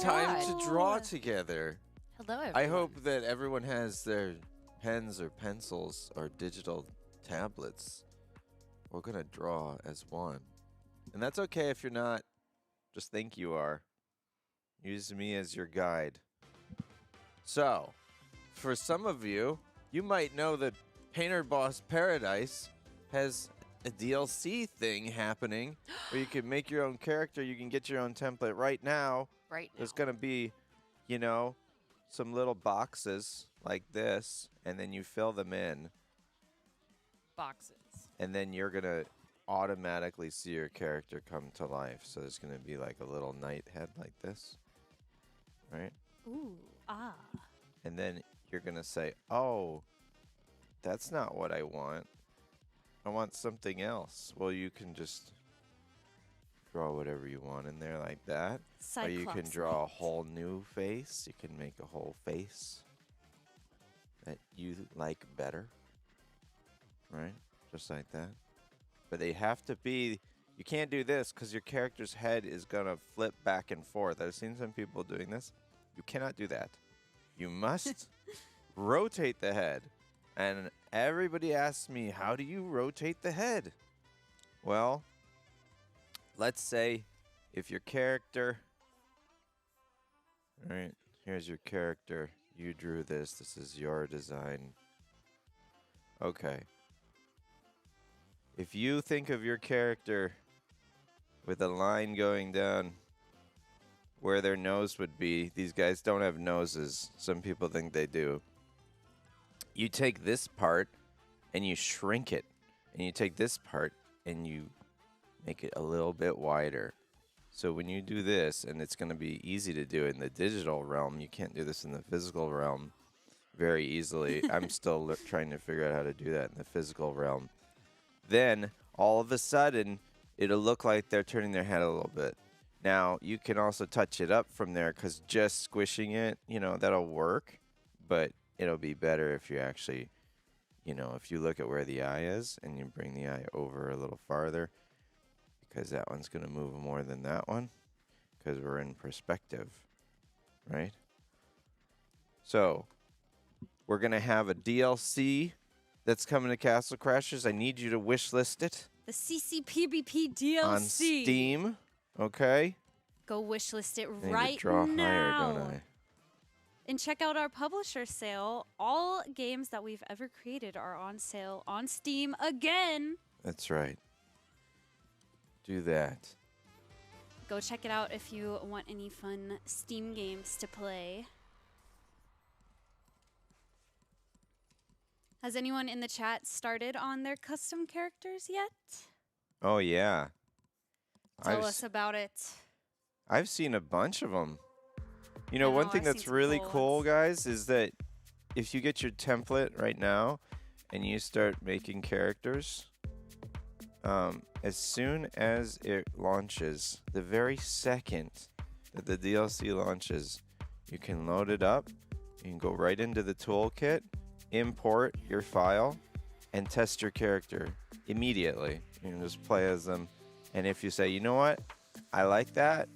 time God. to draw together. Hello, everyone. I hope that everyone has their pens or pencils or digital tablets. We're going to draw as one. And that's okay if you're not. Just think you are. Use me as your guide. So, for some of you, you might know that Painter Boss Paradise has a DLC thing happening where you can make your own character. You can get your own template right now. Right now. There's going to be, you know, some little boxes like this, and then you fill them in. Boxes. And then you're going to automatically see your character come to life. So there's going to be like a little knight head like this, right? Ooh, ah. And then you're going to say, oh, that's not what I want. I want something else. Well, you can just draw whatever you want in there like that. Or you can draw a whole new face. You can make a whole face that you like better. Right? Just like that. But they have to be... You can't do this because your character's head is going to flip back and forth. I've seen some people doing this. You cannot do that. You must rotate the head. And everybody asks me, how do you rotate the head? Well, let's say if your character... All right, here's your character. You drew this. This is your design. Okay. If you think of your character with a line going down where their nose would be, these guys don't have noses. Some people think they do. You take this part and you shrink it. And you take this part and you make it a little bit wider. So when you do this, and it's going to be easy to do in the digital realm, you can't do this in the physical realm very easily. I'm still trying to figure out how to do that in the physical realm. Then, all of a sudden, it'll look like they're turning their head a little bit. Now, you can also touch it up from there, because just squishing it, you know, that'll work. But it'll be better if you actually, you know, if you look at where the eye is, and you bring the eye over a little farther, because that one's going to move more than that one, because we're in perspective, right? So, we're going to have a DLC that's coming to Castle Crashers. I need you to wish list it. The CCPBP DLC. On Steam. Okay. Go wishlist it I need right to draw now. higher, don't I? And check out our publisher sale. All games that we've ever created are on sale on Steam again. That's right. Do that. Go check it out if you want any fun Steam games to play. Has anyone in the chat started on their custom characters yet? Oh, yeah. Tell us about it. I've seen a bunch of them. You know, I know, one thing I've seen that's some really cool cool, ones. guys, is that if you get your template right now and you start making characters, as soon as it launches, the very second that the DLC launches, you can load it up. You can go right into the toolkit, import your file, and test your character immediately. You can just play as them. And if you say, you know what, I like that,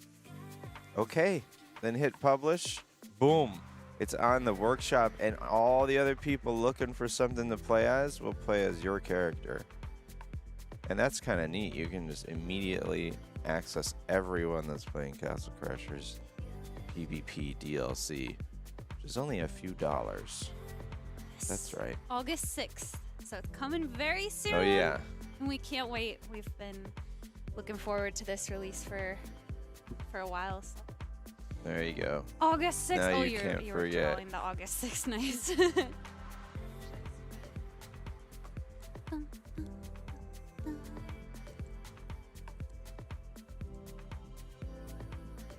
okay, then hit publish. Boom. It's on the workshop, and all the other people looking for something to play as will play as your character. And that's kind of neat. You can just immediately access everyone that's playing Castle Crashers PvP DLC, which is only a few dollars. That's right. August 6th. So it's coming very soon. Oh, yeah. And we can't wait. We've been looking forward to this release for a while. So. There you go. August 6th. Now Oh, you can't you were forget. drawing the August 6th. Nice.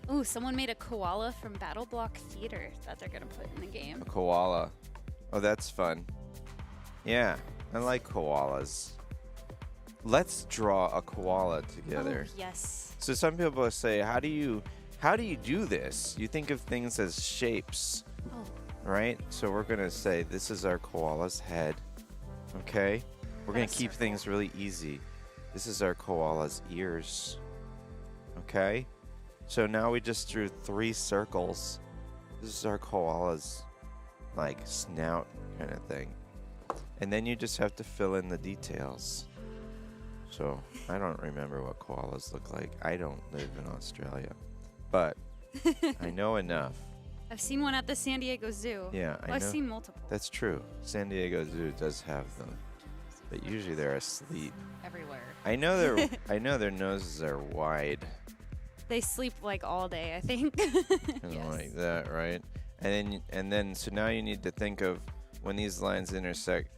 Ooh, someone made a koala from Battle Block Theater that they're going to put in the game. A koala. Oh, that's fun. Yeah, I like koalas. Let's draw a koala together. Oh, yes. So some people say, how do you do this? You think of things as shapes, Oh. right? So we're going to say this is our koala's head. Okay? We're going to keep circle. things really easy. This is our koala's ears. Okay? So now we just drew 3 circles. This is our koala's like snout kind of thing. And then you just have to fill in the details. So I don't remember what koalas look like. I don't live in Australia. But I know enough. I've seen one at the San Diego Zoo. Yeah, I know. I've seen multiple. That's true. San Diego Zoo does have them. But usually they're asleep. Everywhere. I know their noses are wide. They sleep like all day, I think. Kind of Yes. like that, right? And then so now you need to think of when these lines intersect,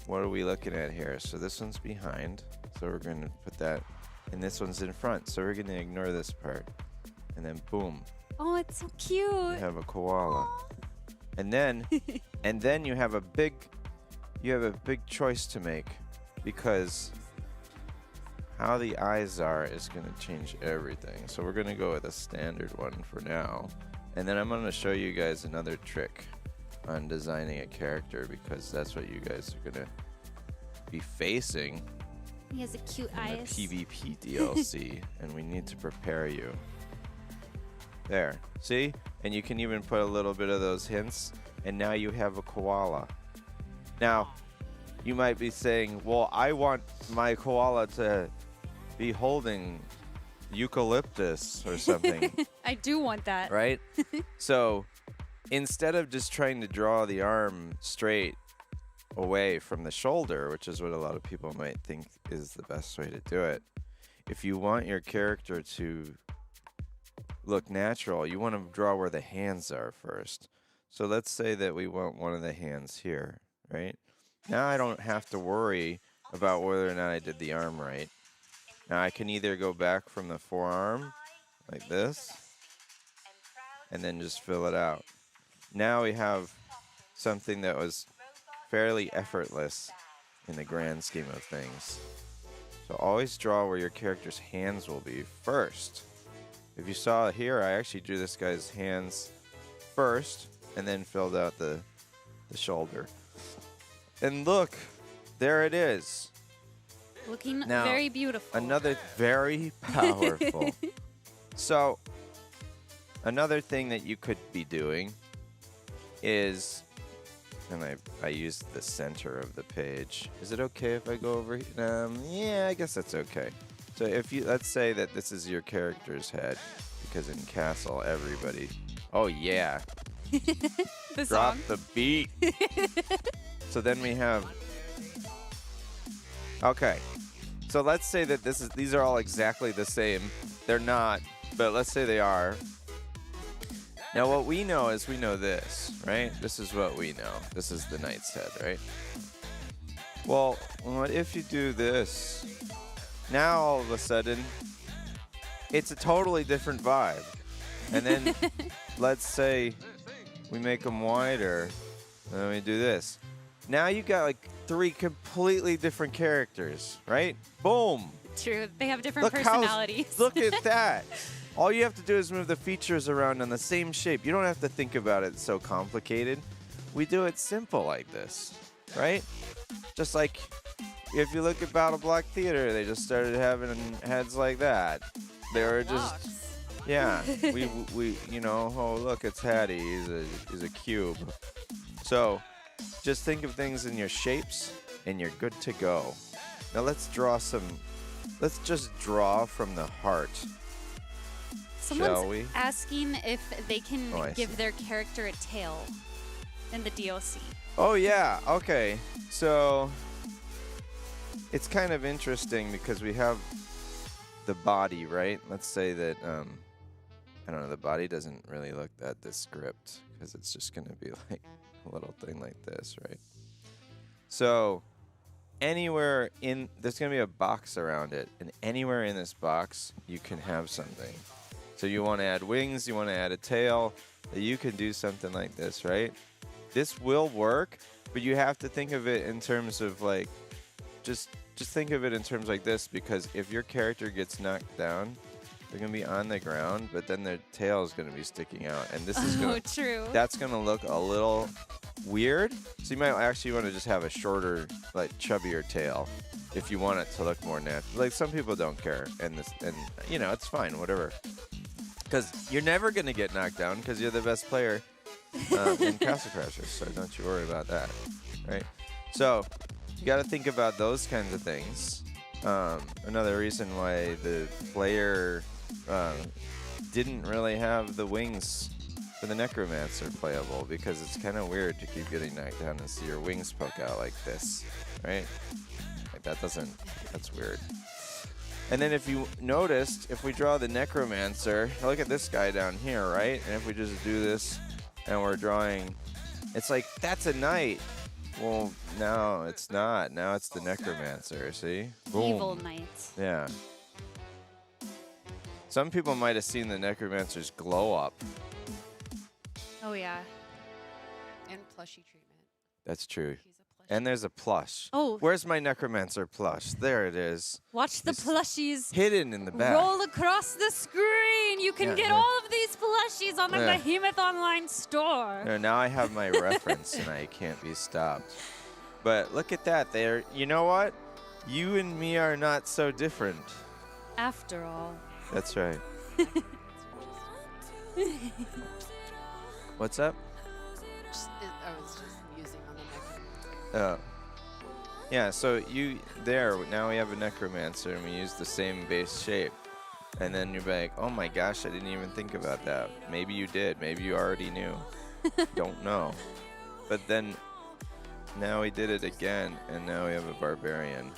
what are we looking at here? So this one's behind, so we're going to put that, and this one's in front, so we're going to ignore this part. And then boom, Oh, it's so you cute. have a koala. And then you have a big choice to make, because how the eyes are is going to change everything. So we're going to go with a standard one for now. And then I'm going to show you guys another trick on designing a character, because that's what you guys are going to be facing He has a cute in eyes. the PvP DLC, and we need to prepare you. There, see? And you can even put a little bit of those hints, and now you have a koala. Now, you might be saying, well, I want my koala to be holding eucalyptus or something. I do want that. Right? So instead of just trying to draw the arm straight away from the shoulder, which is what a lot of people might think is the best way to do it, if you want your character to look natural, you want to draw where the hands are first. So let's say that we want one of the hands here, right? Now I don't have to worry about whether or not I did the arm right. Now I can either go back from the forearm like this and then just fill it out. Now we have something that was fairly effortless in the grand scheme of things. So always draw where your character's hands will be first. If you saw here, I actually drew this guy's hands first and then filled out the shoulder. And look, there it is. Looking Now, very beautiful. Another very powerful. So, another thing that you could be doing is, and I used the center of the page. Is it okay if I go over here? Yeah, I guess that's okay. So if you, let's say that this is your character's head, because in Castle, everybody, oh yeah, the drop song. the beat. So then we have, okay. So let's say that these are all exactly the same. They're not, but let's say they are. Now what we know is we know this, right? This is what we know. This is the knight's head, right? Well, what if you do this? Now all of a sudden, it's a totally different vibe. And then let's say we make them wider, and then we do this. Now you got like 3 completely different characters, right? Boom. True. They have different Look personalities. Look at that. All you have to do is move the features around on the same shape. You don't have to think about it so complicated. We do it simple like this, right? Just like if you look at Battle Block Theater, they just started having heads like that. They were just, yeah. we you know, oh look, it's Hattie. He's a cube. So just think of things in your shapes, and you're good to go. Now let's draw some. Let's just draw from the heart. Someone's Shall we? asking if they can Oh, I give see. their character a tail in the DLC. Oh yeah, okay. So it's kind of interesting because we have the body, right? Let's say that I don't know, the body doesn't really look that descript because it's just gonna be like a little thing like this, right? So anywhere in there's gonna be a box around it, and anywhere in this box you can have something. So you want to add wings, you want to add a tail, you can do something like this, right? This will work, but you have to think of it in terms of like, just think of it in terms like this, because if your character gets knocked down, they're gonna be on the ground, but then their tail is gonna be sticking out, and this is gonna, true. that's gonna look a little weird. So you might actually want to just have a shorter, like chubbier tail, if you want it to look more natural. Like some people don't care, and you know, it's fine, whatever. Because you're never going to get knocked down because you're the best player in Castle Crashers, so don't you worry about that, right? So you got to think about those kinds of things. Another reason why the player didn't really have the wings for the Necromancer playable, because it's kind of weird to keep getting knocked down and see your wings poke out like this, right? Like that's weird. And then if you noticed, if we draw the Necromancer, look at this guy down here, right? And if we just do this and we're drawing, it's like, that's a knight. Well, no, it's not. Now it's the Necromancer, see? Boom. Evil knight. Yeah. Some people might have seen the Necromancer's glow up. Oh, yeah. And plushy treatment. That's true. He's a plushie. And there's a plush. Oh. Where's my Necromancer plush? There it is. Watch the It's plushies hidden in the back. roll across the screen. You can Yeah, get yeah. all of these plushies on the Yeah. Behemoth online store. Now I have my reference and I can't be stopped. But look at that. There. You know what? You and me are not so different. After all. That's right. What's up? I was just musing on the necromancer. Yeah, so now we have a Necromancer and we use the same base shape. And then you're like, oh my gosh, I didn't even think about that. Maybe you did. Maybe you already knew. Don't know. But then now we did it again, and now we have a Barbarian.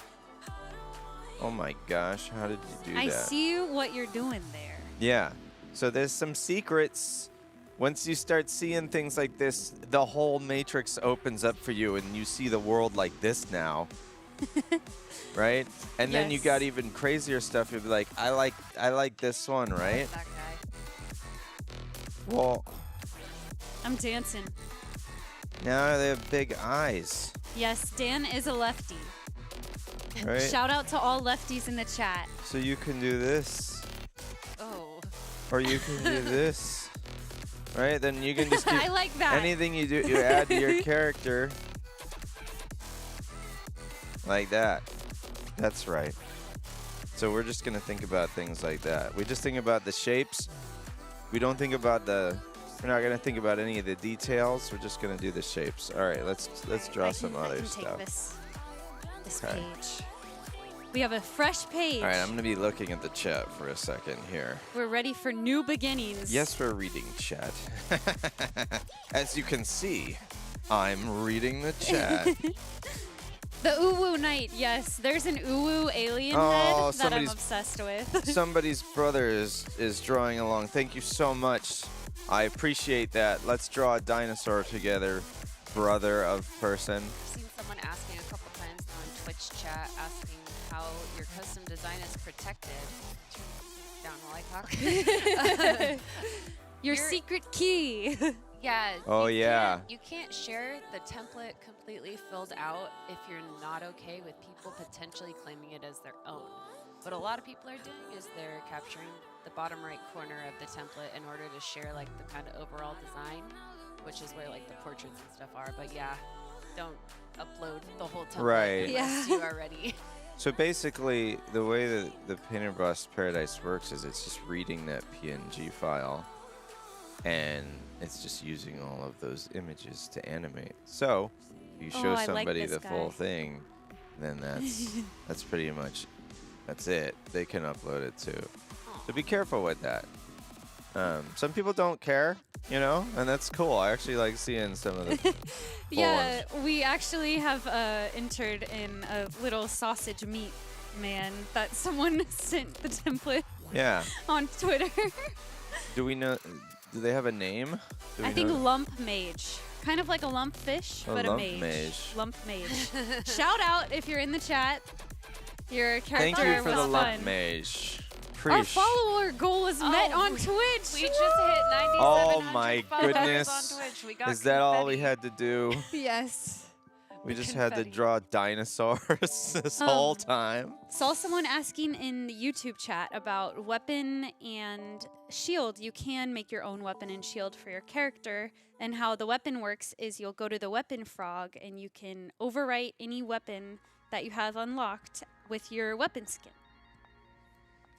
Oh my gosh, how did you do I that? see what you're doing there. Yeah, so there's some secrets. Once you start seeing things like this, the whole matrix opens up for you, and you see the world like this now. Right? And then you Yes. got even crazier stuff. You'll be like, I like this one, right? That guy. Well, I'm dancing. now they have big eyes, Yes, Dan is a lefty. right? Shout out to all lefties in the chat. So you can do this, Oh. or you can do this, right? Then you can just I keep like that. anything you do, you add to your character, like that. That's right. So we're just gonna think about things like that. We just think about the shapes. We don't think about we're not gonna think about any of the details. We're just gonna do the shapes. All right, let's draw some I other can stuff. Take this Okay. page. We have a fresh page. All right, I'm gonna be looking at the chat for a second here. We're ready for new beginnings. Yes, we're reading chat. As you can see, I'm reading the chat. The Uwu Knight, yes. There's an Uwu alien Oh, head that I'm somebody's- obsessed with. Somebody's brother is drawing along. Thank you so much. I appreciate that. Let's draw a dinosaur together, brother of person. I've seen someone asking a couple times on Twitch chat, asking how your custom design is protected. Turn down while I talk. Your You're- secret key. Yeah. Oh, you yeah. You can't share the template completely filled out if you're not okay with people potentially claiming it as their own. What a lot of people are doing is they're capturing the bottom right corner of the template in order to share like the kind of overall design, which is where like the portraits and stuff are. But yeah, don't upload the whole template Right. unless Yeah. you are ready. So basically, the way that the Painterboss Paradise works is it's just reading that PNG file, and it's just using all of those images to animate. So if you show Oh, I like somebody this the full guy. thing, then that's pretty much that's it. They can upload it too. So be careful with that. Some people don't care, and that's cool. I actually like seeing some of the Yeah, we actually have entered in a little sausage meat man that someone sent the template Yeah. on Twitter. Do we know? Do they have a name? Do I we think know? lump mage. Kind of like a lump fish, A but lump a mage. mage. Lump mage. Shout out if you're in the chat. Your character Thank you for was the fun. lump mage. Our Preach. follower goal was met Oh, on Twitch. We just hit 97 Oh my followers goodness. on Twitch. We got Is that all we confetti. had to do? Yes. We The just had to confetti. draw dinosaurs this whole time. Saw someone asking in the YouTube chat about weapon and shield. You can make your own weapon and shield for your character. And how the weapon works is you'll go to the weapon frog and you can overwrite any weapon that you have unlocked with your weapon skin.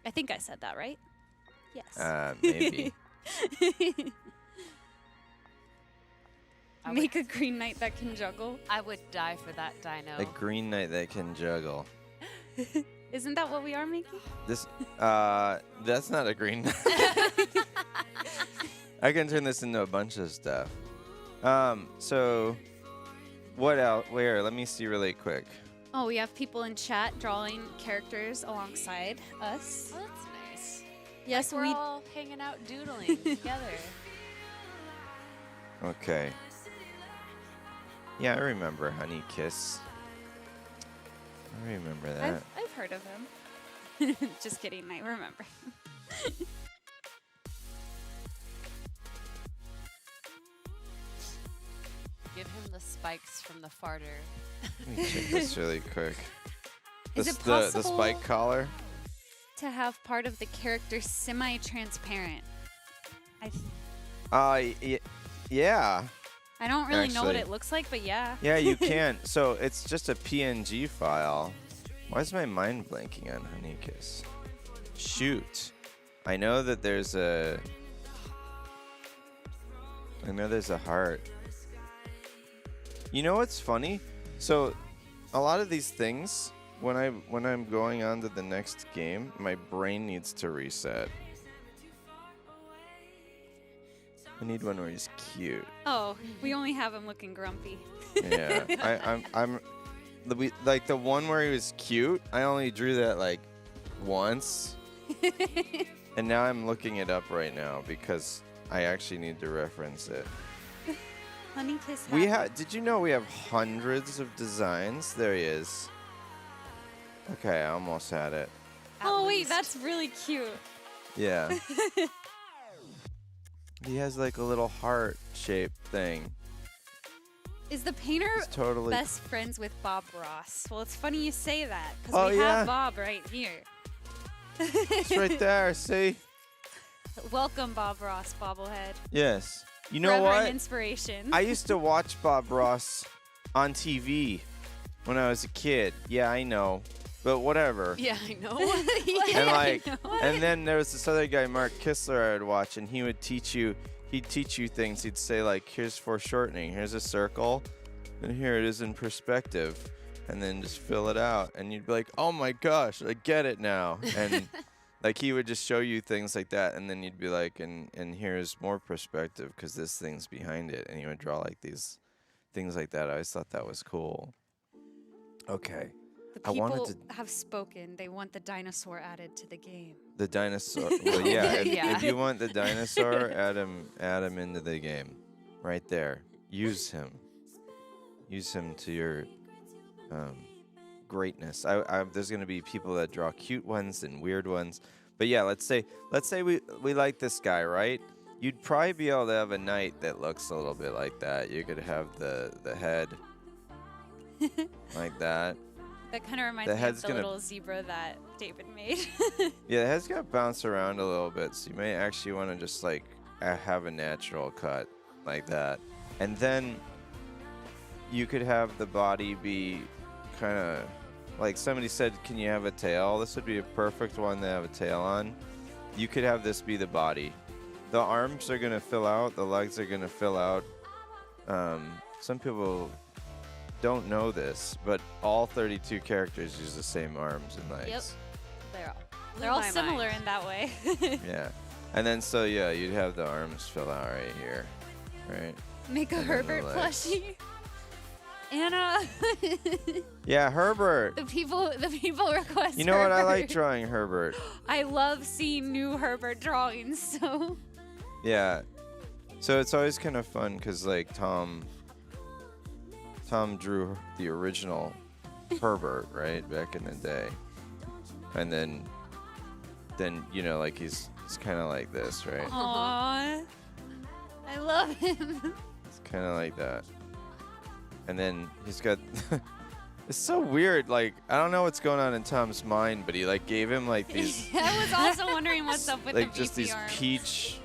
I think I said that right. Yes. Maybe. Make a green knight that can juggle. I would die for that dino. A green knight that can juggle. Isn't that what we are making? This, that's not a green knight. I can turn this into a bunch of stuff. So, what else? Where? Let me see really quick. Oh, we have people in chat drawing characters alongside us. Oh, that's nice. Yes, We're all hanging out doodling together. Okay. Yeah, I remember Honey Kiss. I remember that. I've heard of him. Just kidding, I remember. Give him the spikes from the farter. Let me check this really quick. Is it The possible spike collar? to have part of the character semi-transparent? Yeah. I don't really know what Actually. it looks like, but yeah. Yeah, you can. So it's just a PNG file. Why is my mind blanking on Honey Kiss? Shoot. I know that there's a heart. You know what's funny? So a lot of these things, when I'm going on to the next game, my brain needs to reset. I need one where he's cute. Oh, we only have him looking grumpy. Yeah, I'm like the one where he was cute. I only drew that like once, and now I'm looking it up right now because I actually need to reference it. Honey Kiss. We have. Did you know we have hundreds of designs? There he is. Okay, I almost had it. Oh wait, that's really cute. Yeah. He has like a little heart-shaped thing. Is the painter It's totally. best friends with Bob Ross? Well, it's funny you say that because Oh, we yeah. have Bob right here. It's right there. See? Welcome, Bob Ross, bobblehead. Yes. You know Forever what? an inspiration. I used to watch Bob Ross on TV when I was a kid. Yeah, I know. But whatever. Yeah, I know. And like, I know. and then there was this other guy, Mark Kistler, I'd watch, and he'd teach you things. He'd say like, here's foreshortening, here's a circle, and here it is in perspective, and then just fill it out, and you'd be like, oh my gosh, I get it now. And like he would just show you things like that, and then you'd be like, and here's more perspective because this thing's behind it, and he would draw like these things like that. I always thought that was cool. Okay. The I wanted people to- have spoken. They want the dinosaur added to the game. The dinosaur. Well, yeah. Yeah. If you want the dinosaur, add him into the game, right there. Use him. Use him to your greatness. There's gonna be people that draw cute ones and weird ones, but yeah. Let's say we like this guy, right? You'd probably be able to have a knight that looks a little bit like that. You could have the head like that. That kind of reminds The me head's of the gonna- little zebra that David made. Yeah, the head's gonna bounce around a little bit, so you may actually want to just like have a natural cut like that, and then you could have the body be kind of like somebody said, can you have a tail? This would be a perfect one to have a tail on. You could have this be the body. The arms are gonna fill out, the legs are gonna fill out. Some people don't know this, but all 32 characters use the same arms and legs. Yep. Blew They're all my similar mind. in that way. Yeah. And then so yeah, you'd have the arms fill out right here. Right? Make a And then the Herbert legs. plushie. Anna. Yeah, Herbert. the people request. You know what? I like Herbert. drawing Herbert. I love seeing new Herbert drawings. So Yeah. So it's always kind of fun because like Tom drew the original Herbert, right, back in the day. And then you know, like he's kind of like this, right? Aww. I love him. It's kind of like that. And then he's got it's so weird, like I don't know what's going on in Tom's mind, but he like gave him like these I was also wondering what's up with like the just beefy these arm. peach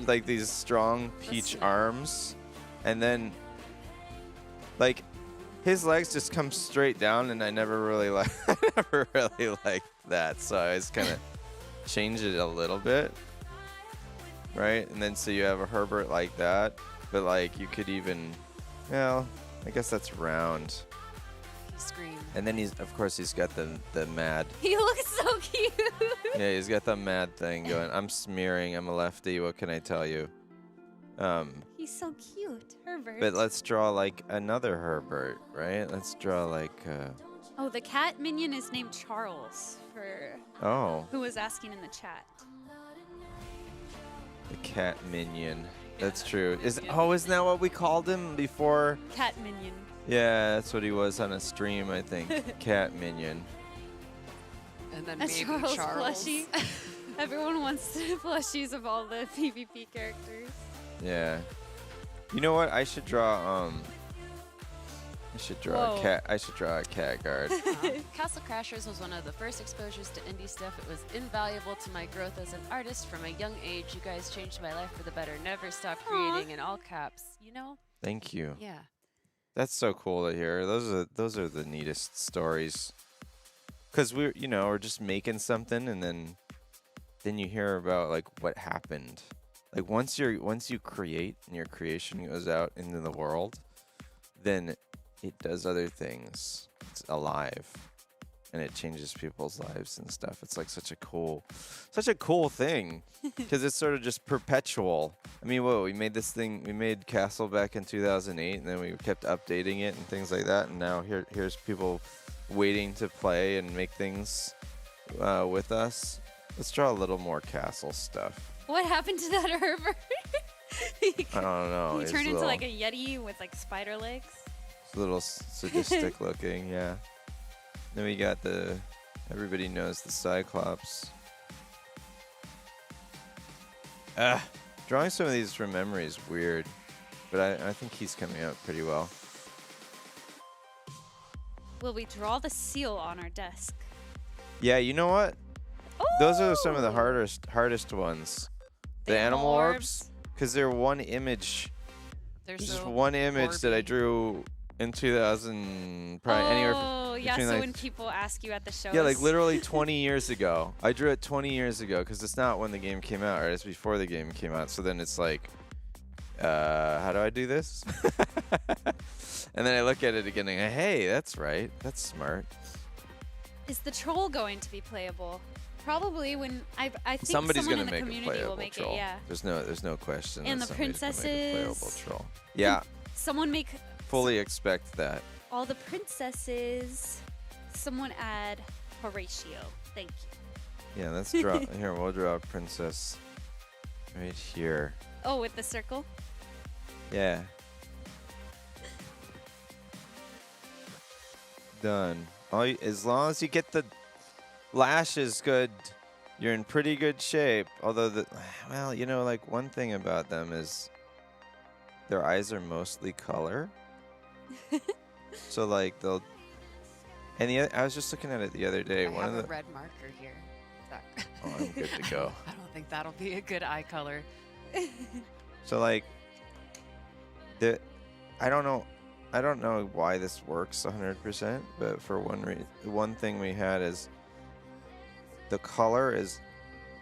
like these strong peach snap. arms, and then like his legs just come straight down, and I never really like that, so I was kind of change it a little bit, right? And then so you have a Herbert like that, but like you could even, well, I guess that's round. Scream. And then of course he's got the mad. He looks so cute. Yeah, he's got the mad thing going. I'm smearing. I'm a lefty. What can I tell you? He's so cute, Herbert. But let's draw like another Herbert, right? Let's draw like. Oh, the cat minion is named Charles, for Oh, who was asking in the chat. the cat minion. That's true. Isn't that what we called him before? Cat minion. Yeah, that's what he was on a stream, I think. Cat minion. And then A maybe Charles Charles. plushie. Everyone wants plushies of all the PvP characters. Yeah. You know what? I should draw Whoa. a cat. I should draw a cat guard. Castle Crashers was one of the first exposures to indie stuff. It was invaluable to my growth as an artist from a young age. You guys changed my life for the better. Never stop creating in all caps. You know? Thank you. Yeah. That's so cool to hear. Those are the neatest stories. Cause we're just making something, and then you hear about like what happened. Like once you create and your creation goes out into the world, then it does other things. It's alive, and it changes people's lives and stuff. It's like such a cool thing, because it's sort of just perpetual. I mean, we made this thing. We made Castle back in 2008, and then we kept updating it and things like that. And now here's people waiting to play and make things with us. Let's draw a little more Castle stuff. What happened to that Herbert? I don't know. He turned into like a Yeti with like spider legs. It's a little sadistic looking, yeah. Then we got everybody knows the Cyclops. Drawing some of these from memory is weird, but I think he's coming out pretty well. Will we draw the seal on our desk? Yeah, you know what? Those are some of the Ooh. hardest ones. The The animal animal orbs, because they're one image. There's There's just no one image that I Orby. drew in 2000, probably anywhere. Oh, yeah. between, So like, when people ask you at the show, Yeah, like literally 20 years ago. I drew it 20 years ago because it's not when the game came out, right? It's before the game came out. So then it's like, how do I do this? And then I look at it again and go, hey, that's right. That's smart. Is the troll going to be playable? Probably when I think Somebody's someone gonna in the make a community will playable make troll. it. Yeah. There's no question. And that the somebody's gonna make a playable princesses. troll. Yeah, Someone make fully expect that. all the princesses. Someone add Horatio. Thank you. Yeah, let's draw. Here, we'll draw a princess right here. Oh, with the circle. Yeah. Done. As long as you get the lashes good, you're in pretty good shape. Although, well, like one thing about them is their eyes are mostly color. So like and I was just looking at it the other day. I One have of a the red marker here. Oh, I'm good to go. I don't think that'll be a good eye color. So like I don't know why this works 100%, but for one thing we had is the color is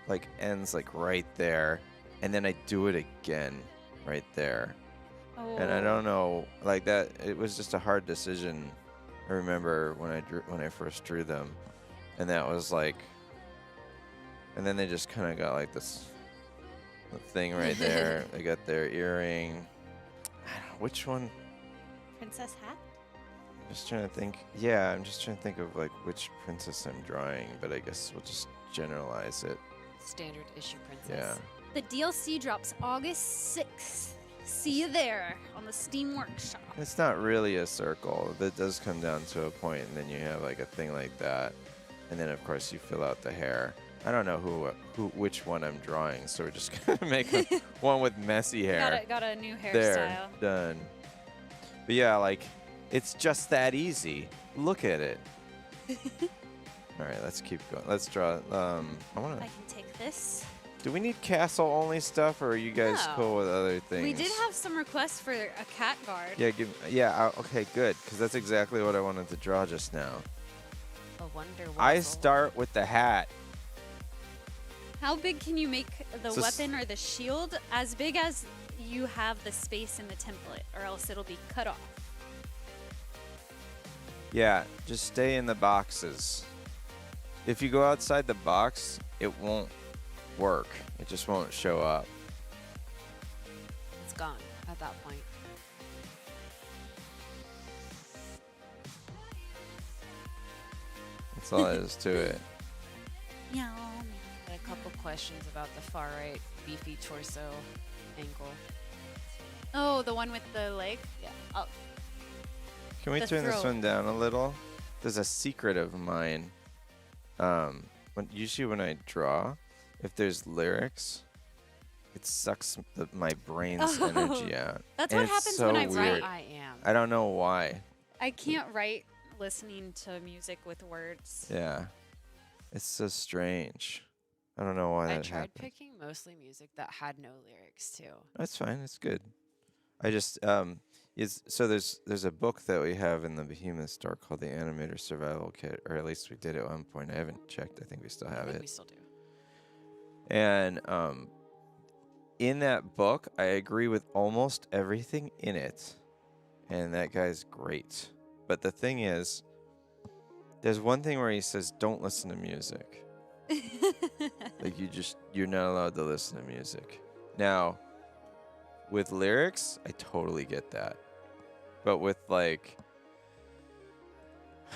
like ends like right there, and then I do it again right there. Oh. And I don't know, like that, it was just a hard decision. I remember when I first drew them, and that was like, and then they just kind of got like this thing right there. They got their earring. I don't know, which one? Princess hat. I'm just trying to think. Yeah, I'm just trying to think of like which princess I'm drawing, but I guess we'll just generalize it. Standard issue princess. Yeah. The DLC drops August 6th. See you there on the Steam Workshop. It's not really a circle. That does come down to a point, and then you have like a thing like that, and then of course you fill out the hair. I don't know which one I'm drawing, so we're just gonna make one with messy hair. Got a new hairstyle. There, done. But yeah, like it's just that easy. Look at it. All right, let's keep going. Let's draw. I can take this. Do we need castle only stuff, or are you guys No. cool with other things? We did have some requests for a cat guard. Yeah, okay, good, because that's exactly what I wanted to draw just now. A wonder I wazzle. start with the hat. How big can you make the So weapon or the shield? As big as you have the space in the template, or else it'll be cut off. Yeah, just stay in the boxes. If you go outside the box, it won't work. It just won't show up. It's gone at that point. That's all there is to it. Yeah. I had a couple questions about the far right beefy torso angle. Oh, the one with the leg? Yeah. Oh, Can we The turn this throw. one down a little? There's a secret of mine. Usually when I draw, if there's lyrics, it sucks my brain's Oh, energy out. That's And what it's happens so when I weird. write. I am. I don't know why. I can't write listening to music with words. Yeah. It's so strange. I don't know why I that tried happens. picking mostly music that had no lyrics too. That's fine. It's good. I just so there's a book that we have in the Behemoth store called the Animator Survival Kit, or at least we did at one point. I haven't checked. I think we still I have think it. we still do. And in that book, I agree with almost everything in it, and that guy's great. But the thing is, there's one thing where he says, "Don't listen to music." Like you're not allowed to listen to music. Now, with lyrics, I totally get that. But with like,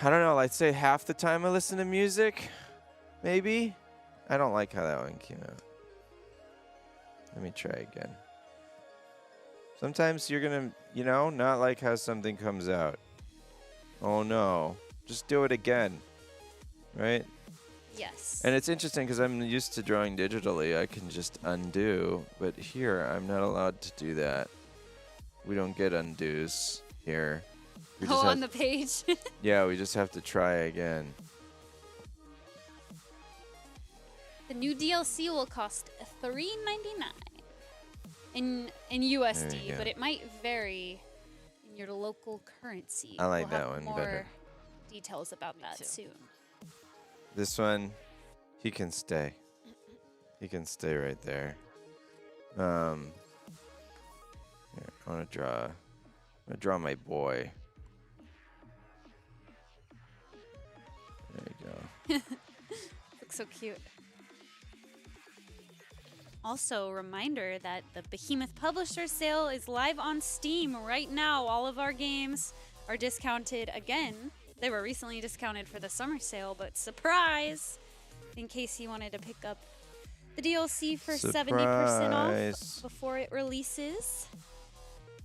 I don't know, I'd say half the time I listen to music, maybe. I don't like how that one came out. Let me try again. Sometimes you're gonna, not like how something comes out. Oh no, just do it again, right? Yes. And it's interesting because I'm used to drawing digitally. I can just undo, but here I'm not allowed to do that. We don't get undos here. We just on have- the page. yeah, we just have to try again. The new DLC will cost $3.99 in USD, go. but it might vary in your local currency. I like We'll that have one more better. details about Me that too. soon. This one, he can stay. He can stay right there. Here, I want to draw my boy. There you go. Looks so cute. Also, reminder that the Behemoth Publisher Sale is live on Steam right now. All of our games are discounted again. They were recently discounted for the summer sale, but surprise! In case you wanted to pick up the DLC for 70% Surprise. off before it releases.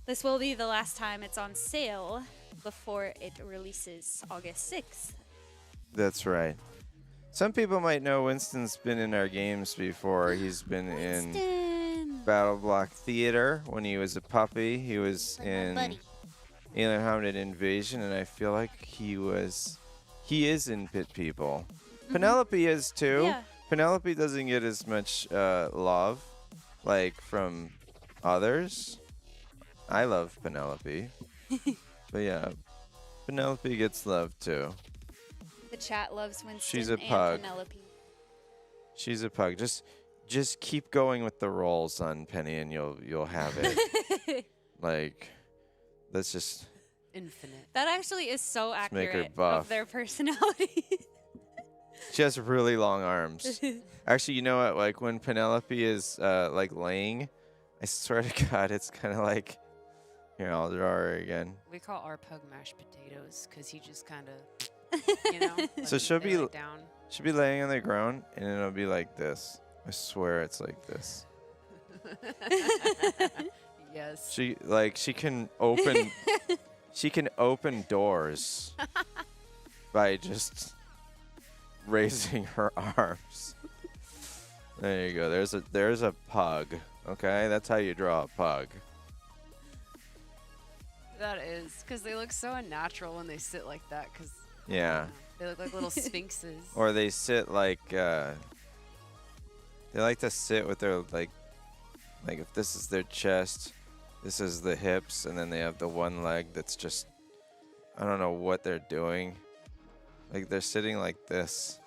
This will be the last time it's on sale before it releases August 6th. That's right. Some people might know Winston's been in our games before. He's been in Winston! Battle Block Theater when he was a puppy. He was Like my in buddy. Alien Hominid Invasion, and I feel like he is in Pit People. Penelope is too. Yeah. Penelope doesn't get as much love, like from others. I love Penelope, but yeah, Penelope gets love too. The chat loves Winston She's a and pug. Penelope. She's a pug. Just keep going with the rolls on Penny, and you'll have it. Like, that's just Infinite. That actually is so make her accurate buff. of their personality. she has really long arms. Actually, you know what? Like when Penelope is like laying, I swear to God, it's kind of like. Here, I'll draw her again. We call our pug mashed potatoes because he just kind of, So she'll they be lay down. She'll be laying on the ground, and it'll be like this. I swear it's like this. Yes. She can open she can open doors by just raising her arms. There you go. There's a pug. Okay, that's how you draw a pug. That is because they look so unnatural when they sit like that. Because Yeah. they look like little sphinxes. Or they sit like they like to sit with their like if this is their chest, this is the hips, and then they have the one leg that's just I don't know what they're doing. Like they're sitting like this.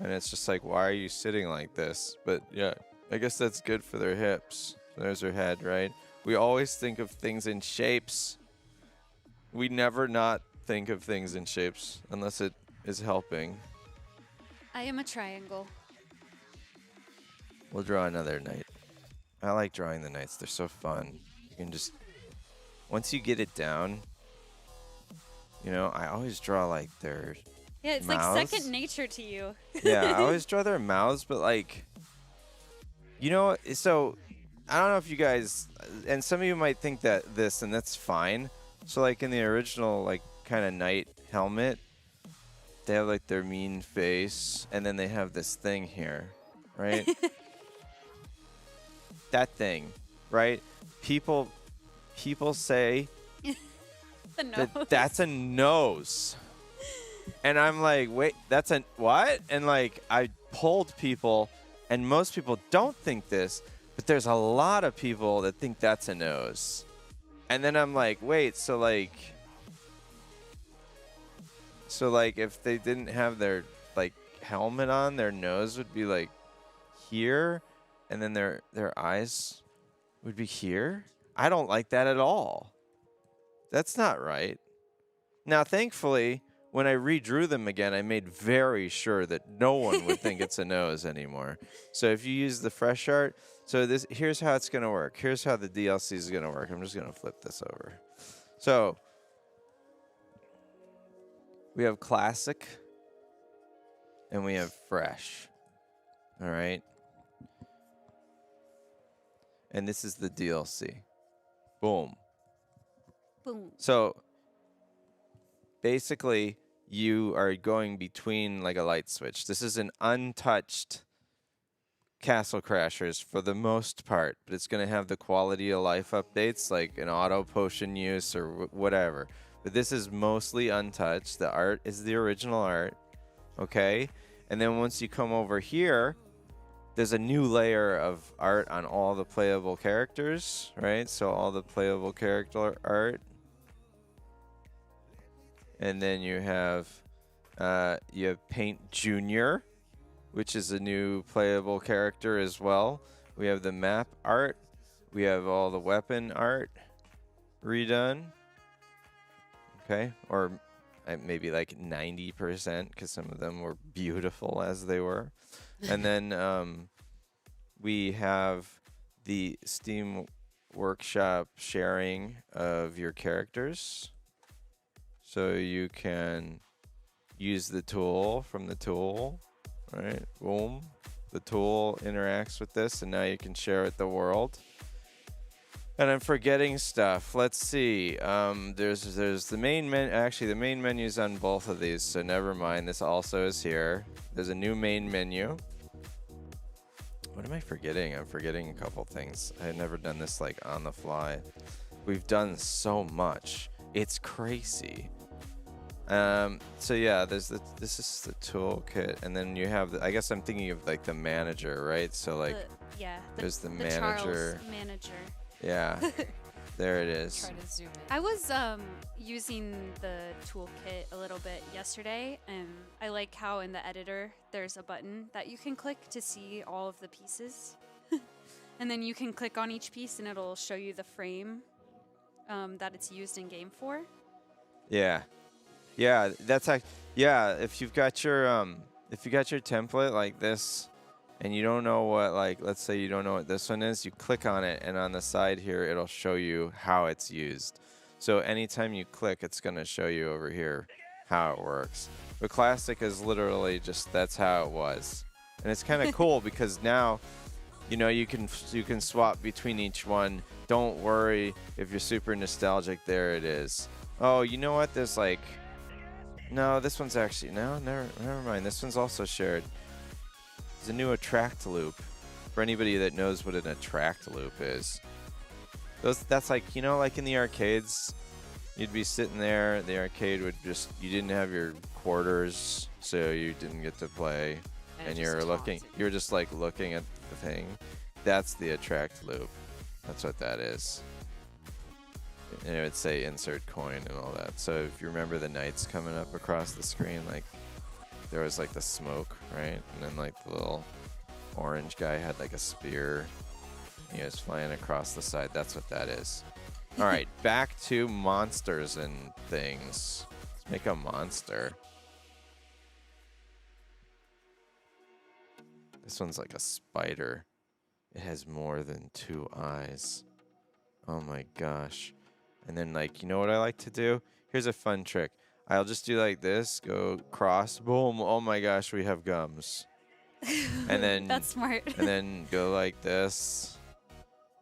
And it's just like, why are you sitting like this? But yeah, I guess that's good for their hips. There's their head, right? We always think of things in shapes. We never not think of things in shapes unless it is helping. I am a triangle. We'll draw another knight. I like drawing the knights. They're so fun. You can just, once you get it down, you know, I always draw like their Yeah, it's mouths. like second nature to you. Yeah, I always draw their mouths, but like, you know, so I don't know if you guys, and some of you might think that this, and that's fine. So like in the original, like kind of knight helmet, they have like their mean face, and then they have this thing here, right? That thing, right? People say The nose. that's a nose. And I'm like, wait, that's a what? And like I polled people, and most people don't think this, but there's a lot of people that think that's a nose. And then I'm like, wait, so like if they didn't have their like helmet on, their nose would be like here, and then their eyes would be here? I don't like that at all. That's not right. Now, thankfully, when I redrew them again, I made very sure that no one would think it's a nose anymore. So if you use the fresh art, so here's how it's going to work. Here's how the DLC is going to work. I'm just going to flip this over. So we have classic and we have fresh. All right. And this is the DLC. Boom. Boom. So basically, you are going between like a light switch. This is an untouched Castle Crashers for the most part, but it's going to have the quality of life updates like an auto potion use or whatever. But this is mostly untouched. The art is the original art, okay? And then once you come over here, there's a new layer of art on all the playable characters, right? So all the playable character art. And then you have Paint Junior, which is a new playable character as well. We have the map art. We have all the weapon art redone. Okay, or maybe like 90% because some of them were beautiful as they were. And then we have the Steam Workshop sharing of your characters. So you can use the tool from the tool, right? Boom. The tool interacts with this, and now you can share with the world. And I'm forgetting stuff. Let's see. There's the main menu. Actually, the main menu's on both of these, so never mind. This also is here. There's a new main menu. What am I forgetting? I'm forgetting a couple things. I had never done this like on the fly. We've done so much. It's crazy. So yeah, this is the toolkit, and then you have I guess I'm thinking of like the manager, right? So like there's the manager. Charles manager. Yeah. There it is. Try to zoom in. I was using the toolkit a little bit yesterday, and I like how in the editor there's a button that you can click to see all of the pieces. And then you can click on each piece and it'll show you the frame that it's used in game for. Yeah. Yeah, that's like if you've got your template like this and you don't know what, like, let's say you don't know what this one is, you click on it, and on the side here, it'll show you how it's used. So anytime you click, it's going to show you over here how it works. But Classic is literally just, that's how it was. And it's kind of cool because now, you know, you can swap between each one. Don't worry if you're super nostalgic, there it is. Oh, you know what? There's like, no, this one's actually, no, never mind. This one's also shared. There's a new attract loop. For anybody that knows what an attract loop is. That's like, you know, like in the arcades, you'd be sitting there, the arcade would just, you didn't have your quarters, so you didn't get to play. And you're looking, you're just like looking at the thing. That's the attract loop. That's what that is. And it would say insert coin and all that. So if you remember the knights coming up across the screen, like, there was like the smoke, right? And then like the little orange guy had like a spear. He was flying across the side. That's what that is. All right, back to monsters and things. Let's make a monster. This one's like a spider. It has more than 2 eyes. Oh my gosh. And then like, you know what I like to do? Here's a fun trick. I'll just do like this, go cross, boom. Oh my gosh, we have gums. And then That's smart. and then go like this.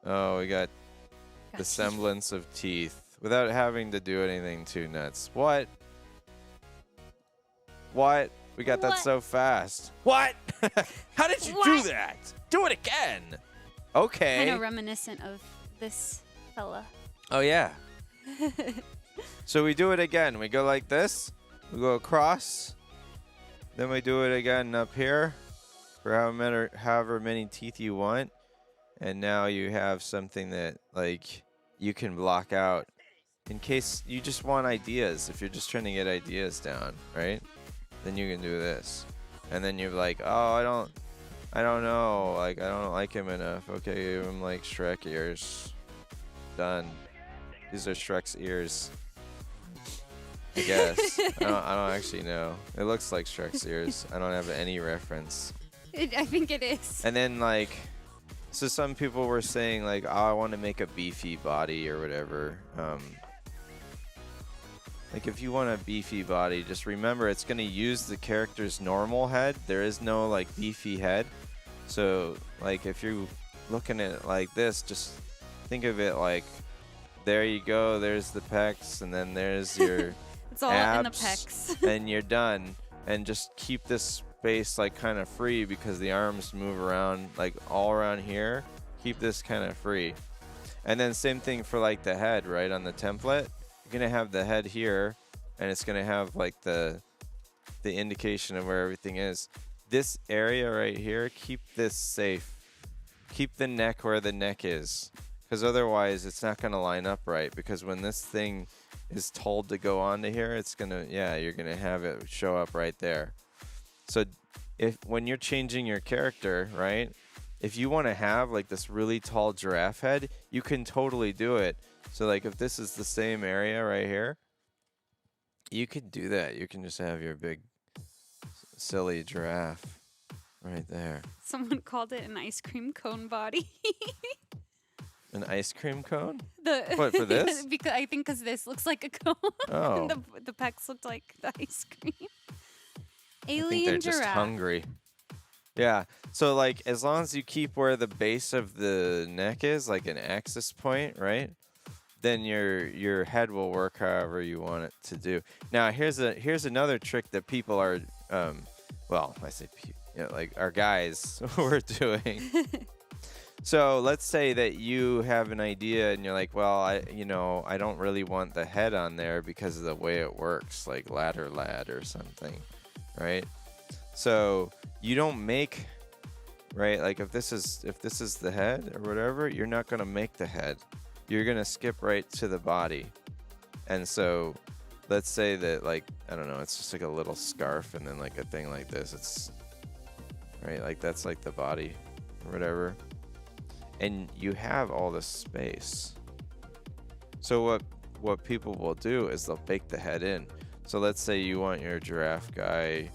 Oh, we got the semblance of teeth without having to do anything too nuts. What? What? We got that What? so fast. What? How did you do What? that? Do it again. Okay. Kind of reminiscent of this fella. Oh, yeah. So we do it again. We go like this. We go across. Then we do it again up here for however many teeth you want. And now you have something that like you can block out in case you just want ideas. If you're just trying to get ideas down, right? Then you can do this. And then you're like, oh, I don't know. Like, I don't like him enough. Okay, give him like Shrek ears. Done. These are Shrek's ears. I guess. I don't actually know. It looks like Shrek's ears. I don't have any reference. I think it is. And then like, so some people were saying like, oh, I want to make a beefy body or whatever. Like if you want a beefy body, just remember it's going to use the character's normal head. There is no like beefy head. So like if you're looking at it like this, just think of it like, there you go, there's the pecs, and then there's your It's all abs, in the pecs. and you're done. And just keep this space like kind of free because the arms move around like all around here. Keep this kind of free. And then same thing for like the head, right? On the template, you're gonna have the head here, and it's gonna have like the indication of where everything is. This area right here, keep this safe. Keep the neck where the neck is, because otherwise it's not gonna line up right. Because when this thing is told to go onto here, it's gonna, yeah, you're gonna have it show up right there. So when you're changing your character, right, if you want to have like this really tall giraffe head, you can totally do it. So like if this is the same area right here, you could do that. You can just have your big silly giraffe right there. Someone called it an ice cream cone body. An ice cream cone? The What, for this? Because I think because this looks like a cone. Oh. And the pecs looked like the ice cream. I think Alien they're giraffe. just hungry. Yeah. So like as long as you keep where the base of the neck is, like an axis point, right? Then your head will work however you want it to do. Now here's another trick that people are well, I say like our guys were doing. So let's say that you have an idea and you're like, well, I don't really want the head on there because of the way it works, like ladder lad or something, right? So you don't make, right? Like if this is the head or whatever, you're not gonna make the head. You're gonna skip right to the body. And so let's say that like, I don't know, it's just like a little scarf and then like a thing like this. It's right, like that's like the body or whatever. And you have all this space. So what people will do is they'll bake the head in. So let's say you want your giraffe guy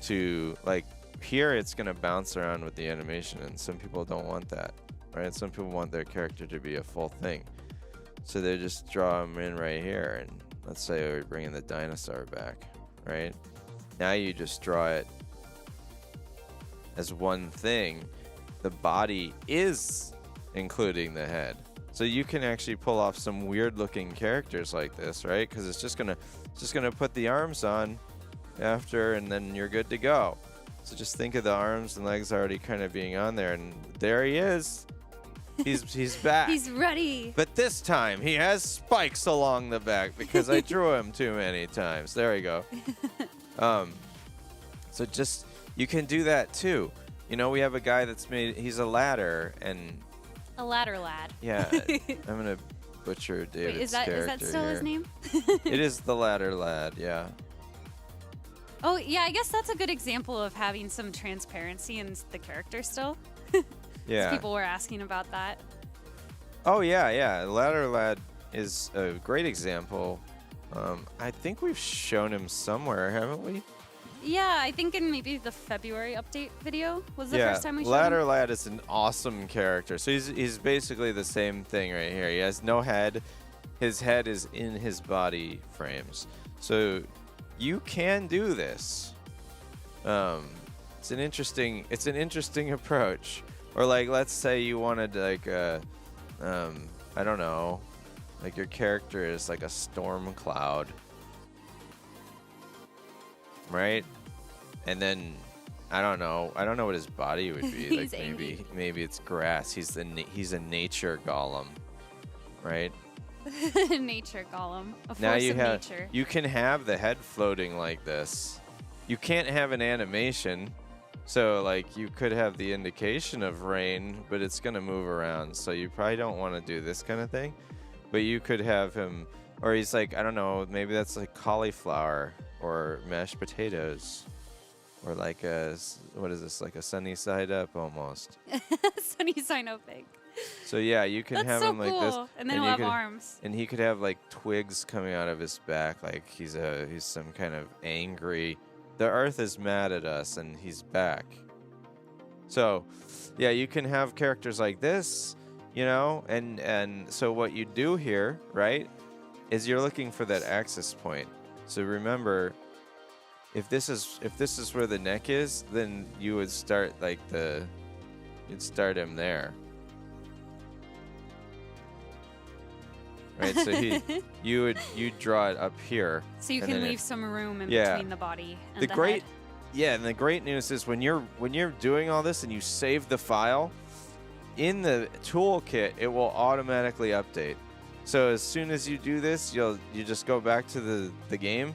to, like, here it's gonna bounce around with the animation, and some people don't want that, right? Some people want their character to be a full thing. So they just draw them in right here, and let's say we're bringing the dinosaur back, right? Now you just draw it as one thing. The body is including the head. So you can actually pull off some weird looking characters like this, right? Because it's just gonna put the arms on after, and then you're good to go. So just think of the arms and legs already kind of being on there, and there he is. He's back. He's ready. But this time he has spikes along the back because I drew him too many times. There we go. So just, you can do that too. You know, we have a guy that's he's a ladder, and A ladder lad. yeah, I'm gonna butcher David's Wait, is that character still here. his name? It is the ladder lad, yeah. Oh, yeah, I guess that's a good example of having some transparency in the character still. Yeah. People were asking about that. Oh, yeah. Ladder Lad is a great example. I think we've shown him somewhere, haven't we? Yeah, I think in maybe the February update video was the first time we showed Ladder him. Lad is an awesome character. So he's basically the same thing right here. He has no head. His head is in his body frames. So you can do this. It's an interesting approach. Or like, let's say you wanted like I don't know, like your character is like a storm cloud, right? And then I don't know what his body would be. Like maybe it's grass. He's a nature golem, right? Nature golem. A Now force of nature. you can have the head floating like this. You can't have an animation. So like you could have the indication of rain, but it's gonna move around. So you probably don't want to do this kind of thing. But you could have him, or he's like, I don't know, maybe that's like cauliflower or mashed potatoes, or like what is this, like a sunny side up almost. Sunny side up egg. So yeah, you can That's have so him like cool. this, And then he'll have could, arms. and he could have like twigs coming out of his back, like he's some kind of angry. The earth is mad at us, and he's back. So, yeah, you can have characters like this, you know, and so what you do here, right, is you're looking for that access point. So remember, if this is where the neck is, then you would start like you'd start him there. Right, so you'd draw it up here. So you and can then leave some room in yeah. between the body and The the great, head. yeah, and the great news is when you're doing all this and you save the file in the toolkit, it will automatically update. So as soon as you do this, you just go back to the game,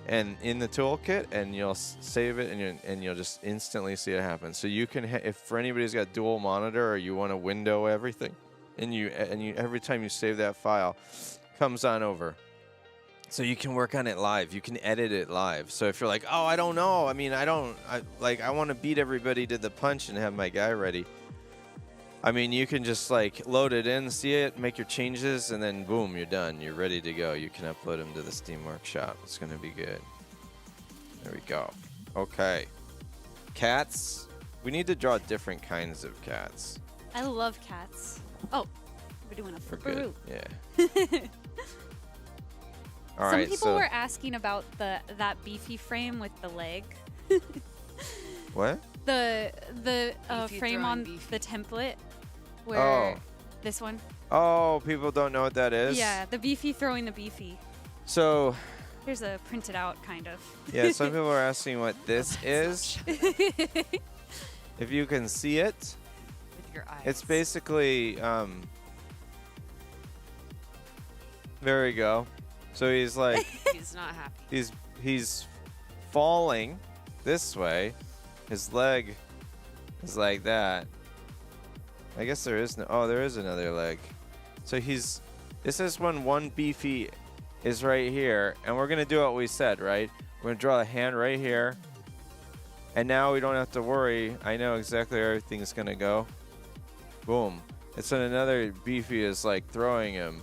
and in the toolkit, and you'll save it, and you'll just instantly see it happen. So you can, if for anybody's got dual monitor or you want to window everything, and you every time you save that file, comes on over. So you can work on it live. You can edit it live. So if you're like, oh, I don't know. I mean, I want to beat everybody to the punch and have my guy ready. I mean, you can just like load it in, see it, make your changes, and then boom, you're done. You're ready to go. You can upload them to the Steam Workshop. It's going to be good. There we go. Okay. Cats. We need to draw different kinds of cats. I love cats. Oh, we're doing a We're good. flipperoo. Yeah. All Some right, people so were asking about that beefy frame with the leg. what? The Beefy frame throwing on beefy. the template where Oh. this one. Oh, people don't know what that is? Yeah, the beefy throwing the beefy. So, Here's a printed out kind of. yeah, some people are asking what this is. If you can see it, With your eyes. it's basically, there we go. So he's like, He's not happy. he's falling this way. His leg is like that. I guess there is there is another leg. So this is when one beefy is right here, and we're gonna do what we said, right? We're gonna draw a hand right here, and now we don't have to worry. I know exactly where everything's gonna go. Boom. It's when another beefy is like throwing him.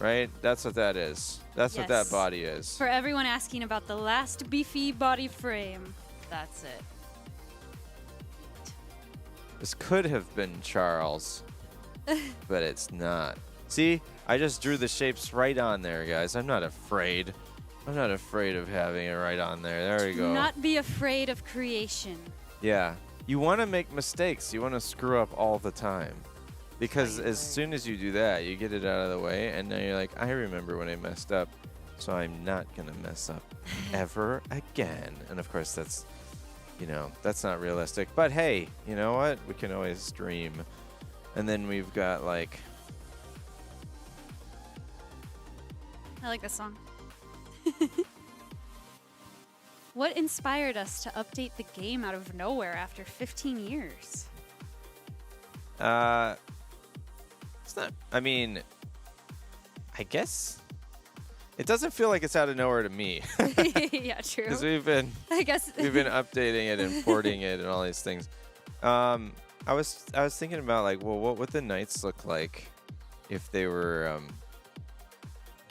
Right? That's what that is. That's what that Yes. body is. For everyone asking about the last beefy body frame. That's it. This could have been Charles, but it's not. See? I just drew the shapes right on there, guys. I'm not afraid. I'm not afraid of having it right on there. There we Do go. not be afraid of creation. Yeah. You want to make mistakes. You want to screw up all the time. Because Right, as right. soon as you do that, you get it out of the way, and now you're like, I remember when I messed up, so I'm not going to mess up ever again. And of course, that's not realistic. But hey, you know what? We can always dream. And then we've got like, I like this song. What inspired us to update the game out of nowhere after 15 years? it's not, I mean, I guess It doesn't feel like it's out of nowhere to me. Yeah, true. Because we've been updating it and porting it and all these things. I was thinking about like, well, what would the knights look like if they were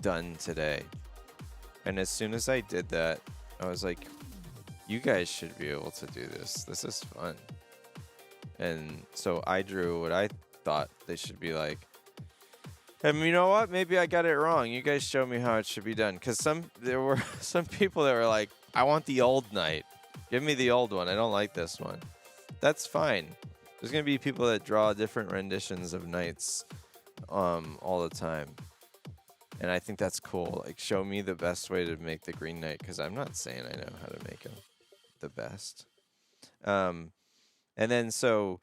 done today? And as soon as I did that, I was like, you guys should be able to do this. This is fun. And so I drew what I thought they should be like. And you know what? Maybe I got it wrong. You guys show me how it should be done. Because there were some people that were like, I want the old knight. Give me the old one. I don't like this one. That's fine. There's going to be people that draw different renditions of knights all the time. And I think that's cool. Like, show me the best way to make the Green Knight. Because I'm not saying I know how to make him the best. And then so...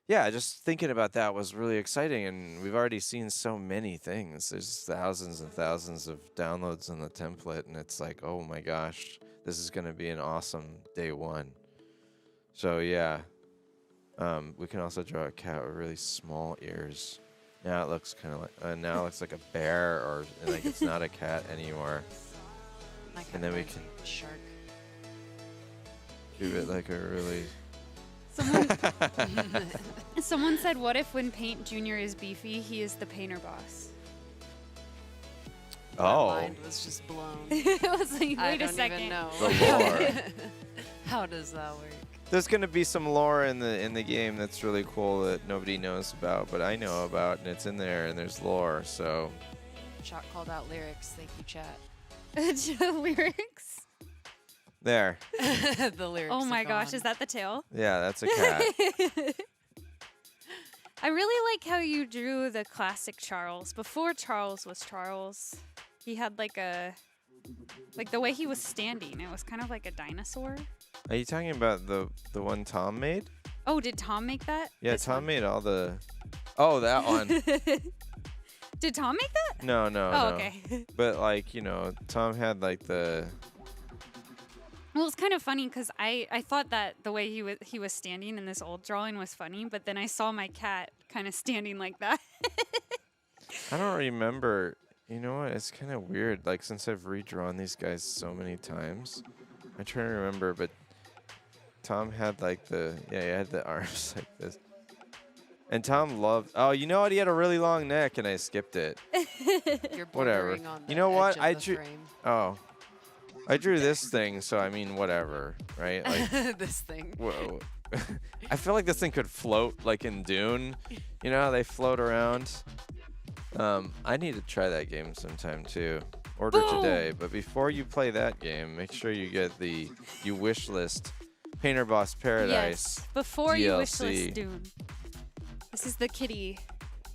yeah, just thinking about that was really exciting, and we've already seen so many things. There's thousands and thousands of downloads on the template, and it's like, oh my gosh, this is going to be an awesome day one. So yeah, we can also draw a cat with really small ears. Now it looks kind of like, now it looks like a bear, or like it's not a cat anymore. And then we can shark. Do it like a really... Someone said, what if when Paint Jr. is beefy, he is the painter boss? Oh. My mind was just blown. It was like, I wait a don't second. even know. The lore. How does that work? There's gonna be some lore in the game that's really cool that nobody knows about, but I know about, and it's in there, and there's lore. So. Shot called out lyrics. Thank you, chat. Lyrics. There. The lyrics. Oh my are gosh, gone. is that the tail? Yeah, that's a cat. I really like how you drew the classic Charles. Before Charles was Charles, he had like the way he was standing. It was kind of like a dinosaur. Are you talking about the one Tom made? Oh, did Tom make that? Yeah, This Tom one? made all the. Oh, that one. Did Tom make that? No. Oh, no. okay. But like, Tom had like the. Well, it's kind of funny because I thought that the way he was standing in this old drawing was funny, but then I saw my cat kind of standing like that. I don't remember. You know what? It's kind of weird. Like, since I've redrawn these guys so many times, I'm trying to remember. But Tom had like he had the arms like this. And Tom loved. Oh, you know what? He had a really long neck, and I skipped it. You're Whatever. bordering on the You know what? edge of I the drew. frame. Oh. I drew this thing, so I mean, whatever, right? Like, This thing. whoa. I feel like this thing could float, like in Dune. You know how they float around? I need to try that game sometime, too. Order today. But before you play that game, make sure you get you wish list Painter Boss Paradise. Yes, before you wish DLC. list Dune. This is the kitty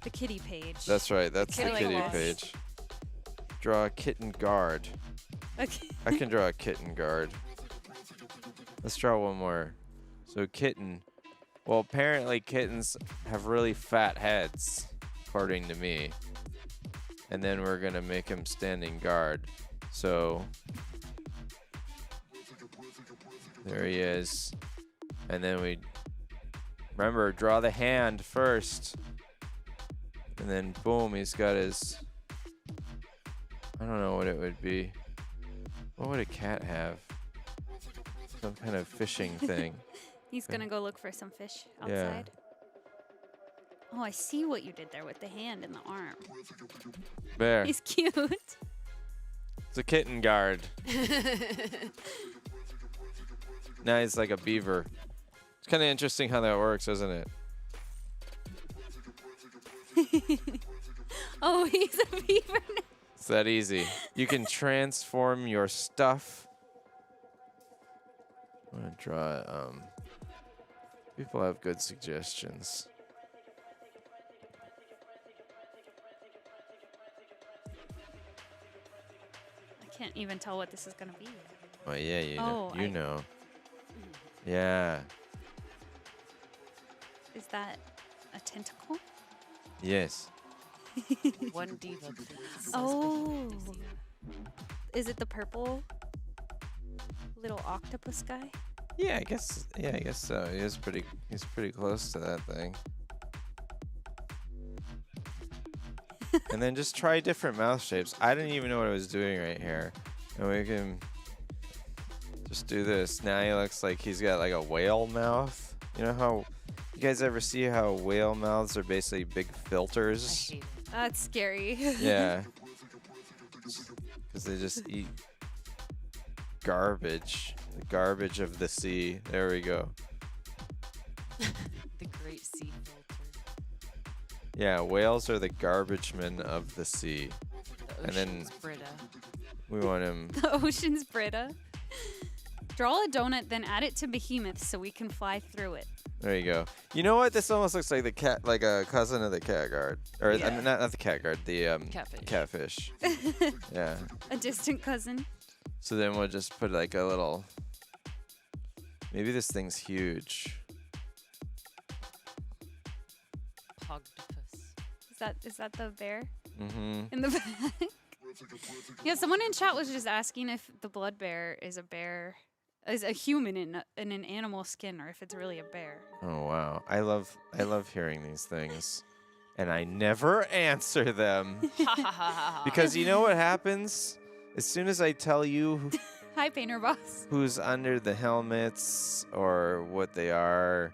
page. That's right. That's the Kitty kitty Claus. page. Draw a kitten guard. Okay. I can draw a kitten guard. Let's draw one more. So kitten. Well, apparently kittens have really fat heads, according to me. And then we're going to make him standing guard. So there he is. And then we remember, draw the hand first. And then boom, he's got his, I don't know what it would be. What would a cat have? Some kind of fishing thing. He's gonna go look for some fish Yeah. outside. Oh, I see what you did there with the hand and the arm. There. He's cute. It's a kitten guard. Now he's like a beaver. It's kind of interesting how that works, isn't it? Oh, he's a beaver now. It's that easy. You can transform your stuff. I'm gonna draw. People have good suggestions. I can't even tell what this is gonna be. Oh yeah, you know. Oh, You know. Yeah. Is that a tentacle? Yes. One diva, please. Oh. Is it the purple little octopus guy? Yeah, I guess. Yeah, I guess so. He's pretty close to that thing. And then just try different mouth shapes. I didn't even know what I was doing right here. And we can just do this. Now he looks like he's got like a whale mouth. You know how, you guys ever see how whale mouths are basically big filters? I hate it. That's scary. Yeah. Because they just eat garbage. The garbage of the sea. There we go. The great sea filter. Yeah, whales are the garbage men of the sea. The And then- ocean's Brita. We want him. The ocean's Brita. Draw a donut, then add it to Behemoth so we can fly through it. There you go. You know what? This almost looks like the cat, like a cousin of the cat guard, or I mean, not the cat guard, the Catfish. Yeah. A distant cousin. So then we'll just put like a little. Maybe this thing's huge. Pogdopus. Is that the bear Mm-hmm. in the back? Yeah, someone in chat was just asking if the blood bear is a human in an animal skin, or if it's really a bear. Oh wow! I love hearing these things, and I never answer them because you know what happens as soon as I tell you Hi, Painter Boss. who's under the helmets or what they are.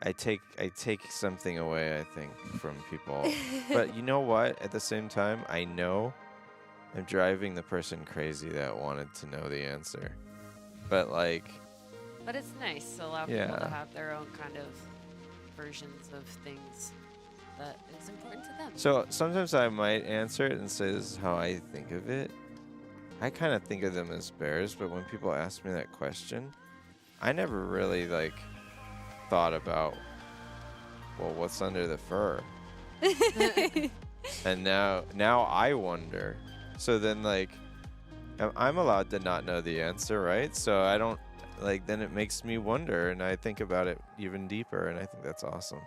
I take something away, I think, from people. But you know what? At the same time, I know I'm driving the person crazy that wanted to know the answer. But like, But it's nice to allow people Yeah. to have their own kind of versions of things that is important to them. so sometimes I might answer it and say this is how I think of it. I kind of think of them as bears, but when people ask me that question, I never really like thought about, well, what's under the fur? And now I wonder. So then like I'm allowed to not know the answer, right? So I don't like, then it makes me wonder and I think about it even deeper, and I think that's awesome.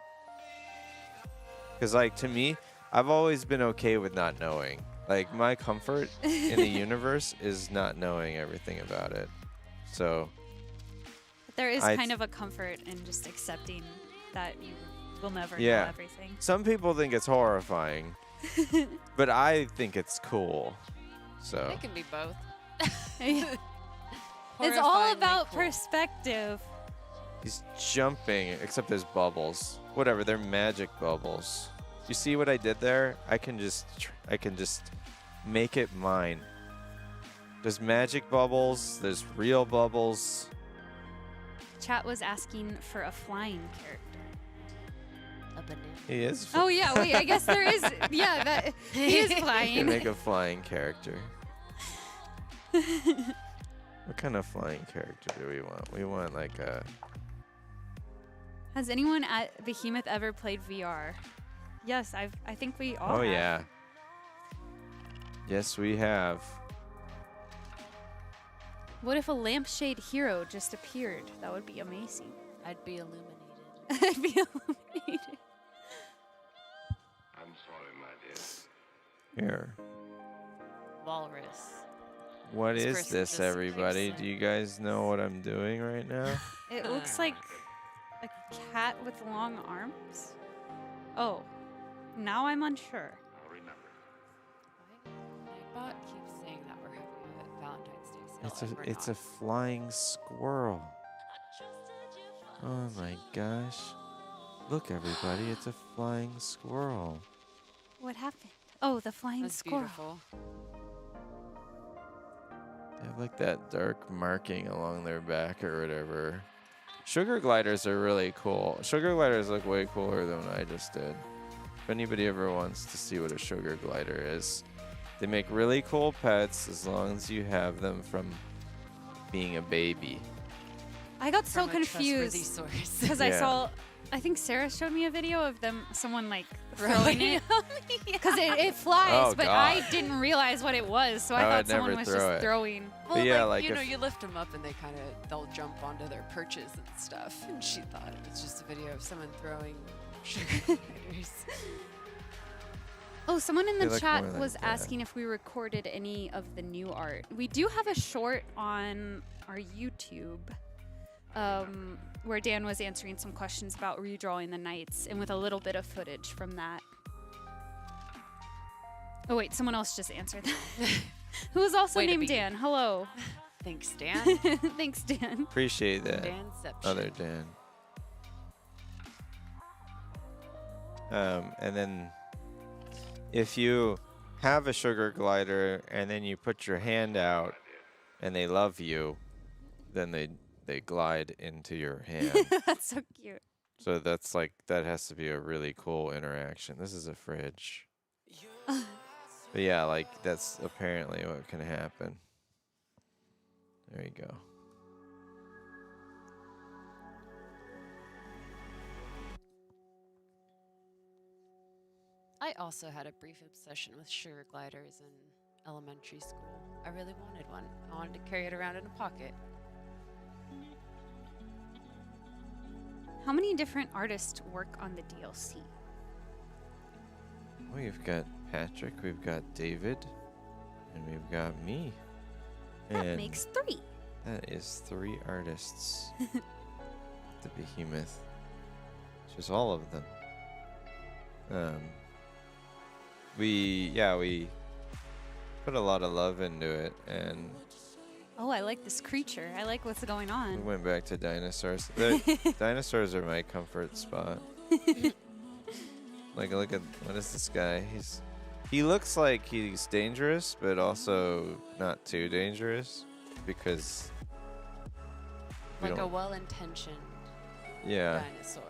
Cuz like to me, I've always been okay with not knowing. Like my comfort in the universe is not knowing everything about it. So There is I- kind of a comfort in just accepting that you will never Yeah. know everything. some people think it's horrifying, but I think it's cool. So It can be both. It's all Horrifyingly about cool. perspective. he's jumping, except there's bubbles. Whatever, they're magic bubbles. You see what I did there? I can just make it mine. There's magic bubbles. There's real bubbles. Chat was asking for a flying character. A banana. He is. Oh yeah, wait. I guess there is. Yeah, that he is You can flying. make a flying character. What kind of flying character do we want? We want like a. Has anyone at Behemoth ever played VR? Yes, I think we all. Oh have. yeah. Yes, we have. What if a lampshade hero just appeared? That would be amazing. I'd be illuminated. I'd be illuminated. I'm sorry, my dear. Here. Walrus. What This is person this, just everybody? keeps Do you guys know what I'm doing right now? It looks like a cat with long arms. Oh, now I'm unsure. I'll remember. My bot keeps saying that we're having a Valentine's Day sale. and we're It's a not. flying squirrel. Oh my gosh. Look, everybody, it's a flying squirrel. What happened? Oh, the flying That's squirrel. beautiful. They have like that dark marking along their back or whatever. Sugar gliders are really cool. Sugar gliders look way cooler than what I just did. If anybody ever wants to see what a sugar glider is, they make really cool pets as long as you have them from being a baby. I got so From a trustworthy confused source. because I Yeah. saw. I think Sarah showed me a video of someone like throwing it because it flies, Oh, but God. I didn't realize what it was, so I I thought would someone never was throw just it. throwing. Well, yeah, like, like you know, if- you lift them up and they'll jump onto their perches and stuff. And she thought it was just a video of someone throwing sugar gliders. Oh, someone in They the look chat more like was that. asking if we recorded any of the new art. We do have a short on our YouTube where Dan was answering some questions about redrawing the knights and with a little bit of footage from that. Oh wait, someone else just answered that. Who is also Way to named be. Dan. Hello. Thanks, Dan. Thanks, Dan. Appreciate that. Danception. Other Dan. And then if you have a sugar glider and then you put your hand out and they love you, then they glide into your hand. That's so cute. So that's like, that has to be a really cool interaction. This is a fridge. But yeah, like that's apparently what can happen. There you go. I also had a brief obsession with sugar gliders in elementary school. I really wanted one. I wanted to carry it around in a pocket. How many different artists work on the DLC? We've got Patrick, we've got David, and we've got me. That And makes 3. that is 3 artists. The Behemoth. Just all of them. We put a lot of love into it, and Oh, I like this creature. I like what's going we on. went back to dinosaurs. The dinosaurs are my comfort spot. Like, look at, what is this guy? He looks like he's dangerous, but also not too dangerous, because we Like a don't- well-intentioned yeah. dinosaur.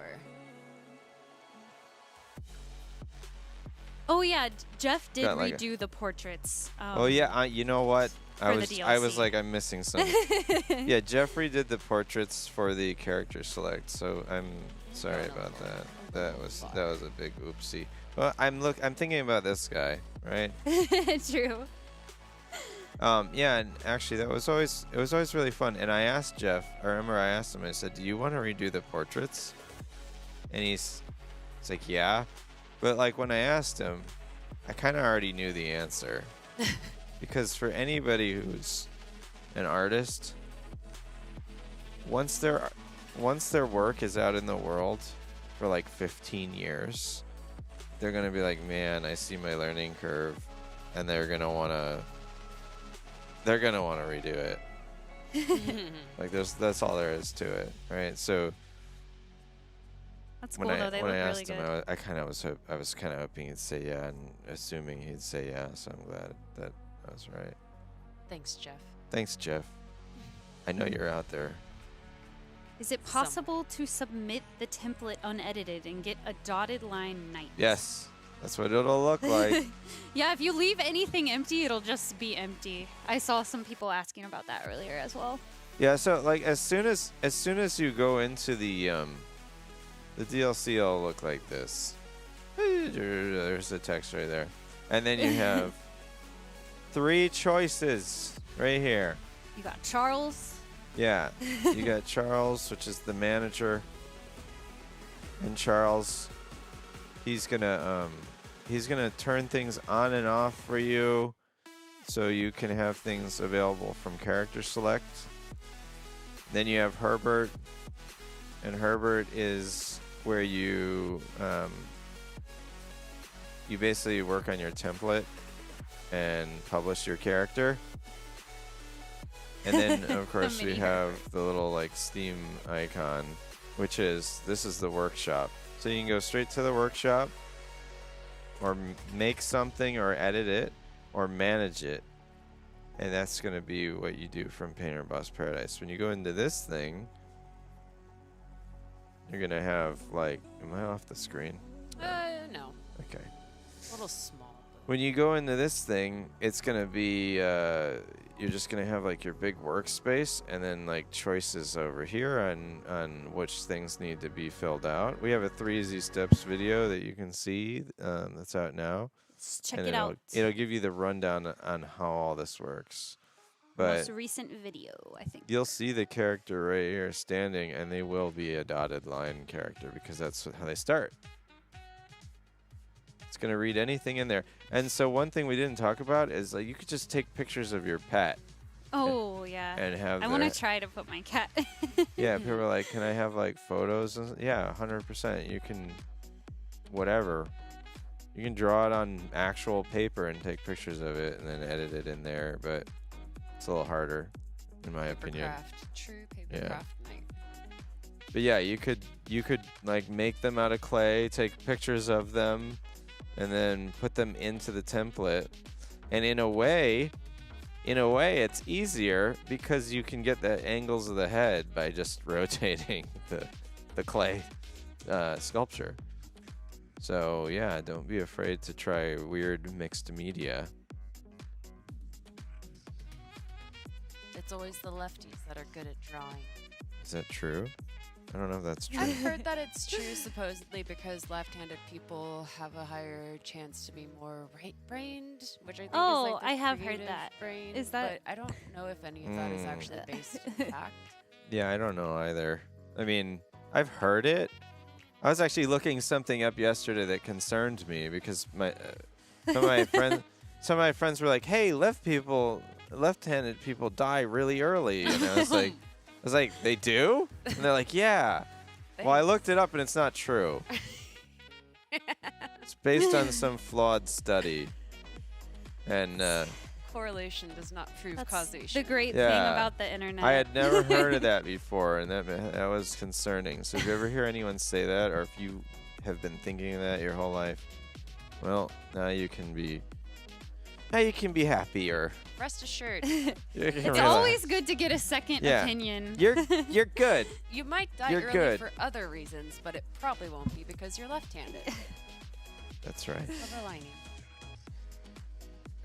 Oh yeah, Jeff did Got like a- redo the portraits. Oh yeah, you know what? I for the was DLC. like, I'm missing something. Yeah, Jeffrey did the portraits for the character select, so I'm sorry about that. That was a big oopsie. Well, I'm thinking about this guy, right? True. Yeah, and actually it was always really fun. And I asked Jeff, I remember I asked him, I said, "Do you want to redo the portraits?" And he's like, "Yeah." But like when I asked him, I kind of already knew the answer. Because for anybody who's an artist, once their work is out in the world for like 15 years, they're going to be like, "Man, I see my learning curve," and they're going to want to redo it. Like that's all there is to it, right? So That's when cool though. They I look really asked him, good. I was kind of hoping he'd say yeah, and assuming he'd say yeah. So I'm glad that I was right. Thanks, Jeff. Thanks, Jeff. I know you're out there. Is it possible to submit the template unedited and get a dotted line knight? Yes, that's what it'll look like. Yeah, if you leave anything empty, it'll just be empty. I saw some people asking about that earlier as well. Yeah, so like as soon as you go into the DLC, it'll look like this. There's the text right there, and then you have 3 choices right here. You got Charles. Yeah, you got Charles, which is the manager, and Charles, he's gonna turn things on and off for you, so you can have things available from character select. Then you have Herbert, and Herbert is where you basically work on your template and publish your character. And then of course we mini have the little like Steam icon, which is, this is the workshop. So you can go straight to the workshop, or make something, or edit it, or manage it. And that's going to be what you do from Painter Boss Paradise. When you go into this thing, you're going to have like, am I off the screen? No. Okay. A little small. When you go into this thing, it's going to be, you're just going to have like your big workspace, and then like choices over here on which things need to be filled out. We have a 3 easy steps video that you can see that's out now. Let's check And it out. It'll give you the rundown on how all this works. But Most recent video, I think. you'll see the character right here standing, and they will be a dotted line character because that's how they start. It's going to read anything in there. And so one thing we didn't talk about is like you could just take pictures of your pet Oh yeah. and have I want to try to put my cat. Yeah, people are like, "Can I have like photos?" And yeah, 100%. You can whatever. You can draw it on actual paper and take pictures of it and then edit it in there, but it's a little harder, in my opinion. Craft. True paper Yeah. craft night. But yeah, you could like make them out of clay, take pictures of them, and then put them into the template. And in a way, it's easier because you can get the angles of the head by just rotating the clay sculpture. So yeah, don't be afraid to try weird mixed media. It's always the lefties that are good at drawing. Is that true? I don't know if that's true. I've heard that it's true supposedly because left-handed people have a higher chance to be more right-brained, which I think is Oh, like the I have heard creative that. brain. Is that- But I don't know if any of that is actually based in fact. Yeah, I don't know either. I mean, I've heard it. I was actually looking something up yesterday that concerned me because some of my friends were like, "Hey, left-handed people die really early," and I was like, "They do?" And they're like, "Yeah." Well, I looked it up and it's not true. It's based on some flawed study, and Correlation does not prove That's causation. the great Yeah. thing about the internet. I had never heard of that before, and that was concerning. So if you ever hear anyone say that, or if you have been thinking of that your whole life, well, now you can be happier. Rest assured, It's always good to get a second Yeah. opinion. You're good. you might die You're early good. for other reasons, but it probably won't be because you're left-handed. That's right. Silver lining.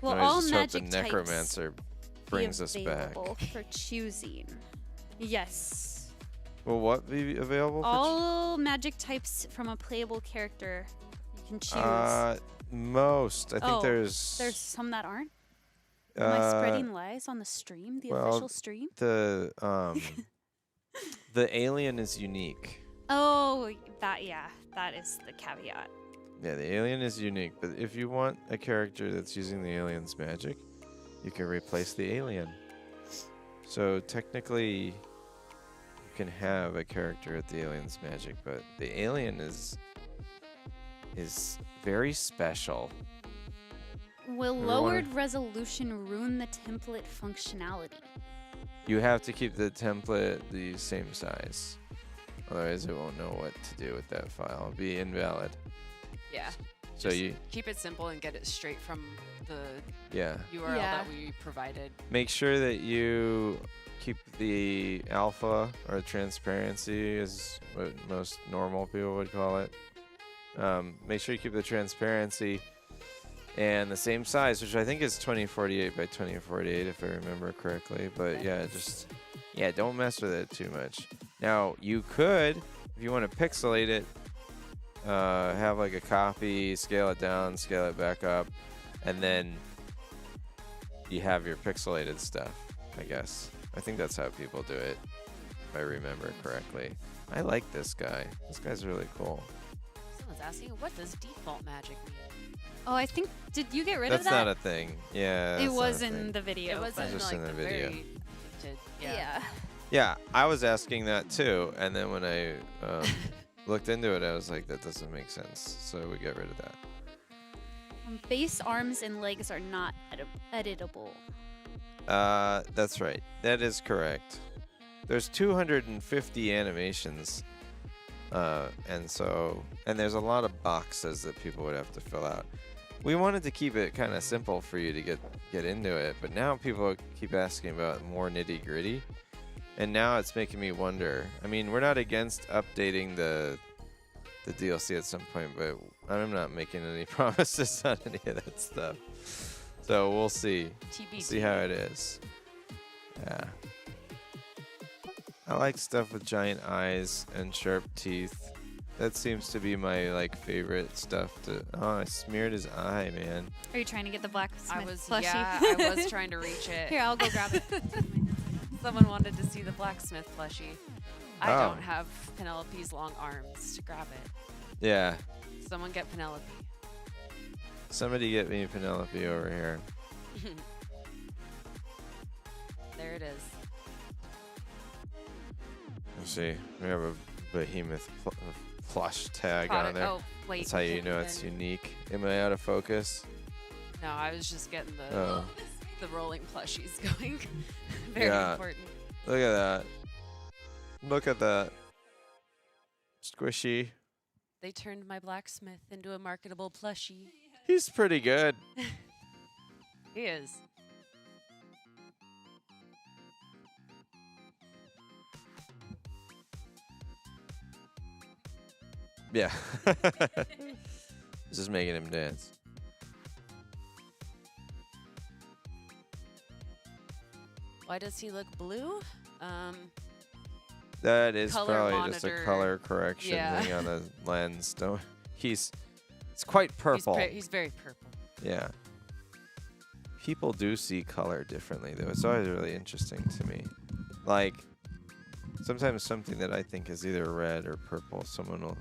Well, I all just hope the magic types necromancer brings us be back. available for choosing. Yes. Will what be available? All magic types from a playable character you can choose. Most. I think Oh, there's some that aren't. Am I spreading lies on the stream, the well, official stream? the the alien is unique. Oh, that is the caveat. Yeah, the alien is unique, but if you want a character that's using the alien's magic, you can replace the alien. So technically, you can have a character with the alien's magic, but the alien is very special. Will We lowered wanna- resolution ruin the template functionality? You have to keep the template the same size. Otherwise, it won't know what to do with that file. It'll be invalid. Yeah. So Just you, keep it simple and get it straight from the yeah. URL Yeah. that we provided. Make sure that you keep the alpha or transparency is what most normal people would call it. Make sure you keep the transparency and the same size, which I think is 2048 by 2048 if I remember correctly. But yeah, don't mess with it too much. Now you could, if you want to pixelate it, have like a copy, scale it down, scale it back up, and then you have your pixelated stuff, I guess. I think that's how people do it, if I remember correctly. I like this guy. This guy's really cool. Someone's asking, what does default magic mean? Oh, I think, did you get rid That's of that? not a thing. Yeah. It that's not was a in thing. the video. It wasn't Just like in the the video. very painted. Yeah. Yeah, I was asking that too, and then when I looked into it, I was like, that doesn't make sense. So we got rid of that. Base arms and legs are not editable. That's right. That is correct. There's 250 animations, and there's a lot of boxes that people would have to fill out. We wanted to keep it kind of simple for you to get into it, but now people keep asking about more nitty gritty, and now it's making me wonder. I mean, we're not against updating the DLC at some point, but I'm not making any promises on any of that stuff. So we'll see. TBD. See how it is. Yeah. I like stuff with giant eyes and sharp teeth. That seems to be my favorite stuff to. Oh, I smeared his eye, man. Are you trying to get the blacksmith plushie? I was trying to reach it. Here, I'll go grab it. Someone wanted to see the blacksmith plushie. I Oh. don't have Penelope's long arms to grab it. Yeah. Someone get Penelope. Somebody get me Penelope over here. There it is. Let's see. We have a behemoth plush tag on Product. there. Oh, wait. That's how we you can't know it's even- unique. Am I out of focus? No, I was just getting the Oh. the rolling plushies going. Very Yeah. important. Look at that. Look at that. Squishy. They turned my blacksmith into a marketable plushie. He's pretty good. He is. Yeah. Just making him dance. Why does he look blue? That is Color probably just a monitor. color correction Yeah. thing on the lens. Don't. It's quite purple. He's very purple. Yeah. People do see color differently, though. It's always really interesting to me. Like, sometimes something that I think is either red or purple, someone will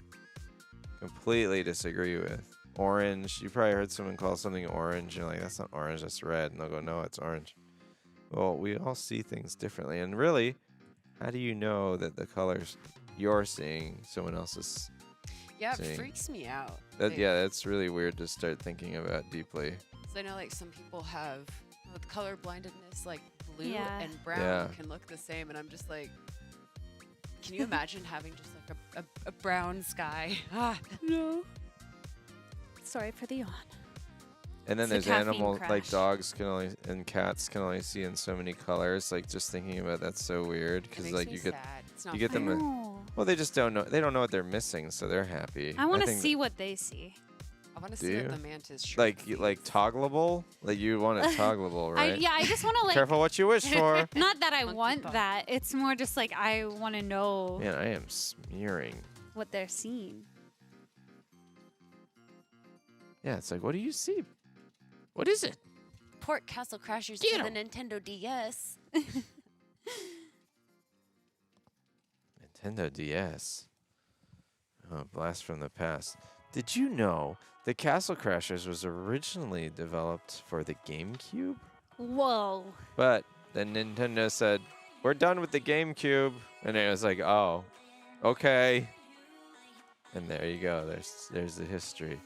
completely disagree with. Orange. You probably heard someone call something orange. You're like, that's not orange, that's red. And they'll go, no, it's orange. Well, we all see things differently. And really, how do you know that the colors you're seeing, someone else is Yeah, it seeing? freaks me out. Yeah, that's really weird to start thinking about deeply. So I know like some people have with color blindedness, like blue Yeah. and brown Yeah. can look the same, and I'm just like, can you imagine having just like a brown sky? Ah. No. Sorry for the yawn. And then It's a there's caffeine animals like crash. dogs can only and cats can only see in so many colors. Like just thinking about that's so weird It because makes like me you get sad. It's not you get I them. know. Well, they just don't know. They don't know what they're missing, so they're happy. I want to think see what they see. I want to Do see you? what the mantis shrimp like sees. toggleable. Like you want it toggleable, right? I just want to like. Careful what you wish for. Not that I Monkey want paw. that. It's more just like I want to know Man, I am smearing. what they're seeing. Yeah, it's like, what do you see? What is it? Port Castle Crashers Get to the 'em. Nintendo DS. Nintendo DS. Oh, blast from the past. Did you know that Castle Crashers was originally developed for the GameCube? Whoa. But then Nintendo said, we're done with the GameCube. And it was like, oh, okay. And there you go. There's the history.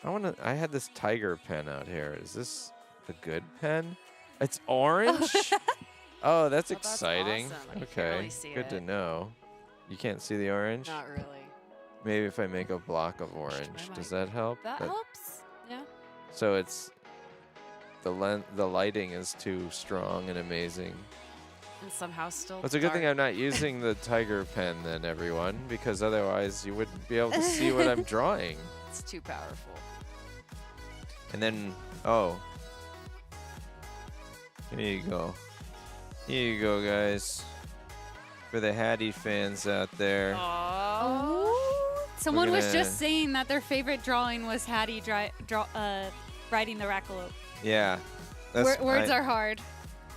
I had this tiger pen out here. Is this a good pen? It's orange? Oh, that's Well, that's exciting. awesome. I can't Okay. really see Good to it. know. You can't see the orange? Not really. Maybe if I make a block of I orange. Does might. that help? That helps. Yeah. So it's the lighting is too strong and amazing. And somehow still. It's a good thing dark. I'm not using the tiger pen then, everyone, because otherwise you wouldn't be able to see what I'm drawing. It's too powerful. And then, oh, here you go. Here you go, guys. For the Hattie fans out there. Oh. Someone was gonna- just saying that their favorite drawing was Hattie riding the rackalope. Yeah. Words are hard.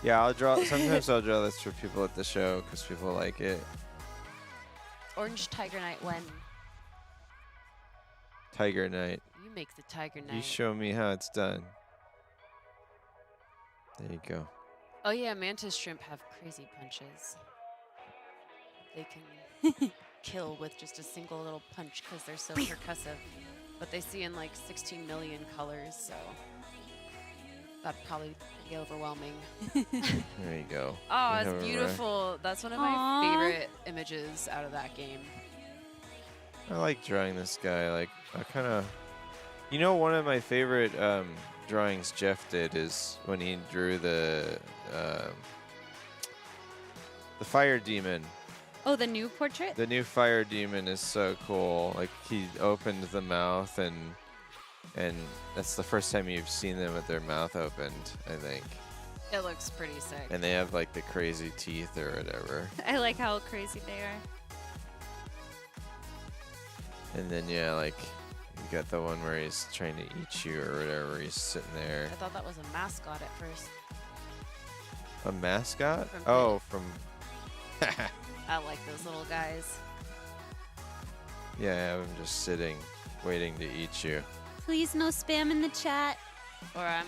Yeah, I'll draw. Sometimes I'll draw this for people at the show because people like it. Orange Tiger Knight when Tiger Knight. you make the Tiger Knight. You show me how it's done. There you go. Oh yeah, mantis shrimp have crazy punches. They can kill with just a single little punch because they're so percussive. But they see in like 16 million colors, so that'd probably be overwhelming. There you go. Oh, You it's have it right. beautiful. That's one of Aw. my favorite images out of that game. I like drawing this guy. Like, I kind of, you know, one of my favorite drawings Jeff did is when he drew the fire demon. Oh, the new portrait? The new fire demon is so cool. Like he opened the mouth and that's the first time you've seen them with their mouth opened, I think. It looks pretty sick. And they have like the crazy teeth or whatever. I like how crazy they are. And then yeah, like you got the one where he's trying to eat you or whatever. He's sitting there. I thought that was a mascot at first. A mascot? From Oh, from. I like those little guys. Yeah, I have him just sitting, waiting to eat you. Please no spam in the chat. Or I'm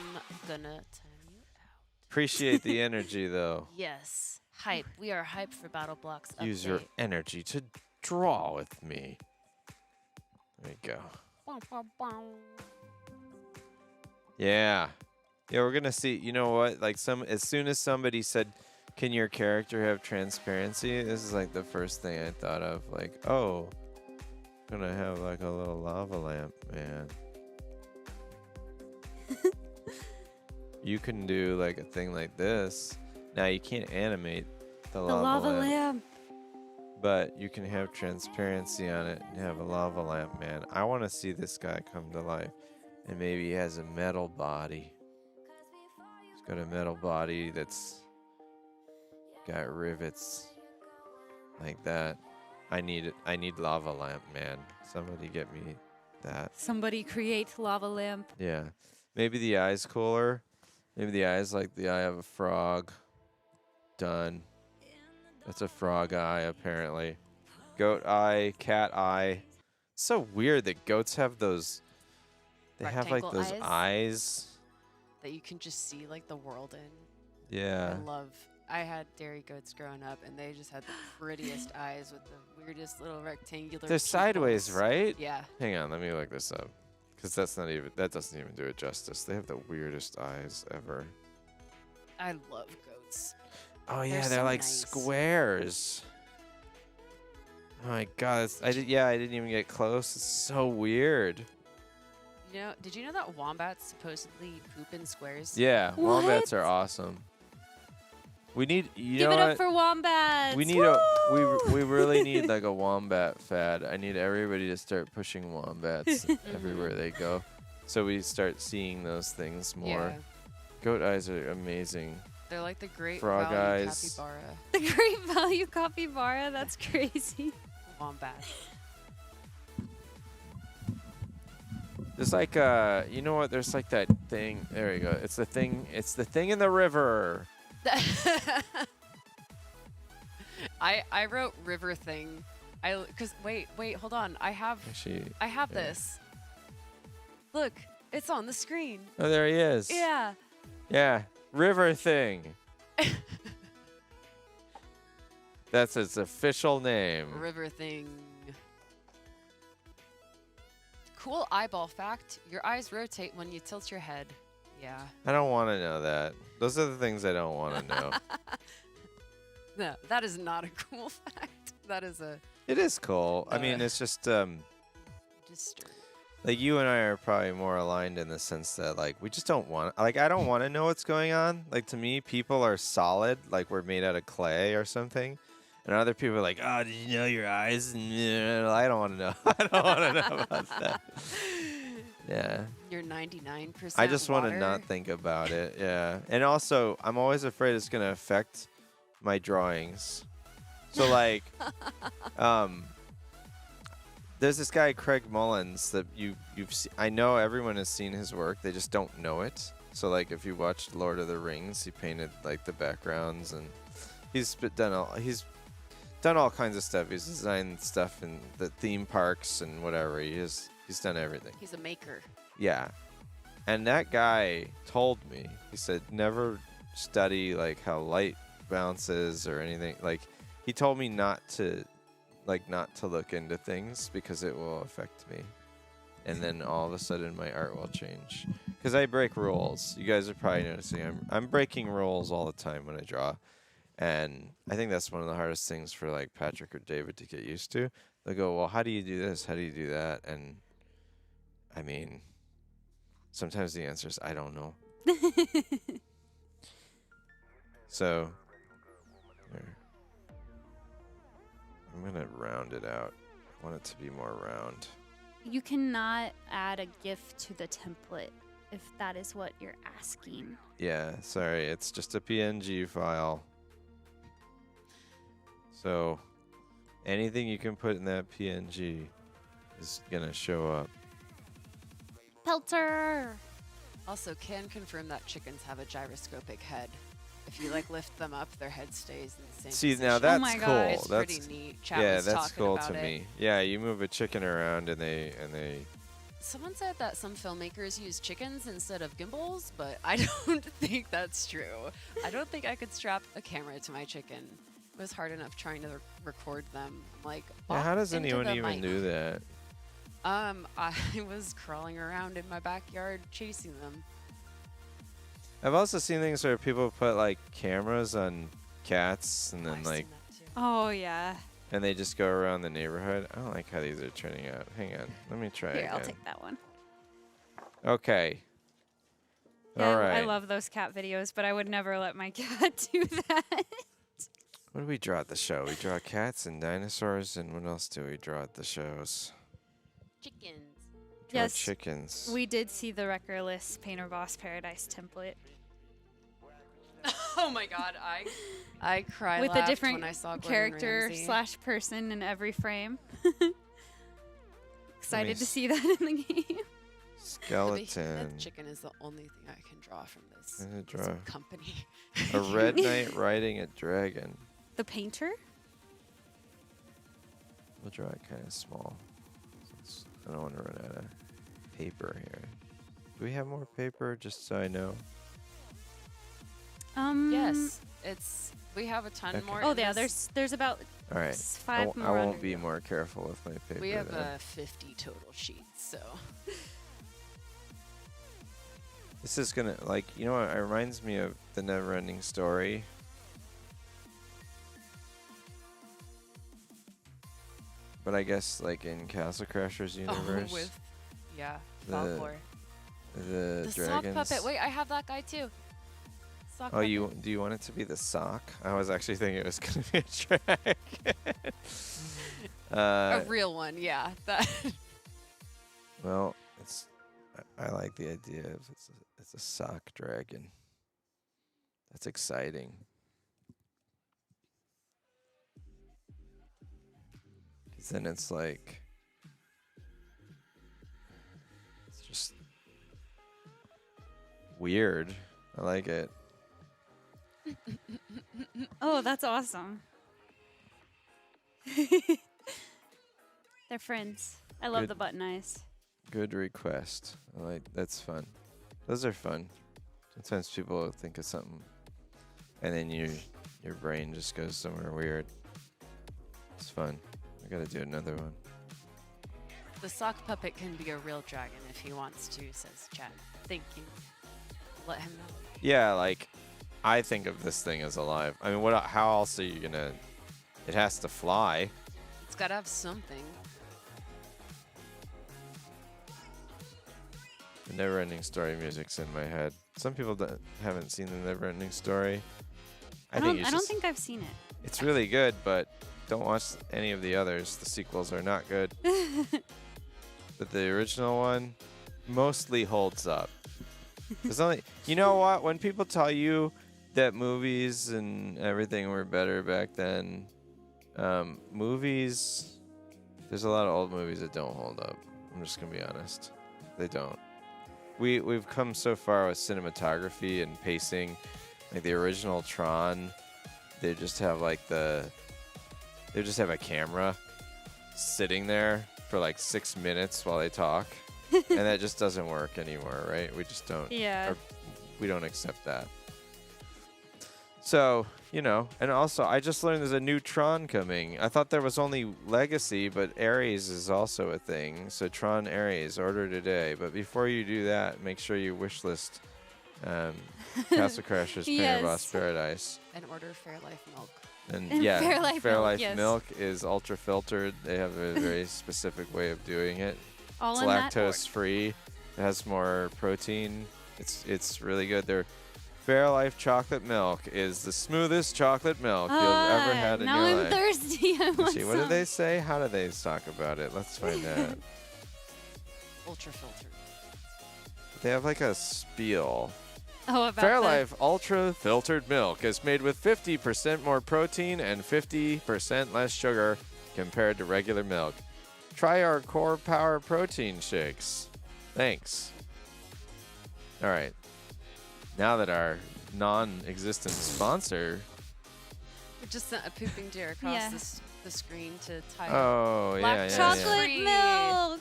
gonna time you out. Appreciate the energy though. Yes. Hype. We are hyped for Battle Blocks update. Use your energy to draw with me. There we go. Bow, bow, bow. Yeah. Yeah, we're gonna see. You know what? Like as soon as somebody said, "Can your character have transparency?" This is like the first thing I thought of. Like, oh, gonna have like a little lava lamp, man. You can do like a thing like this. Now you can't animate the lava lamp, but you can have transparency on it and have a lava lamp, man. I want to see this guy come to life, and maybe he has a metal body. He's got a metal body that's got rivets like that. I need lava lamp, man. Somebody get me that. Somebody create lava lamp. Yeah. Maybe the eye's cooler. Maybe the eye's like the eye of a frog. Done. That's a frog eye, apparently. Goat eye, cat eye. It's so weird that goats have those. They have like Rectangle those eyes. that you can just see like the world in. Yeah. I had dairy goats growing up, and they just had the prettiest eyes with the weirdest little rectangular. They're sideways, pupils. right? Yeah. Hang on, let me look this up. Because that doesn't even do it justice. They have the weirdest eyes ever. I love goats. Oh yeah, They're they're so like nice. squares. Oh my god, I didn't even get close. It's so weird. You know, did you know that wombats supposedly poop in squares? Yeah, wombats What? are awesome. We need Give it up for wombats. we need we really need like a wombat fad. I need everybody to start pushing wombats everywhere they go, so we start seeing those things more. Yeah. Goat eyes are amazing. They're like the great Frog value eyes. capybara The great value capybara. That's crazy. wombat. There's like you know what? There's like that thing. There you go. It's the thing. It's the thing in the river. I wrote river thing. Cause wait, hold on. I have Actually, yeah. this. Look, it's on the screen. Oh, there he is. Yeah. Yeah, river thing. That's its official name. River thing. Cool eyeball fact. Your eyes rotate when you tilt your head. Yeah. I don't want to know that. Those are the things I don't want to know. No, that is not a cool fact. That is a It is cool. I mean, it's just disturbing. like you and I are probably more aligned in the sense that like we just don't want like I don't want to know what's going on. Like to me, people are solid, like we're made out of clay or something. And other people are like, "Oh, did you know your eyes?" And I don't want to know. I don't want to know about that. Yeah. You're 99%. I just want to water. not think about it. Yeah. And also, I'm always afraid it's going to affect my drawings. So like there's this guy Craig Mullins that you've seen. I know everyone has seen his work. They just don't know it. So like if you watched Lord of the Rings, he painted like the backgrounds and he's done all kinds of stuff. He's designed stuff in the theme parks and whatever. He's done everything. He's a maker. Yeah. And that guy told me, he said, never study like how light bounces or anything. Like he told me not to look into things because it will affect me. And then all of a sudden my art will change. Because I break rules. You guys are probably noticing I'm breaking rules all the time when I draw. And I think that's one of the hardest things for like Patrick or David to get used to. They go, well, how do you do this? How do you do that? And I mean, sometimes the answer is I don't know. So, there. I'm going to round it out. I want it to be more round. You cannot add a GIF to the template if that is what you're asking. Yeah, sorry. It's just a PNG file. So, anything you can put in that PNG is going to show up. Pelter! Also, can confirm that chickens have a gyroscopic head. If you like lift them up, their head stays in the same See, position. now that's my cool. God. It's That's pretty neat. Chat yeah, was that's talking cool about to it. me. Yeah, you move a chicken around and they Someone said that some filmmakers use chickens instead of gimbals, but I don't think that's true. I don't think I could strap a camera to my chicken. It was hard enough trying to record them. I'm like, Yeah, how "Bop does into anyone the even mic." do that? I was crawling around in my backyard chasing them. I've also seen things where people put like cameras on cats and Oh, then I've like, seen that too. Oh yeah. and they just go around the neighborhood. I don't like how these are turning out. Hang on, let me try Here, again. I'll take that one. Okay. Yeah, All right. I love those cat videos, but I would never let my cat do that. What do we draw at the show? We draw cats and dinosaurs, and what else do we draw at the shows? Chickens. Draw Yes, chickens. We did see the Wreckerless Painter Boss Paradise template Oh my god, I cry with a laughed different when I saw Gordon character Ramsay. / person in every frame. Excited to s- see that in the game. The Skeleton. behemoth chicken is the only thing I can draw from this, I'm gonna this draw company. a red knight riding a dragon. The painter? We'll draw it kind of small. Since I don't want to run out of paper here. Do we have more paper? Just so I know. Yes, we have a ton Okay. more. Oh in yeah, this. there's about All right. 5 I more. won't under be you. more careful with my paper. We have then. 50 total sheets, so This is gonna like you know what? It reminds me of the Never-Ending Story. But I guess like in Castle Crashers universe, with yeah, The Falcor. the sock dragons. puppet. Wait, I have that guy too. Sock Oh, puppet. do you want it to be the sock? I was actually thinking it was gonna be a dragon. A real one, yeah. That. Well, I like the idea of it's a sock dragon. That's exciting. 'Cause then it's like it's just weird. I like it. Oh, that's awesome. They're friends. I love Good. the button eyes. Good request. I like that's fun. Those are fun. Sometimes people think of something and then your brain just goes somewhere weird. It's fun. I gotta do another one. The sock puppet can be a real dragon if he wants to, says Chad. Thank you. Let him know. Yeah, like I think of this thing as alive. I mean, how else are you gonna? It has to fly. It's got to have something. The Never-Ending Story music's in my head. Some people haven't seen the Never-Ending Story. I don't think I've seen it. It's really good, but don't watch any of the others. The sequels are not good. But the original one mostly holds up. There's only, you know what? When people tell you that movies and everything were better back then, movies, there's a lot of old movies that don't hold up. I'm just gonna be honest. They don't. We've come so far with cinematography and pacing. Like the original Tron, they just have a camera sitting there for like 6 minutes while they talk. And that just doesn't work anymore, right? We just don't. Yeah. We don't accept that. So, you know, and also I just learned there's a new Tron coming. I thought there was only Legacy, but Ares is also a thing. So Tron Ares, order today. But before you do that, make sure you wishlist Castle Crashers Yes. Boss Paradise. And order Fairlife milk. And yeah, Fairlife milk, milk is ultra filtered. They have a very specific way of doing it. All It's in that order. lactose free. It has more protein. It's really good. Their Fairlife chocolate milk is the smoothest chocolate milk you've ever had in now your I'm life. thirsty. I want See, what did some. they say? How do they talk about it? Let's find out. Ultra filtered. They have like a spiel. Oh, about Fairlife Ultra Filtered Milk is made with 50% more protein and 50% less sugar compared to regular milk. Try our Core Power Protein Shakes. Thanks. All right. Now that our non-existent sponsor... We just sent a pooping deer across Yeah. the screen to tie Oh, yeah, Black yeah, chocolate yeah. Free. milk.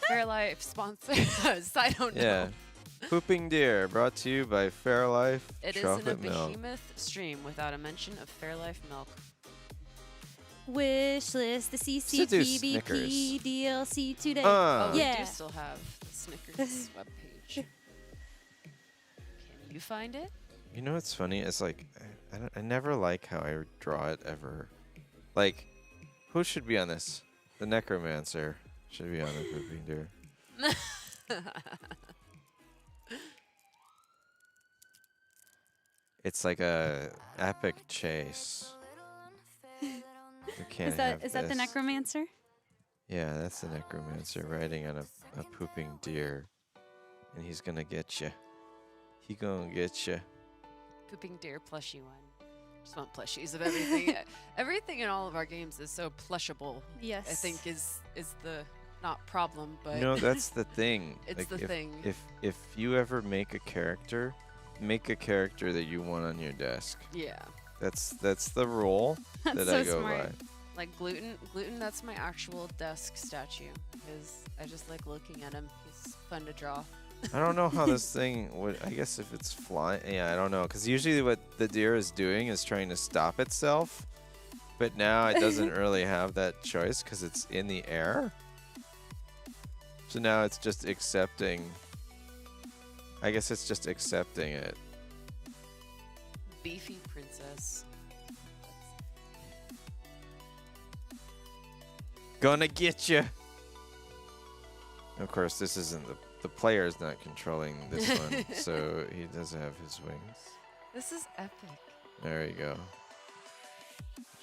Fairlife sponsor us. I don't know. Yeah. Pooping Deer, brought to you by Fairlife It isn't a Chocolate Milk. behemoth stream without a mention of Fairlife milk. Wish list, the Should do Snickers. CCTVP DLC today. Oh, we Yeah. do still have the Snickers webpage. Can you find it? You know what's funny? It's like I never like how I draw it ever. Like, who should be on this? The necromancer should be on the pooping deer. It's like a epic chase. We can't have Is that the this. necromancer? Yeah, that's the necromancer riding on a pooping deer, and he's gonna get you. He gonna get you. Pooping deer plushie one. Just want plushies of everything. Everything in all of our games is so plushable. Yes. I think is the not problem, but No, that's the thing. it's Like, the thing. If you ever make a character that you want on your desk. Yeah. That's the rule That's that so I go smart. by. Like gluten, that's my actual desk statue because I just like looking at him. He's fun to draw. I don't know how this thing would. I guess if it's flying, yeah, I don't know. Because usually what the deer is doing is trying to stop itself, but now it doesn't really have that choice because it's in the air. So now it's just accepting. I guess it's just accepting it. Beefy princess. Gonna get you. Of course, this isn't the player is not controlling this one, so he doesn't have his wings. This is epic. There you go.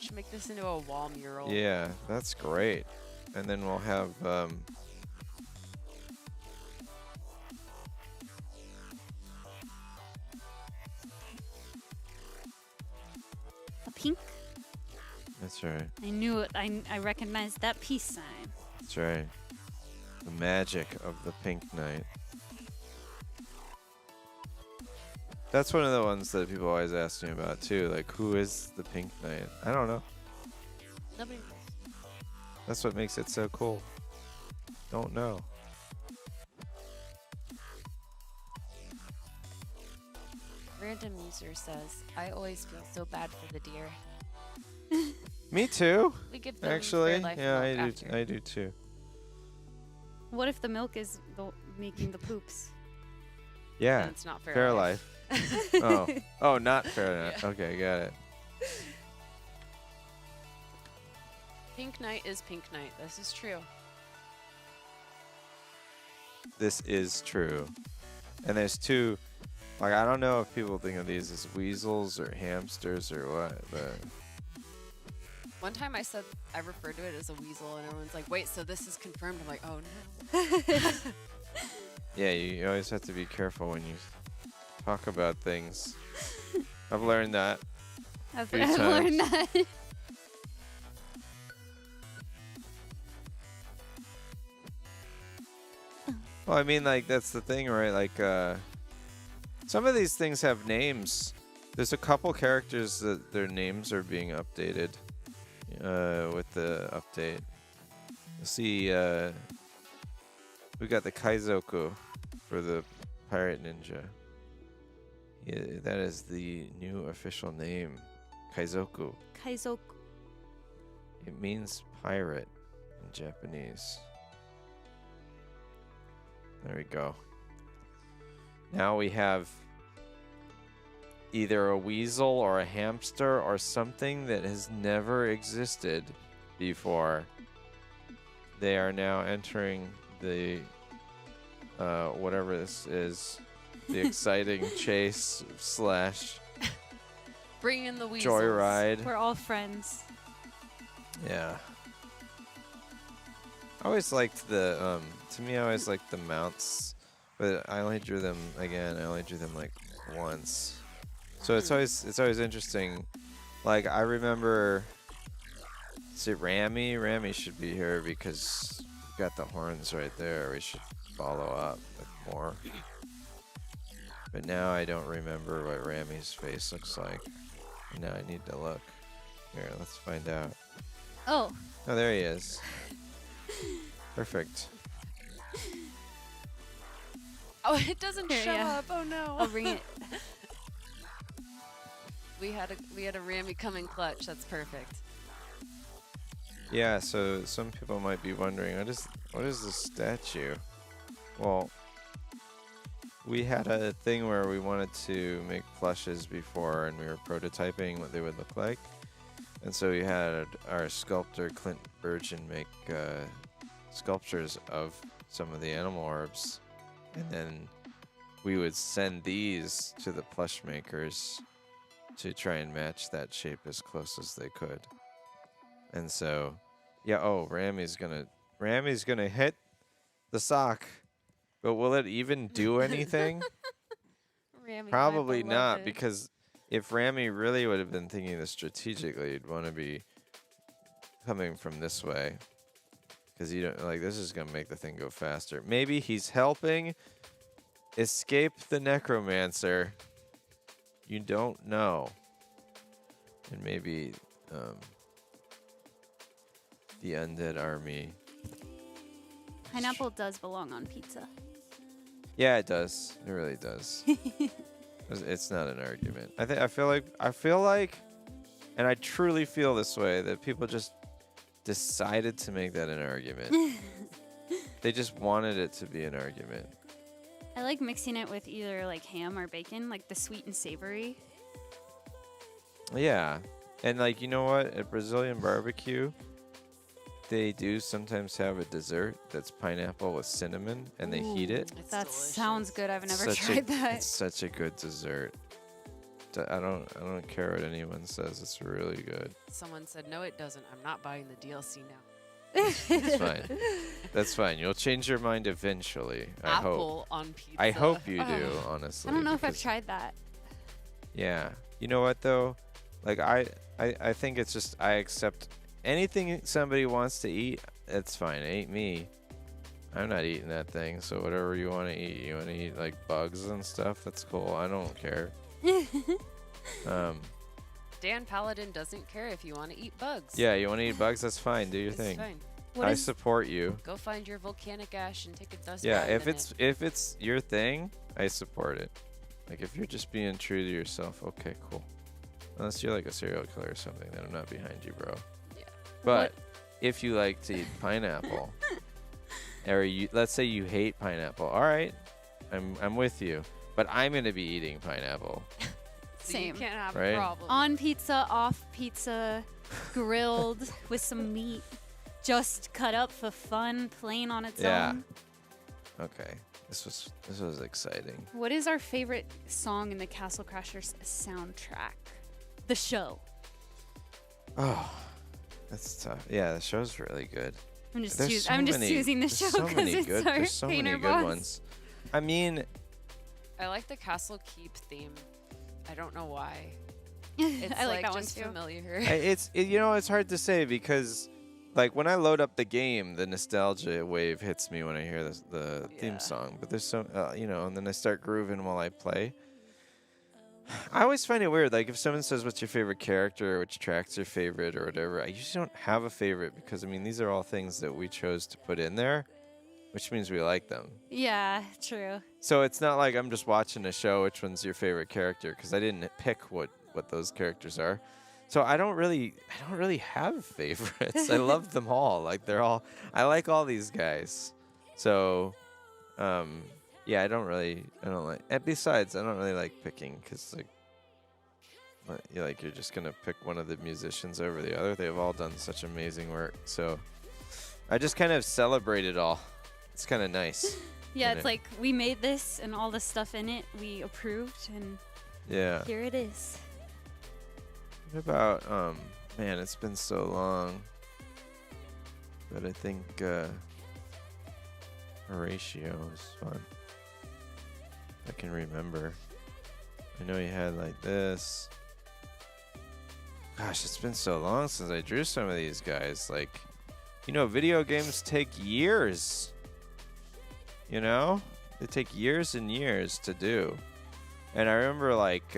Should make this into a wall mural. Yeah, that's great. And then we'll have A pink? that's right. I knew it. I recognized that peace sign. That's right. The magic of the pink knight. That's one of the ones that people always ask me about too. Like, who is the pink knight? I don't know. Nobody knows. That's what makes it so cool. Don't know. Random user says, I always feel so bad for the deer. Me too. We give them Actually, their life yeah, milk I do. after. I do too. What if the milk is making the poops? Yeah. And it's not fair. Fair life. Oh, not fair enough. Yeah. Okay, got it. Pink Knight is Pink Knight. This is true. This is true. And there's two. Like, I don't know if people think of these as weasels or hamsters or what, but One time I said I referred to it as a weasel, and everyone's like, "Wait, so this is confirmed?" I'm like, "Oh no." yeah, you always have to be careful when you talk about things. I've learned that. I've Few learned times. that. Well, I mean, like, that's the thing, right? Like, some of these things have names. There's a couple characters that their names are being updated with the update. You'll see, we got the Kaizoku for the Pirate Ninja. Yeah, that is the new official name, Kaizoku. Kaizoku. It means pirate in Japanese. There we go. Now we have either a weasel or a hamster or something that has never existed before. They are now entering the whatever this is, the exciting chase / Bring in the weasels. joyride. We're all friends. Yeah. I always liked the to me I always liked the mounts, but I only drew them like once. So it's always interesting. Like, I remember, is it Rami? Rami should be here because we got the horns right there. We should follow up with more. But now I don't remember what Rami's face looks like. Now I need to look. Here, let's find out. Oh, Oh, there he is. Perfect. Oh, it doesn't Here, show yeah. up. Oh no. I'll bring it. We had a Rami come in clutch. That's perfect. Yeah, so some people might be wondering, what is this statue? Well, we had a thing where we wanted to make plushes before, and we were prototyping what they would look like. And so we had our sculptor, Clint Burgeon, make sculptures of some of the animal orbs. And then we would send these to the plush makers to try and match that shape as close as they could. And so, yeah, oh, Ramy's gonna hit the sock. But will it even do anything? Rami, my Probably not, beloved. because if Rami really would have been thinking this strategically, he'd want to be coming from this way. Because you don't like this is gonna make the thing go faster. Maybe he's helping escape the necromancer. You don't know. And maybe the undead army. Pineapple does belong on pizza. Yeah, it does. It really does. It's not an argument. I feel like, and I truly feel this way, that people just decided to make that an argument. They just wanted it to be an argument. I like mixing it with either like ham or bacon, like the sweet and savory. Yeah. And like, you know what? At Brazilian barbecue, they do sometimes have a dessert that's pineapple with cinnamon, and they heat it. It's That delicious. sounds good. I've never Such tried that. It's such a good dessert. I don't care what anyone says. It's really good. Someone said, no, it doesn't. I'm not buying the DLC now. It's fine. That's fine. You'll change your mind eventually. I hope. Apple on pizza. I hope you do, honestly. I don't know if I've because- tried that. Yeah. You know what though? Like I think it's just I accept anything somebody wants to eat. It's fine. It ain't me. I'm not eating that thing. So whatever you want to eat, you want to eat like bugs and stuff. That's cool. I don't care. Dan Paladin doesn't care if you want to eat bugs. Yeah, you want to eat bugs? That's fine. Do your It's thing. fine. What I is- support you. Go find your volcanic ash and take a dust Yeah, dive in it. if it's your thing, I support it. Like if you're just being true to yourself, okay, cool. Unless you're like a serial killer or something, then I'm not behind you, bro. Yeah. But if you like to eat pineapple, or let's say you hate pineapple, all right, I'm with you. But I'm gonna be eating pineapple. So Same. you can't have Right? a problem. On pizza, off pizza, grilled with some meat, just cut up for fun, plain on its Yeah. own. Okay, this was exciting. What is our favorite song in the Castle Crashers soundtrack? The show. Oh, that's tough. Yeah, the show's really good. I'm just, There's so I'm just many- using the there's show so because many it's good, our there's so many painter good boss. ones. I mean, I like the Castle Keep theme. I don't know why. I It's like that one just too. familiar. it's hard to say because, like, when I load up the game, the nostalgia wave hits me when I hear the Yeah. theme song. But there's so, and then I start grooving while I play. I always find it weird. Like, if someone says, "What's your favorite character?" or "Which track's your favorite?" or whatever, I usually don't have a favorite because I mean these are all things that we chose to put in there, which means we like them. Yeah, true. So it's not like I'm just watching a show. Which one's your favorite character? Because I didn't pick what those characters are. So I don't really have favorites. I love them all. Like I like all these guys. So, yeah, I don't like. And besides, I don't really like picking because you're just gonna pick one of the musicians over the other. They've all done such amazing work. So I just kind of celebrate it all. It's kind of nice. Yeah, And it's like we made this and all the stuff in it we approved, and Yeah. here it is. What about, man, it's been so long. But I think Horatio is fun. I can remember. I know he had like this. Gosh, it's been so long since I drew some of these guys. Like, video games take years. They take years and years to do. And I remember like,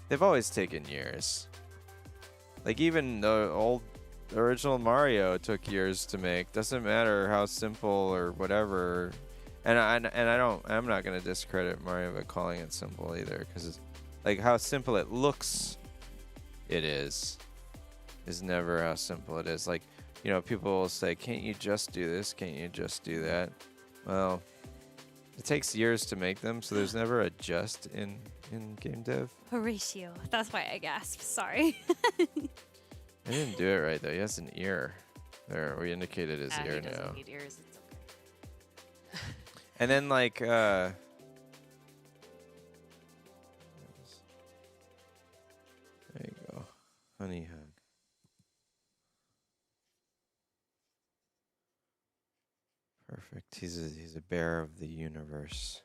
they've always taken years. Like even the old original Mario took years to make. Doesn't matter how simple or whatever. And I'm not gonna discredit Mario by calling it simple either, because it's like how simple it looks. It is. is never how simple it is. Like, you know, people will say, can't you just do this? Can't you just do that? Well, it takes years to make them, so there's never a just in game dev. Horatio. That's why I gasped. Sorry. I didn't do it right, though. He has an ear. There, we indicated his ear He doesn't now. need ears. It's okay. And then, like, there you go. Honey hug. Perfect. He's a bear of the universe.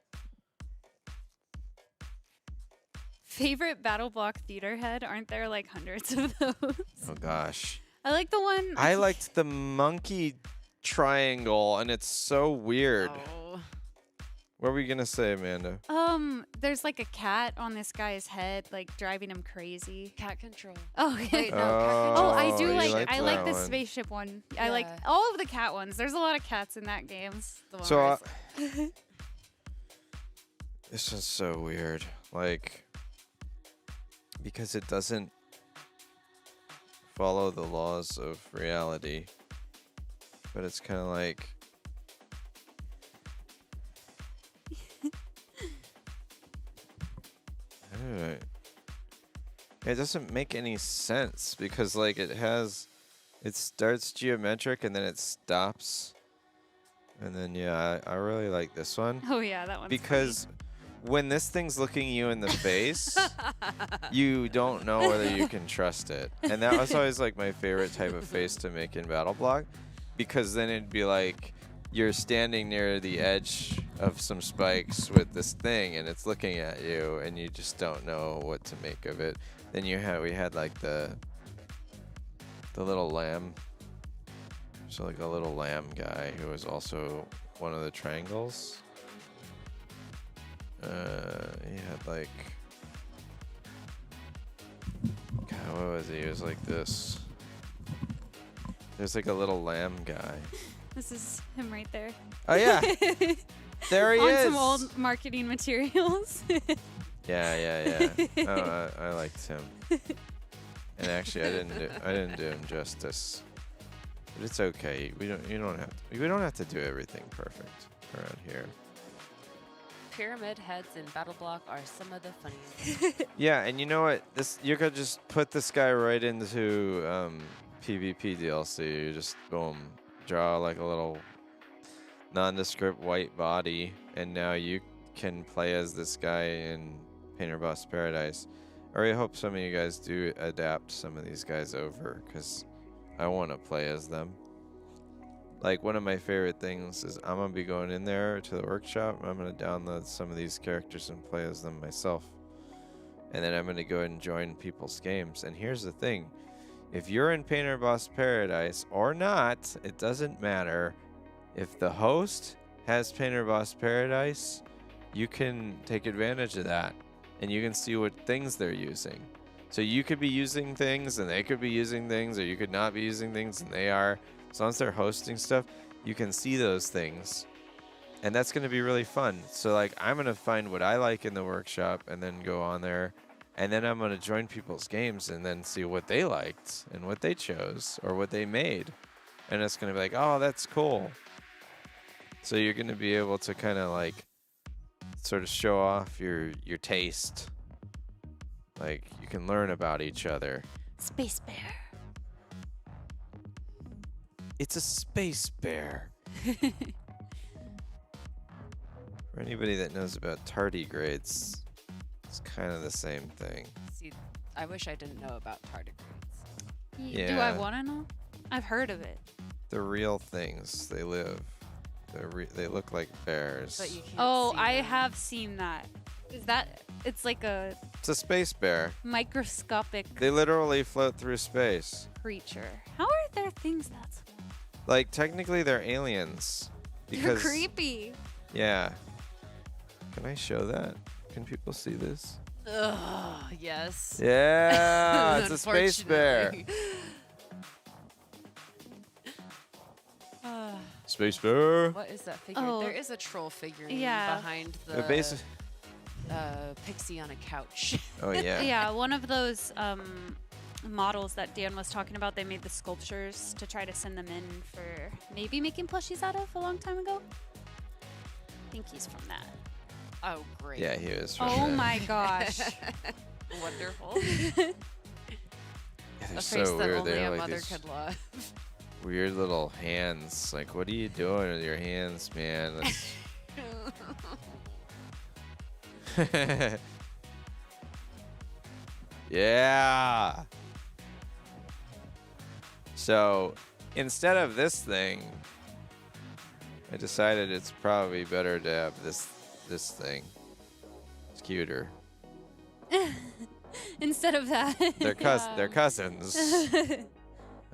Favorite battle block theater head? Aren't there like hundreds of those? Oh gosh. I like the one. I liked the monkey triangle, and it's so weird. Oh. What were we gonna say, Amanda? There's like a cat on this guy's head, like driving him crazy. Cat control. Oh, Wait, no, cat oh, I Oh, do you like. liked I like that the one. spaceship one. I like Yeah. all of the cat ones. There's a lot of cats in that game. The one So, where it's This is so weird. Like, because it doesn't follow the laws of reality, but it's kind of like. I don't know. It doesn't make any sense because, like, it starts geometric and then it stops. And then, yeah, I really like this one. Oh yeah, that one's Because when this thing's looking you in the face, you don't know whether you can trust it. And that was always like my favorite type of face to make in Battle Block, because then it'd be like you're standing near the edge of some spikes with this thing and it's looking at you and you just don't know what to make of it. Then we had like the little lamb. So like a little lamb guy who was also one of the triangles. He had like, God, what was he? He was like this. There's like a little lamb guy. This is him right there. Oh yeah, there he On is. some old marketing materials. Yeah. Oh, I liked him. And actually, I didn't do him justice. But it's okay. We don't have to do everything perfect around here. pyramid heads in Battle Block are some of the funniest. Yeah, and you know what? You could just put this guy right into PvP DLC. You just boom, draw like a little nondescript white body, and now you can play as this guy in Painter Boss Paradise. Or I hope some of you guys do adapt some of these guys over, because I want to play as them. Like, one of my favorite things is I'm going to be going in there to the workshop. I'm going to download some of these characters and play as them myself. And then I'm going to go and join people's games. And here's the thing. If you're in Painter Boss Paradise or not, it doesn't matter. If the host has Painter Boss Paradise, you can take advantage of that. And you can see what things they're using. So you could be using things and they could be using things, or you could not be using things and they are. As long as they're hosting stuff, you can see those things. And that's going to be really fun. So, like, I'm going to find what I like in the workshop and then go on there. And then I'm going to join people's games and then see what they liked and what they chose or what they made. And it's going to be like, oh, that's cool. So you're going to be able to kind of, like, sort of show off your taste. Like, you can learn about each other. Space Bear. It's a space bear. For anybody that knows about tardigrades, it's kind of the same thing. See, I wish I didn't know about tardigrades. Do I Yeah. want to know? I've heard of it. They're real things. They live. They look like bears. But you can't Oh, see I them. have seen that. Is that? It's like a It's a space bear. microscopic They literally float through space. creature. How are there things that small? Like, technically, they're aliens. They're Because, creepy. yeah. Can I show that? Can people see this? Ugh, yes. Yeah, it's a space bear. Unfortunately. Space bear. What is that figure? Oh. There is a troll figurine Yeah. behind They're the pixie on a couch. Oh yeah. Yeah, one of those models that Dan was talking about. They made the sculptures to try to send them in for maybe making plushies out of a long time ago. I think he's from that. Oh, great. Yeah, he was. From Oh that. my gosh. Wonderful. Yeah, A they're face so that weird. only They're a like mother these could love. weird little hands. Like, what are you doing with your hands, man? That's yeah. So instead of this thing, I decided it's probably better to have this thing. It's cuter. Instead of that. They're Yeah. they're cousins,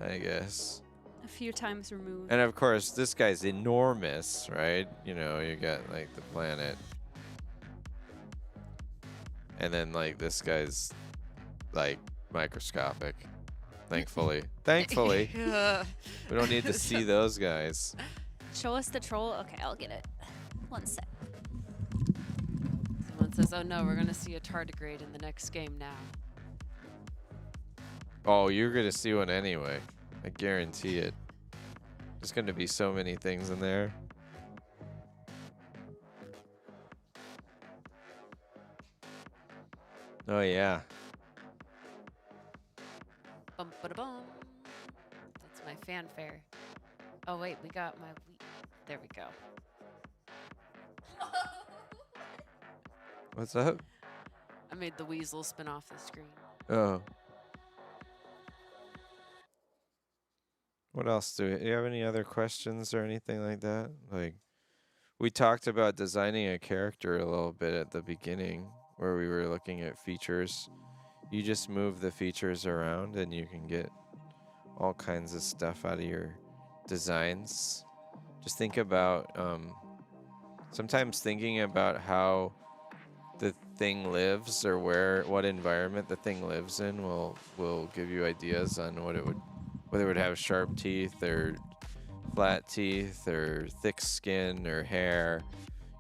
I guess. A few times removed. And of course, this guy's enormous, right? You know, you got like the planet. And then like this guy's like microscopic. Thankfully. Thankfully. We don't need to see those guys. Show us the troll. Okay, I'll get it. One sec. Someone says, oh no, we're going to see a tardigrade in the next game now. Oh, you're going to see one anyway. I guarantee it. There's going to be so many things in there. Oh, yeah. Bum ba da bum. That's my fanfare. Oh wait, we got my there we go. What's up? I made the weasel spin off the screen. Oh. What else do you have any other questions or anything like that? Like, we talked about designing a character a little bit at the beginning where we were looking at features. You just move the features around and you can get all kinds of stuff out of your designs. Just think about, sometimes thinking about how the thing lives or what environment the thing lives in will give you ideas on whether it would have sharp teeth or flat teeth or thick skin or hair.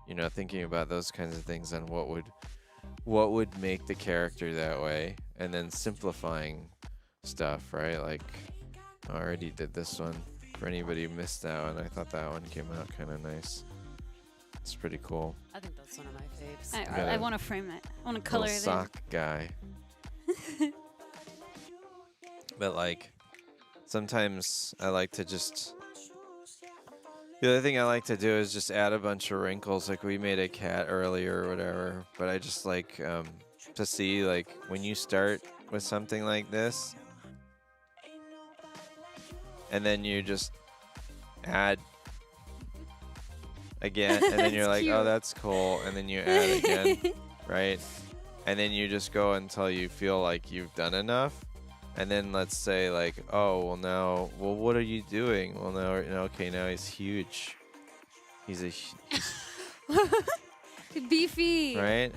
You know, thinking about those kinds of things and what would make the character that way, and then simplifying stuff, right? Like, I already did this one. For anybody who missed that one, I thought that one came out kind of nice. It's pretty cool. I think that's one of my faves. I want to frame it. I want to color Little it sock guy. But like, sometimes I like to just. The other thing I like to do is just add a bunch of wrinkles. Like we made a cat earlier or whatever. But I just like to see like when you start with something like this, and then you just add again, and then you're like, cute. oh, that's cool, and then you add again, right? And then you just go until you feel like you've done enough. And then let's say like, oh, well, what are you doing? Well, now, okay, now he's huge. He's Beefy. right?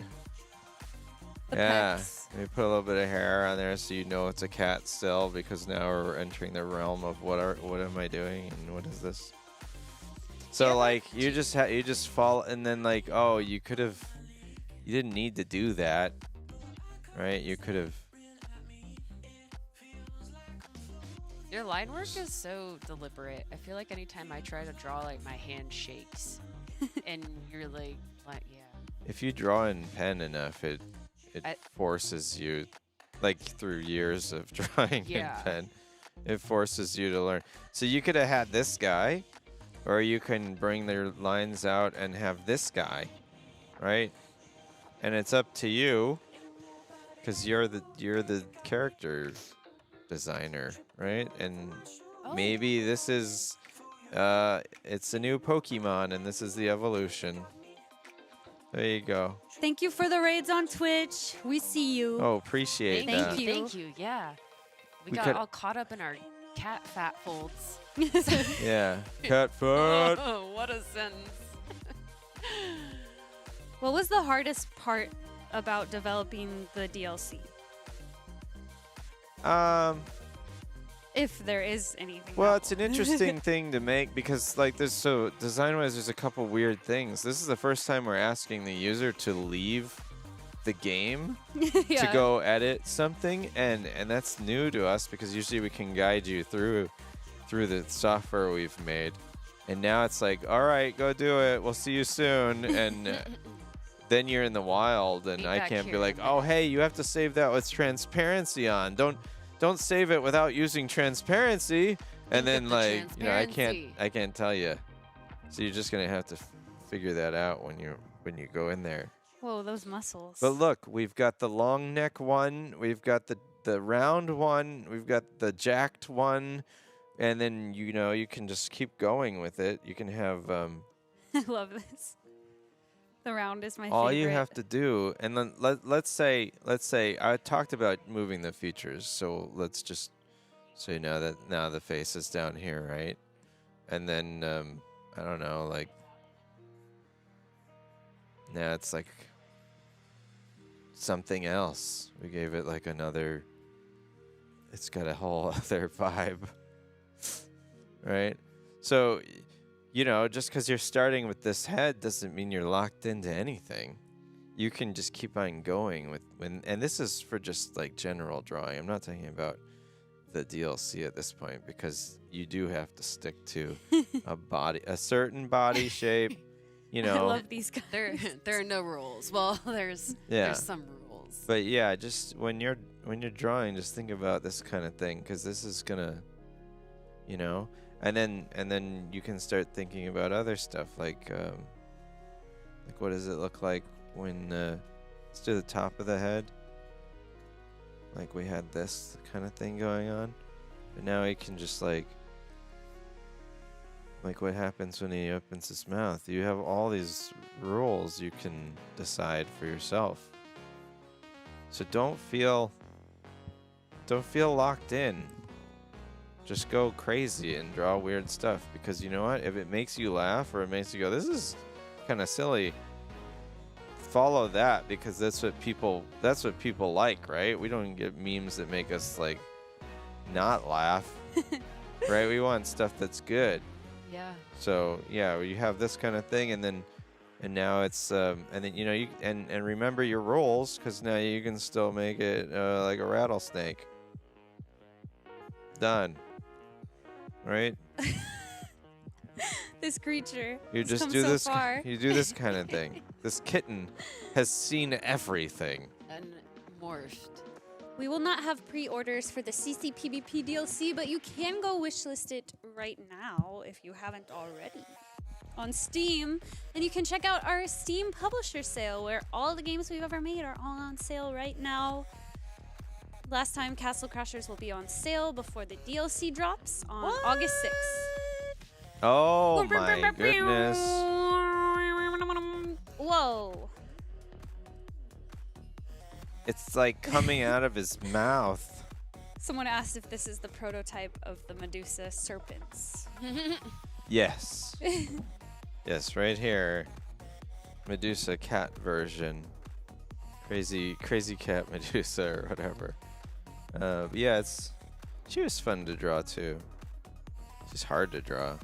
The Yeah. pecs. We put a little bit of hair on there so you know it's a cat still, because now we're entering the realm of what am I doing and what is this? So Yeah. like you just fall, and then like, oh, you didn't need to do that, right? You could have. Your line work is so deliberate. I feel like anytime I try to draw, like my hand shakes, and you're like, yeah. If you draw in pen enough, it forces you, like through years of drawing Yeah. in pen, it forces you to learn. So you could have had this guy, or you can bring their lines out and have this guy, right? And it's up to you, because you're the character designer, right? And Oh. maybe this is it's a new Pokemon and this is the evolution. There you go. Thank you for the raids on Twitch. We see you. Oh, appreciate Thank that. you. Thank you. Yeah. We We got could- all caught up in our cat fat folds. Yeah. Cat foot. Oh, what a sentence. What was the hardest part about developing the DLC? If there is anything. Well, at it's an all. interesting thing to make, because like design-wise, there's a couple weird things. This is the first time we're asking the user to leave the game Yeah. to go edit something, and that's new to us because usually we can guide you through the software we've made, and now it's like, all right, go do it. We'll see you soon, and then you're in the wild, and I Feedback can't be here like, in a oh, minute. hey, you have to save that with transparency on. Don't save it without using transparency, and then the like I transparency. can't tell you. So you're just gonna have to figure that out when you go in there. Whoa, those muscles. But look, we've got the long neck one, we've got the round one, we've got the jacked one, and then you can just keep going with it. You can have I love this. The round is my all favorite. you have to do, and then let's say I talked about moving the features, so let's just say now the face is down here, right? And then I don't know, like now it's like something else. We gave it like another. It's got a whole other vibe, right? So, just because you're starting with this head doesn't mean you're locked into anything. You can just keep on going and this is for just like general drawing. I'm not talking about the DLC at this point because you do have to stick to a certain body shape. I love these guys. There are no rules. Well, there's some rules. But yeah, just when you're drawing, just think about this kind of thing because this is gonna, and then you can start thinking about other stuff like what does it look like when let's do the top of the head. Like we had this kind of thing going on, but now he can just like what happens when he opens his mouth. You have all these rules you can decide for yourself. So don't feel locked in. Just go crazy and draw weird stuff because you know what? If it makes you laugh or it makes you go, this is kind of silly, follow that because that's what people like, right? We don't get memes that make us like not laugh. Right? We want stuff that's good. Yeah. So yeah, you have this kind of thing, and now it's and then you and remember your rules because now you can still make it like a rattlesnake. Done. Right? This creature. You has just come do so this. far. You do this kind of thing. This kitten has seen everything. And morphed. We will not have pre-orders for the CCPBP DLC, but you can go wishlist it right now if you haven't already on Steam. And you can check out our Steam publisher sale where all the games we've ever made are all on sale right now. Last time, Castle Crashers will be on sale before the DLC drops on August 6th. Oh my goodness. Whoa. It's like coming out of his mouth. Someone asked if this is the prototype of the Medusa serpents. Yes. Yes, right here. Medusa cat version. Crazy cat Medusa or whatever. Yeah, she was fun to draw too. She's hard to draw.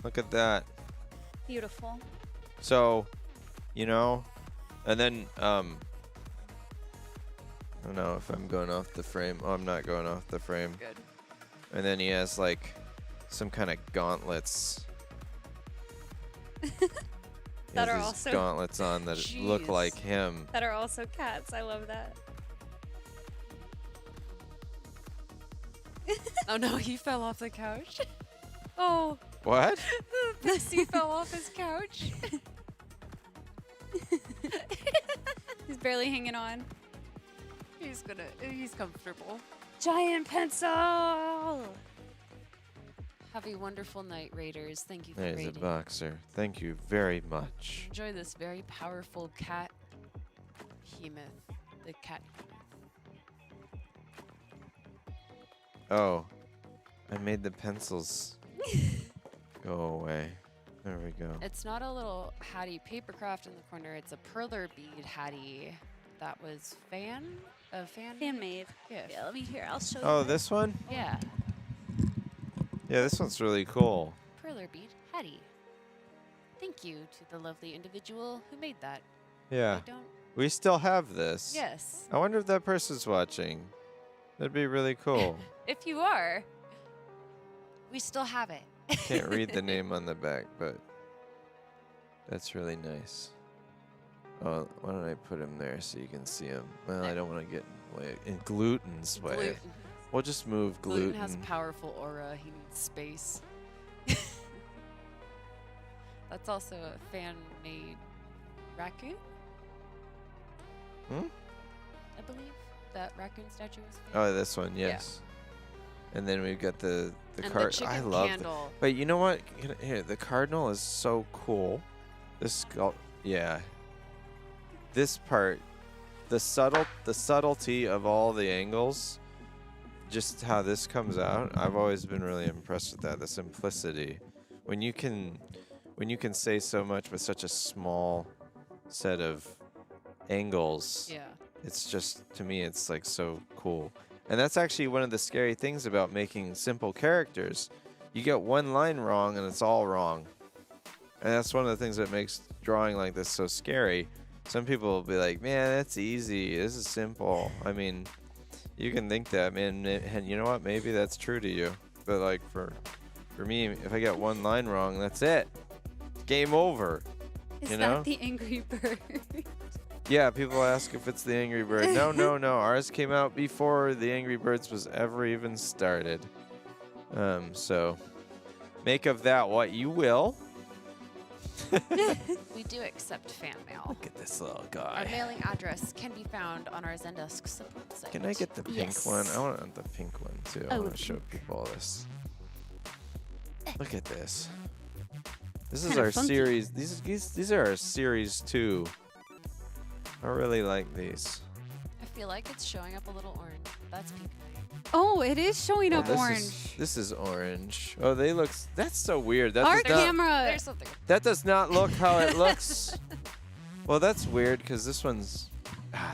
Look at that. Beautiful. So, and then I don't know if I'm going off the frame. Oh, I'm not going off the frame. Good. And then he has like some kind of gauntlets. He That has are these also gauntlets on that look Jeez. like him. that are also cats. I love that. Oh no, he fell off the couch. Oh, What? Pixie fell off his couch. he's barely hanging on. He's comfortable. Giant pencil. Have a wonderful night, Raiders. Thank you for There's a raiding. boxer. Thank you very much. Enjoy this very powerful cat. Behemoth. The cat. Oh, I made the pencils go away. There we go. It's not a little Hattie papercraft in the corner. It's a perler bead Hattie that was fan Fan-made. gift. Yeah, let me hear. I'll show Oh, you. this one? Yeah, Yeah, this one's really cool. perler bead Hattie. Thank you to the lovely individual who made that. Yeah. I don't. We still have this. Yes. I wonder if that person's watching. That'd be really cool. If you are, we still have it. Can't read the name on the back, but that's really nice. Oh, why don't I put him there so you can see him? Well, I don't want to get in Gluten's way. Gluten. We'll just move Gluten Gluten. has powerful aura. He needs space. That's also a fan-made raccoon. Hmm? I believe that raccoon statue was. Oh, this one, yes. And then we've got the And card. the chicken I love. candle. Wait, you know what? Here, the cardinal is so cool. This yeah. This part, the subtlety of all the angles, just how this comes out. I've always been really impressed with that. The simplicity, when you can say so much with such a small set of angles. Yeah. It's just, to me, it's like so cool. And that's actually one of the scary things about making simple characters. You get one line wrong and it's all wrong. And that's one of the things that makes drawing like this so scary. Some people will be like, man, that's easy. This is simple. I mean, you can think that, man. And you know what? Maybe that's true to you. But like for me, if I get one line wrong, that's it. Game over. Is you that know? the Angry Bird? Yeah, people ask if it's the Angry Bird. No, no, no. Ours came out before the Angry Birds was ever even started. So make of that what you will. We do accept fan mail. Look at this little Our guy. mailing address can be found on our Zendesk support site. Can I get the pink Yes. one? I want the pink one too. I Oh, want to show pink. people this. Look at this. This is Kinda our funky. series. These are our series 2. I really like these. I feel like it's showing up a little orange. That's pink. Oh, it is showing up this orange. This is orange. Oh, they look. That's so weird. That Our does not, camera. There's something. that does not look how it looks. Well, that's weird because this one's.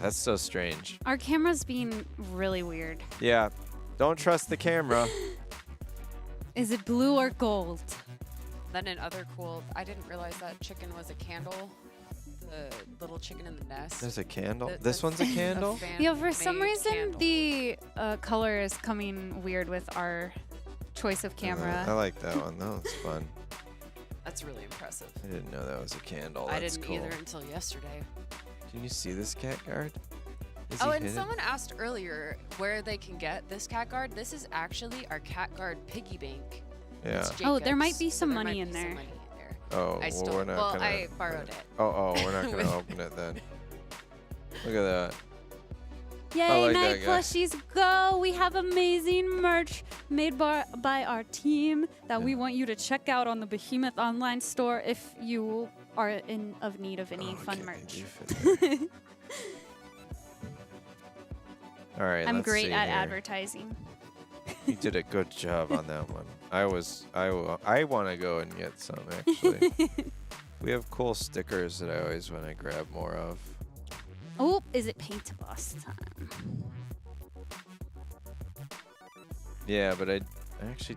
That's so strange. Our camera's being really weird. Yeah. Don't trust the camera. Is it blue or gold? Then in other cool, I didn't realize that chicken was a candle. The little chicken in the nest. There's a candle. Th- This that's one's a candle. Yeah, for some fan-made reason candle. the color is coming weird with our choice of I camera. like that one. That was fun. That's really impressive. I didn't know that was a candle. I That's didn't cool. either until yesterday. Can you see this cat guard? Is Oh, he and hidden? someone asked earlier where they can get this cat guard. This is actually our cat guard piggy bank. Yeah. It's Oh, there might Jacob's, be so some there money might in be some there. money in there. Oh, I well, stole. we're not Well, gonna. I borrowed it. Oh, we're not gonna open it then. Look at that. Yay, like Night that guy. Plushies, go! We have amazing merch made by our team that we want you to check out on the Behemoth online store if you are in need of any fun Okay, merch. you fit there. All right. I'm let's great see at here. advertising. You did a good job on that one. I want to go and get some actually. We have cool stickers that I always want to grab more of. Oh, is it paint boss time? Yeah, but I actually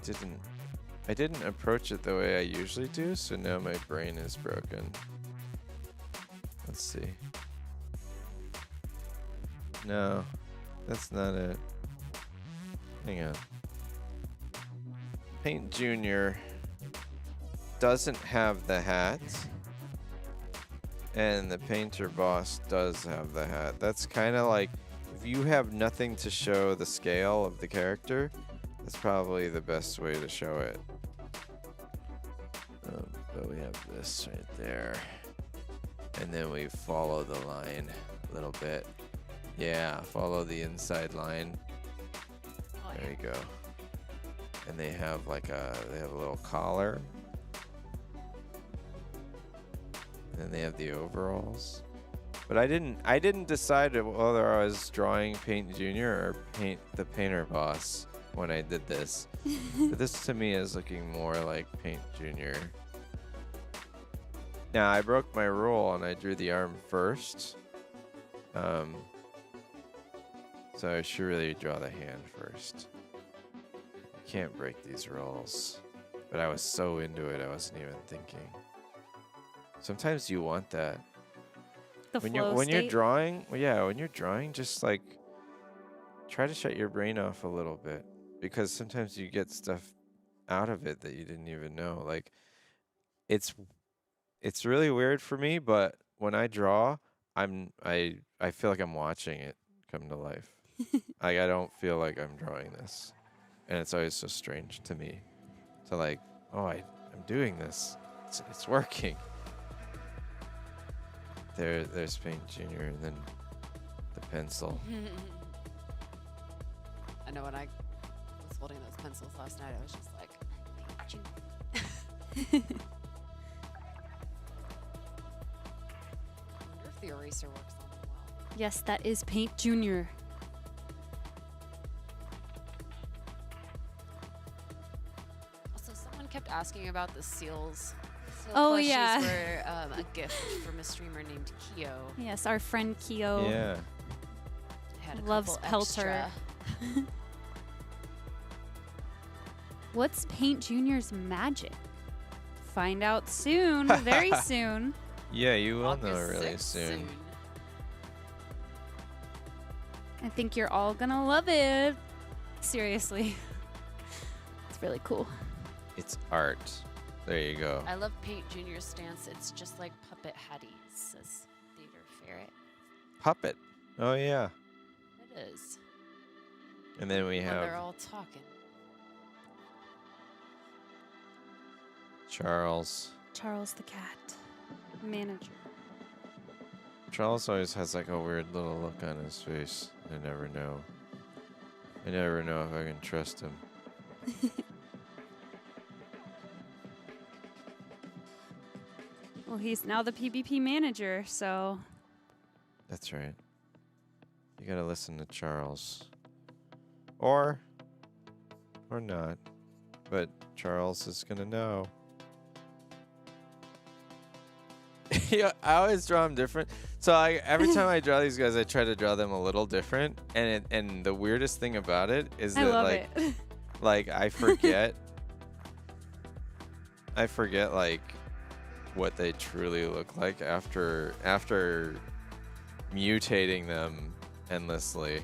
didn't approach it the way I usually do, so now my brain is broken. Let's see. No, that's not it. Hang on. Paint Junior doesn't have the hat, and the Painter Boss does have the hat. That's kind of like, if you have nothing to show the scale of the character, that's probably the best way to show it. But we have this right there. And then we follow the line a little bit. Yeah, follow the inside line. Oh, There you go. And they have like a little collar. And then they have the overalls. But I didn't decide whether I was drawing Paint Junior or Paint the Painter Boss when I did this. But this to me is looking more like Paint Junior. Now I broke my rule and I drew the arm first. So I should really draw the hand first. You can't break these rules. But I was so into it I wasn't even thinking. Sometimes you want that. The when flow you're state. drawing, well, yeah, when you're drawing, just like try to shut your brain off a little bit, because sometimes you get stuff out of it that you didn't even know. Like it's really weird for me, but when I draw, I feel like I'm watching it come to life. Like I don't feel like I'm drawing this, and it's always so strange to me. To like, oh, I'm doing this. It's working. There's Paint Junior, and then the pencil. I know when I was holding those pencils last night, I was just like, I wonder if the eraser works on them well. Yes, that is Paint Junior. Also, someone kept asking about the seals. Seal Oh, plushies yeah. were a gift from a streamer named Kyo. Yes, our friend Kyo Yeah. Had a loves couple Pelter. extra. What's Paint Junior's magic? Find out soon, very soon. Yeah, you will know August really 6th soon. I think you're all gonna love it. Seriously. It's really cool. It's art. There you go. I love Paint Junior's stance. It's just like Puppet Hattie, says Theater Ferret. Puppet. Oh yeah. It is. And then we When have they're all talking. Charles. Charles the cat, manager. Charles always has like a weird little look on his face. I never know. I never know if I can trust him. Well, he's now the PvP manager, so That's right. You gotta listen to Charles. Or not. But Charles is gonna know. Yeah, I always draw them different. So every time I draw these guys, I try to draw them a little different. And the weirdest thing about it is I that love like it. like I forget like what they truly look like after mutating them endlessly.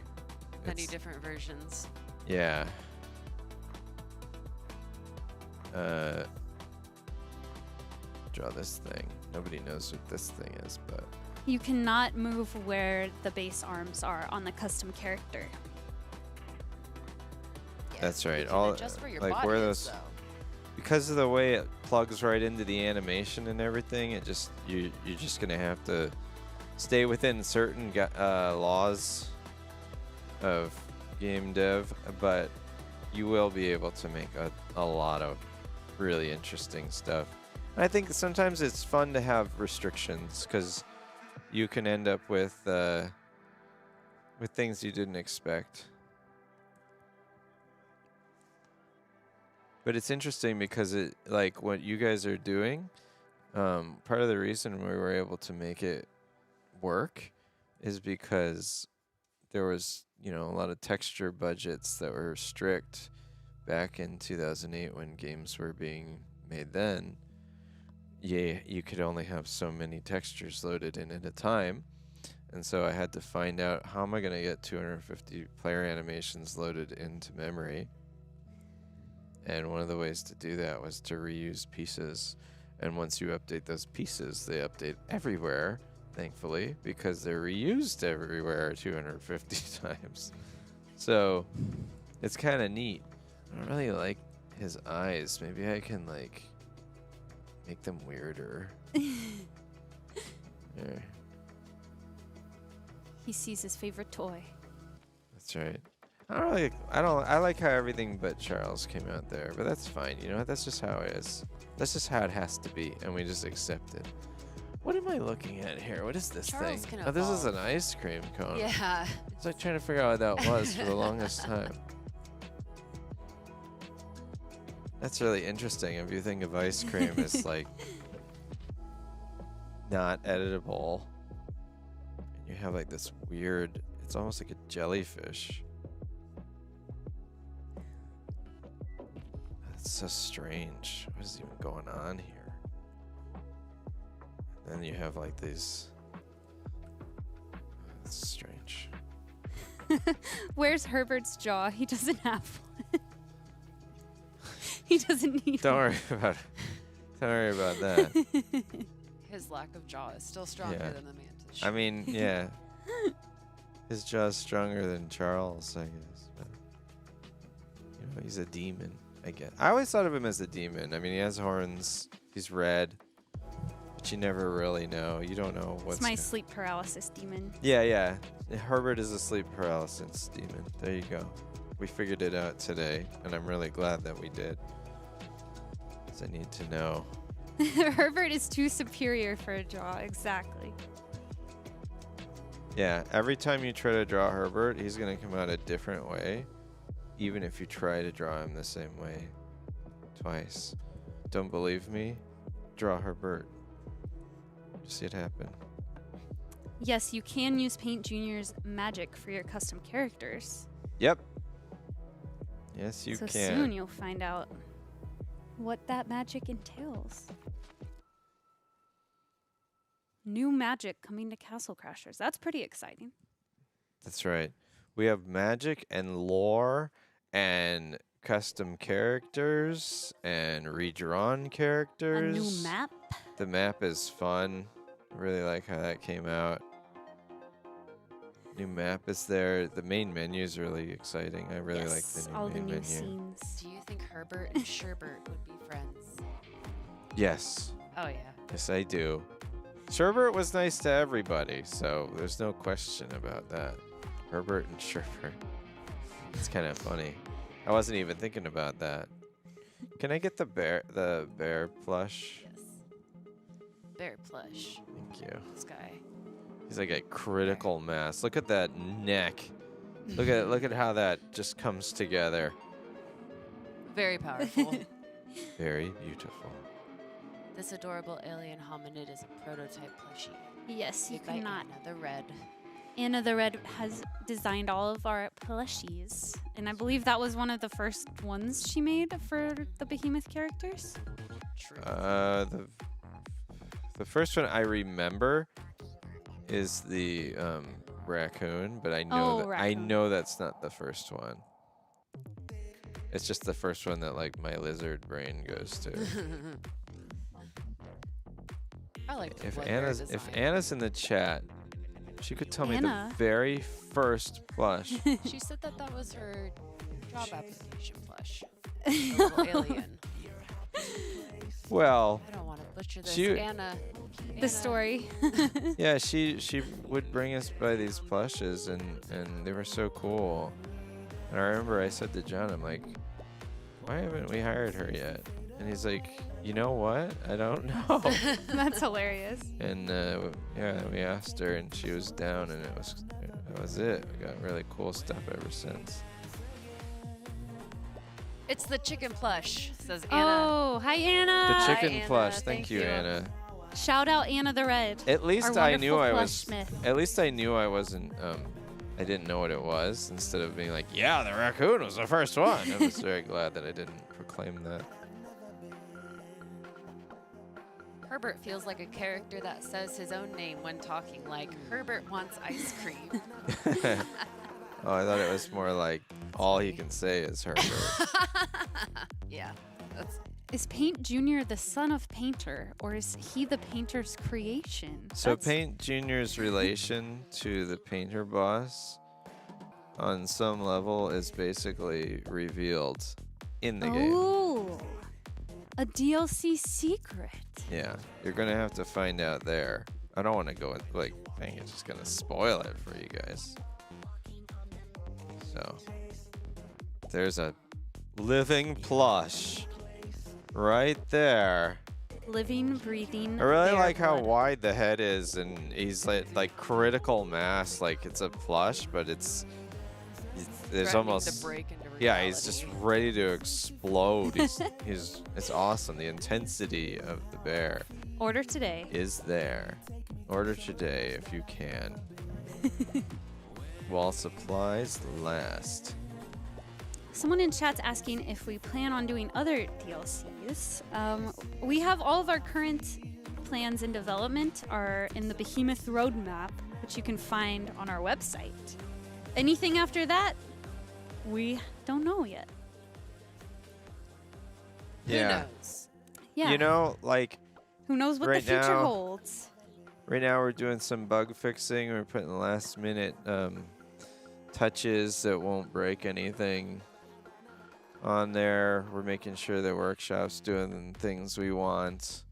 Many It's- different versions. Yeah. Draw this thing. Nobody knows what this thing is, but You cannot move where the base arms are on the custom character. Yeah, That's you right. can All adjust where your like body where is, those though. because of the way it plugs right into the animation and everything, it just you're just gonna have to stay within certain laws of game dev, but you will be able to make a lot of really interesting stuff. And I think sometimes it's fun to have restrictions because you can end up with things you didn't expect. But it's interesting because it like what you guys are doing. Part of the reason we were able to make it work is because there was a lot of texture budgets that were strict back in 2008 when games were being made then. Yeah, you could only have so many textures loaded in at a time. And so I had to find out how am I going to get 250 player animations loaded into memory. And one of the ways to do that was to reuse pieces. And once you update those pieces, they update everywhere, thankfully, because they're reused everywhere 250 times. So it's kind of neat. I don't really like his eyes. Maybe I can like make them weirder. There. He sees his favorite toy. That's right. I like how everything but Charles came out there, but that's fine. You know what? That's just how it is. That's just how it has to be, and we just accept it. What am I looking at here? What is this Charles thing? can Oh, this is evolve. an ice cream cone. Yeah. I was like trying to figure out what that was for the longest time. That's really interesting. If you think of ice cream as like not editable, and you have like this weird, it's almost like a jellyfish. That's so strange. What is even going on here? And then you have like these That's strange. Where's Herbert's jaw? He doesn't have one. He doesn't need Don't one. worry about it. Don't worry about that. His lack of jaw is still stronger Yeah. than the mantis. I mean, yeah. His jaw's stronger than Charles, I guess. But, you know, he's a demon, I guess. I always thought of him as a demon. I mean, he has horns. He's red. But you never really know. You don't know what's It's my gonna- sleep paralysis demon. Yeah, yeah. Herbert is a sleep paralysis demon. There you go. We figured it out today, and I'm really glad that we did. 'Cause I need to know. Herbert is too superior for a jaw. Exactly. Yeah, every time you try to draw Herbert, he's going to come out a different way, even if you try to draw him the same way twice. Don't believe me? Draw Herbert. See it happen. Yes, you can use Paint Junior's magic for your custom characters. Yep. Yes, you so can. soon you'll find out what that magic entails. New magic coming to Castle Crashers. That's pretty exciting. That's right. We have magic and lore and custom characters and redrawn A characters. new map. The map is fun. I really like how that came out. New map is there. The main menu is really exciting. I really like Yes, the new all the main new menu. scenes. Do you think Herbert and Sherbert would be friends? Yes. Oh yeah. Yes, I do. Sherbert was nice to everybody, so there's no question about that. Herbert and Sherbert. It's kind of funny. I wasn't even thinking about that. Can I get the bear plush? Yes. Bear plush. Thank you. This guy. He's like a critical mass. Look at that neck. Look at how that just comes together. Very powerful. Very beautiful. This adorable alien hominid is a prototype plushie. Yes, you Made by cannot. Anna the Red. Anna the Red has designed all of our plushies, and I believe that was one of the first ones she made for the Behemoth characters. True. The first one I remember is the raccoon, but I know Oh, I raccoon. know that's not the first one. It's just the first one that like my lizard brain goes to. I like the if blood bear Anna's design. in the chat, she could tell me Anna? the very first plush. She said that was her job application plush. A little alien. Well, I don't want to butcher this. She- Anna. The story. yeah, she would bring us by these plushes, and they were so cool. And I remember I said to John, I'm like, why haven't we hired her yet? And he's like, you know what? I don't know. That's hilarious. And yeah, we asked her, and she was down, and that was it. We got really cool stuff ever since. It's the chicken plush, says Anna. Oh, hi Anna. The Hi, chicken Anna. plush. Thank Thank you, you. Anna. Shout out Anna the Red. At least Our I knew wonderful I plush was. smith. At least I knew I wasn't. I didn't know what it was. Instead of being like, yeah, the raccoon was the first one. I was very glad that I didn't proclaim that. Herbert feels like a character that says his own name when talking, like, Herbert wants ice cream. Oh, I thought it was more like all he can say is Herbert. Yeah. That's Is Paint Junior the son of Painter, or is he the painter's creation? So That's- Paint Junior's relation to the painter boss on some level is basically revealed in the game. Oh, a DLC secret. Yeah, you're gonna have to find out there. I don't want to go like, dang, it's just gonna spoil it for you guys. So there's a living plush right there. Living, breathing. I really bear like how blood. wide the head is, and he's like critical mass. Like it's a plush, but there's threatening almost to break into yeah. He's just reality. ready to explode. It's awesome. The intensity of the bear Order today. is there. Order today if you can. While supplies last. Someone in chat's asking if we plan on doing other DLCs. We have all of our current plans in development are in the Behemoth roadmap, which you can find on our website. Anything after that, we don't know yet. Yeah. Who knows? Yeah. You know, like Who knows what the right future now- holds? right now we're doing some bug fixing. We're putting last minute touches that won't break anything on there. We're making sure that workshop's doing things we want.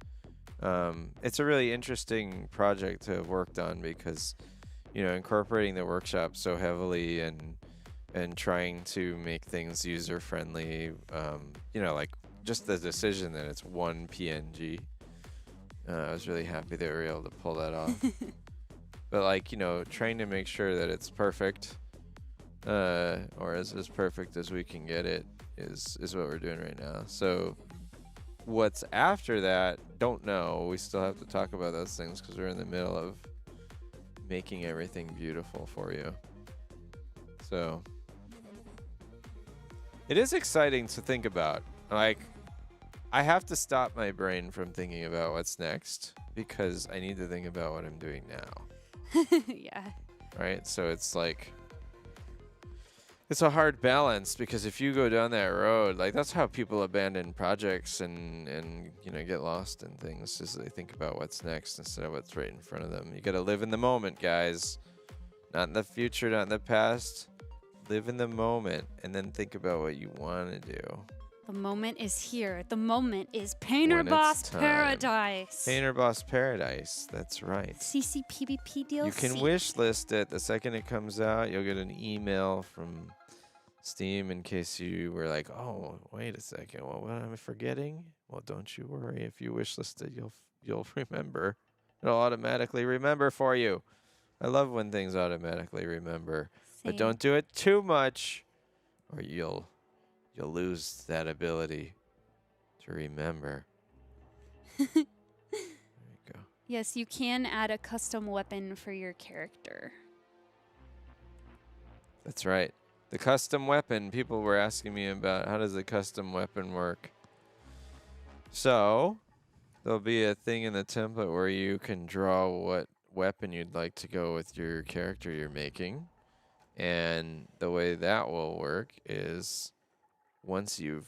It's a really interesting project to have worked on because, you know, incorporating the workshop so heavily and trying to make things user friendly. You know, like just the decision that it's one PNG. I was really happy they were able to pull that off. But like, you know, trying to make sure that it's perfect, or as perfect as we can get it is what we're doing right now. So what's after that, don't know. We still have to talk about those things because we're in the middle of making everything beautiful for you. So it is exciting to think about. Like, I have to stop my brain from thinking about what's next because I need to think about what I'm doing now. Yeah. Right? So it's like, it's a hard balance because if you go down that road, like that's how people abandon projects and you know, get lost in things, is they think about what's next instead of what's right in front of them. You got to live in the moment, guys. Not in the future, not in the past. Live in the moment and then think about what you want to do. The moment is here. The moment is Painter When it's Boss time. Paradise. Painter Boss Paradise. That's right. CCPBP DLC. You can wish list it. The second it comes out, you'll get an email from Steam in case you were like, oh, wait a second. Well, what am I forgetting? Well, don't you worry. If you wish list it, you'll remember. It'll automatically remember for you. I love when things automatically remember. But Same. don't do it too much or you'll lose that ability to remember. There you go. Yes, you can add a custom weapon for your character. That's right. The custom weapon. People were asking me about how does the custom weapon work. So there'll be a thing in the template where you can draw what weapon you'd like to go with your character you're making. And the way that will work is once you've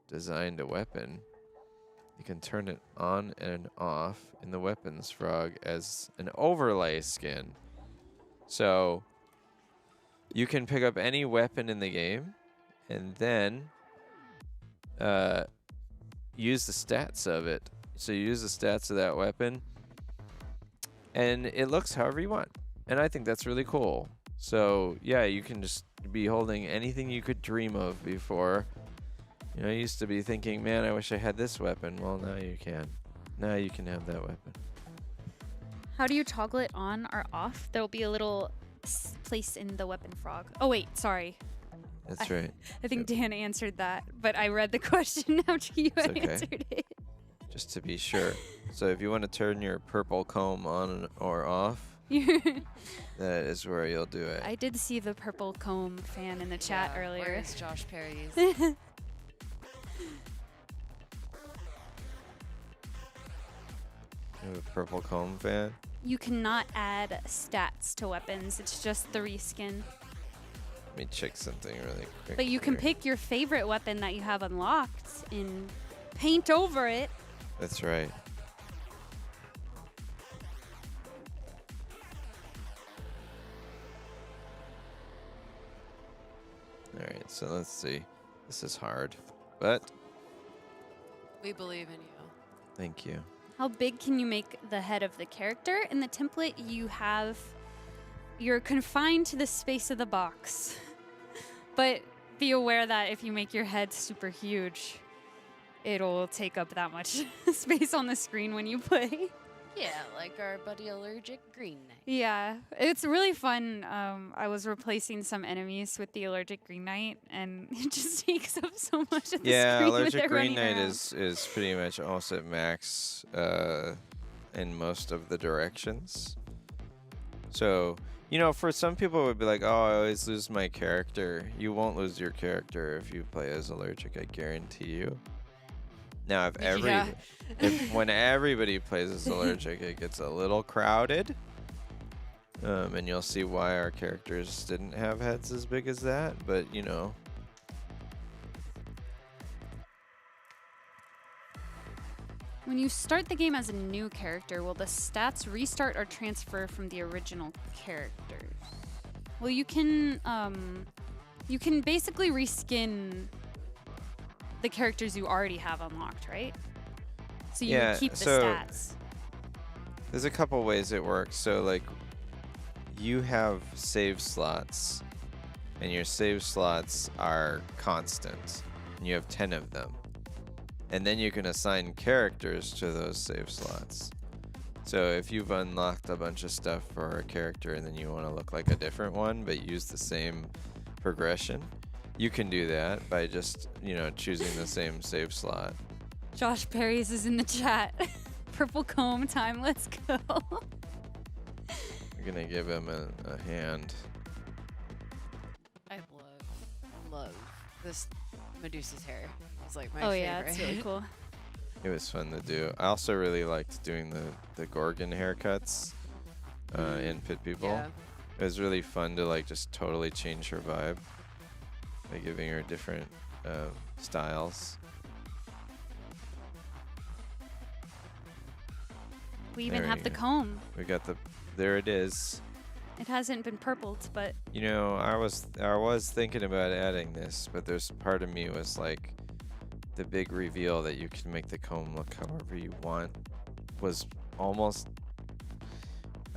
designed a weapon, you can turn it on and off in the weapons frog as an overlay skin. So you can pick up any weapon in the game and then use the stats of it. So you use the stats of that weapon and it looks however you want. And I think that's really cool. So yeah, you can just be holding anything you could dream of before. You know, I used to be thinking, man, I wish I had this weapon. Well, now you can. Now you can have that weapon. How do you toggle it on or off? There'll be a little place in the weapon frog. Oh, wait, sorry. That's right. I think Dan answered that, but I read the question after you It's had okay. answered it. Just to be sure. So if you want to turn your purple comb on or off, that is where you'll do it. I did see the purple comb fan in the chat Yeah, earlier. Where is Josh Perry's? You have a purple comb fan. You cannot add stats to weapons. It's just the reskin. Let me check something really quick. But you can here. pick your favorite weapon that you have unlocked and paint over it. That's right. All right, so let's see. This is hard, but We believe in you. thank you. How big can you make the head of the character? In the template, you're confined to the space of the box. But be aware that if you make your head super huge, it'll take up that much space on the screen when you play. Yeah, like our buddy Allergic Green Knight. Yeah, it's really fun. I was replacing some enemies with the Allergic Green Knight, and it just takes up so much of the Yeah, screen with Allergic it Green running Knight around. is pretty much almost at max in most of the directions. So, you know, for some people it would be like, oh, I always lose my character. You won't lose your character if you play as Allergic, I guarantee you. Now, Yeah. when everybody plays as Allergic, it gets a little crowded. And you'll see why our characters didn't have heads as big as that, but you know. When you start the game as a new character, will the stats restart or transfer from the original characters? Well, you can basically reskin the characters you already have unlocked, right? So you would keep the stats. There's a couple ways it works. So like, you have save slots, and your save slots are constant, and you have 10 of them. And then you can assign characters to those save slots. So if you've unlocked a bunch of stuff for a character and then you want to look like a different one but use the same progression, you can do that by just, you know, choosing the same save slot. Josh Perry's is in the chat. Purple comb time, let's go. We're gonna give him a hand. I love this Medusa's hair. It's like my oh favorite. yeah, it's really cool. It was fun to do. I also really liked doing the Gorgon haircuts in Pit People. Yeah. It was really fun to like just totally change her vibe by giving her different styles. We even There have you the go. comb. We got there it is. It hasn't been purpled, but You know, I was thinking about adding this, but there's part of me was like, the big reveal that you can make the comb look however you want was almost.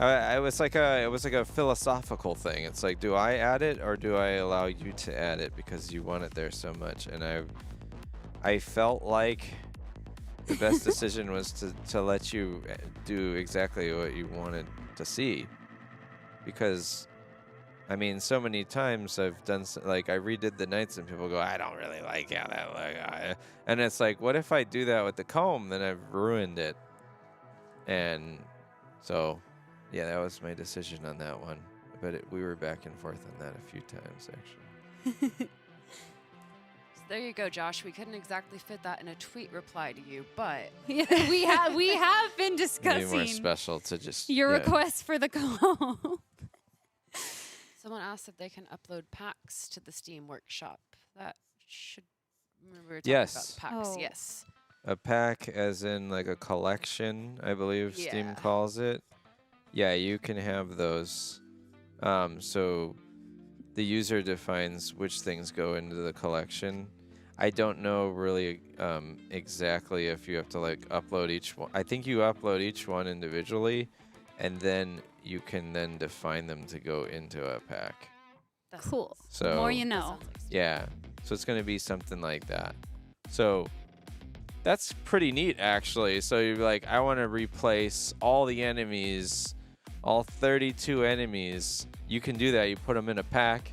It was like a philosophical thing. It's like, do I add it or do I allow you to add it because you want it there so much? And I felt like the best decision was to let you do exactly what you wanted to see, because I mean, so many times I've done like I redid the Knights and people go, I don't really like how that look. And it's like, what if I do that with the comb? Then I've ruined it. And so, yeah, that was my decision on that one. But we were back and forth on that a few times, actually. So there you go, Josh. We couldn't exactly fit that in a tweet reply to you, but yeah, we have been Maybe discussing more special to just your yeah. request for the comb. someone asked if they can upload packs to the Steam Workshop. That should. Remember we were talking Yes. about packs. Oh. Yes. A pack, as in like a collection, I believe Steam Yeah. calls it. Yeah, you can have those. So the user defines which things go into the collection. I don't know really exactly if you have to like upload each one. I think you upload each one individually, and then you can then define them to go into a pack. That Cool. sounds- So More you that know. sounds like Steam. yeah, so it's going to be something like that. So that's pretty neat, actually. So you're like, I want to replace all the enemies, all 32 enemies. You can do that. You put them in a pack.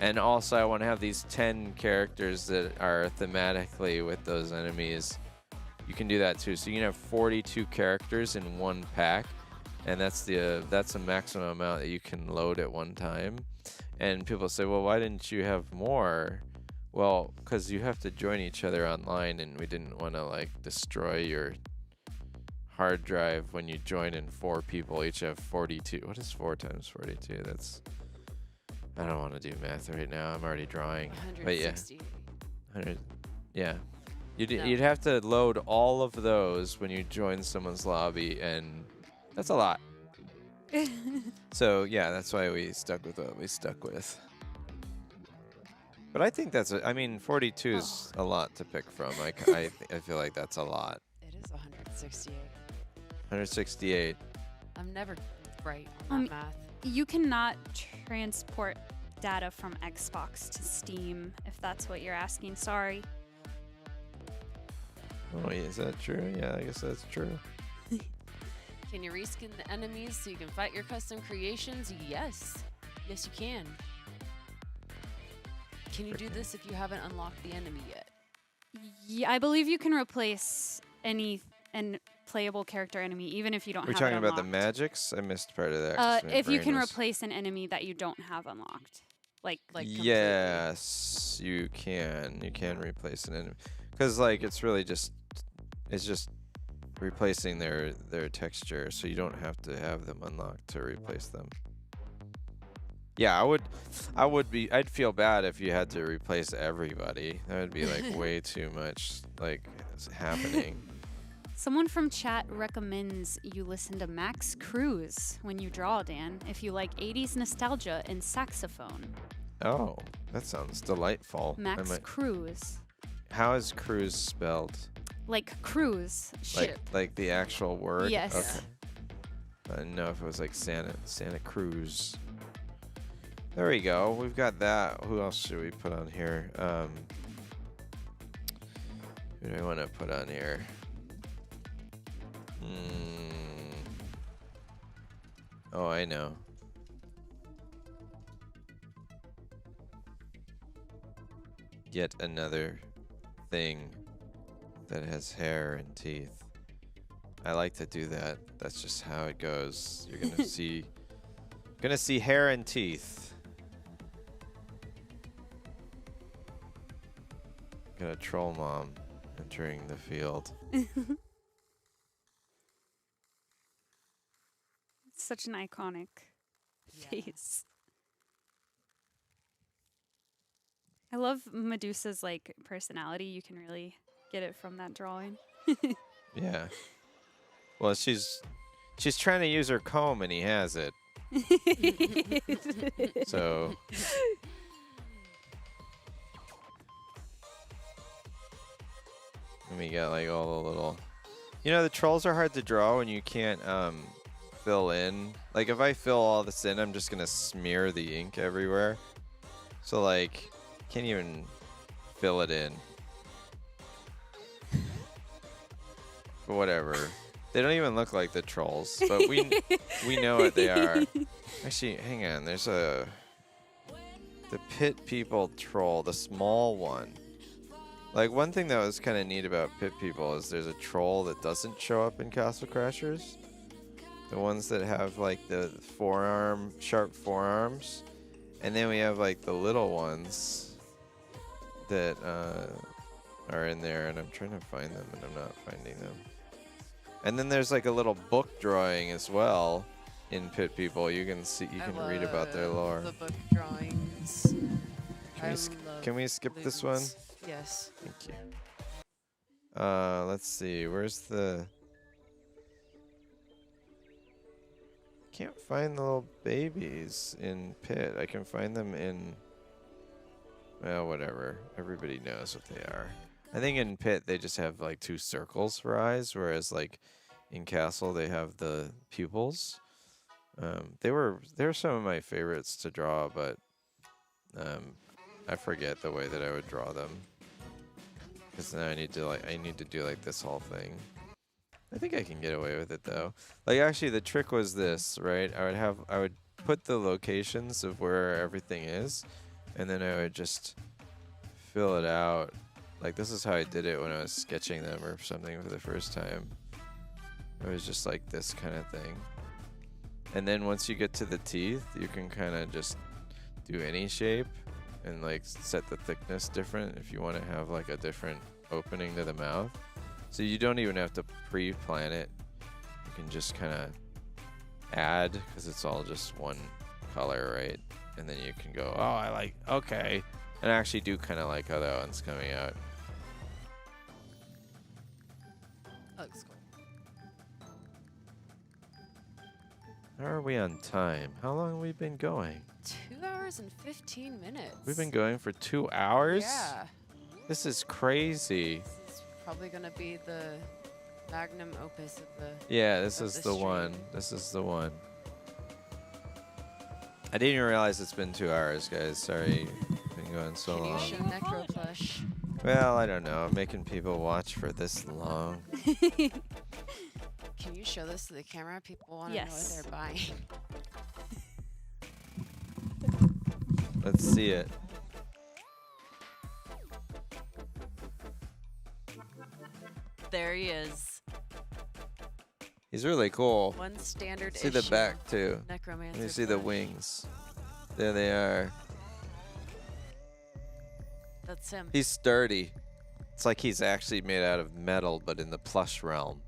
And also, I want to have these 10 characters that are thematically with those enemies. You can do that too. So you can have 42 characters in one pack, and that's a maximum amount that you can load at one time. And people say, well, why didn't you have more? Well, because you have to join each other online, and we didn't want to like destroy your hard drive when you join in 4 people. Each have 42. What is 4 times 42? That's, I don't want to do math right now. I'm already drawing. But yeah, 160. 100. Yeah. No. You'd have to load all of those when you join someone's lobby, and that's a lot. So yeah, that's why we stuck with what we stuck with. But I think that's I mean, 42 is a lot to pick from. I feel like that's a lot. It is 168. 168. I'm never right on that math. You cannot transport data from Xbox to Steam, if that's what you're asking. Sorry. Oh, yeah, is that true? Yeah, I guess that's true. Can you reskin the enemies so you can fight your custom creations? Yes. Yes, you can. Can you do Frickin'. this if you haven't unlocked the enemy yet? Yeah, I believe you can replace any playable character enemy, even if you don't We're have talking it about the unlocked. magics? I missed part of that. 'cause my If you brain can was- replace an enemy that you don't have unlocked. Like completely? Yes, you can. You can replace an enemy. Because, like, it's really just replacing their texture, so you don't have to have them unlocked to replace them. Yeah, I'd feel bad if you had to replace everybody. That would be like way too much like happening. Someone from chat recommends you listen to Max Cruz when you draw, Dan, if you like 80s nostalgia and saxophone. Oh, that sounds delightful. Max Cruz. How is cruise spelled? Like cruise, ship. Like the actual word? Yes. Okay. I didn't know if it was like Santa Cruz. There we go. We've got that. Who else should we put on here? Who do I want to put on here? Oh, I know. Yet another thing that has hair and teeth. I like to do that. That's just how it goes. You're gonna see hair and teeth. Got a troll mom entering the field. Such an iconic face. I love Medusa's like personality. You can really get it from that drawing. Yeah. Well, she's trying to use her comb and he has it. So and we got like all the little, the trolls are hard to draw when you can't fill in. Like if I fill all this in, I'm just gonna smear the ink everywhere. So like can't even fill it in. But whatever. They don't even look like the trolls, but we know what they are. Actually, hang on. There's the pit people troll, the small one. Like one thing that was kind of neat about pit people is there's a troll that doesn't show up in Castle Crashers. The ones that have like the sharp forearms, and then we have like the little ones that are in there, and I'm trying to find them, and I'm not finding them. And then there's like a little book drawing as well in Pit People. You can read about their lore. The book drawings. Can we skip this one? Yes. Thank you. Let's see. Where's the? Can't find the little babies in Pit. I can find them in. Well, whatever. Everybody knows what they are. I think in Pit they just have like 2 circles for eyes, whereas like in Castle they have the pupils. They're some of my favorites to draw, but I forget the way that I would draw them, because now I need to do like this whole thing. I think I can get away with it though. Like actually the trick was this, right? I would put the locations of where everything is, and then I would just fill it out. Like this is how I did it when I was sketching them or something for the first time. It was just like this kind of thing. And then once you get to the teeth, you can kind of just do any shape and like set the thickness different if you want to have like a different opening to the mouth. So you don't even have to pre-plan it. You can just kind of add, because it's all just one color, right? And then you can go, oh, okay. And I actually do kind of like how that one's coming out. Looks cool. How are we on time? How long have we been going? 2 hours and 15 minutes. We've been going for 2 hours? Yeah. This is crazy. This is probably going to be the magnum opus of the. Yeah, this of is the the stream. one. This is the one. I didn't even realize it's been 2 hours, guys. Sorry. Been going so Can you long. show Necro Plush? Well, I don't know. Making people watch for this long. Can you show this to the camera? People want to know Yes. what they're buying. Let's see it. There he is. He's really cool. One standard See issue. the back too. Necromancer. Let me see the plush. wings. There they are. That's him. He's sturdy. It's like he's actually made out of metal, but in the plush realm.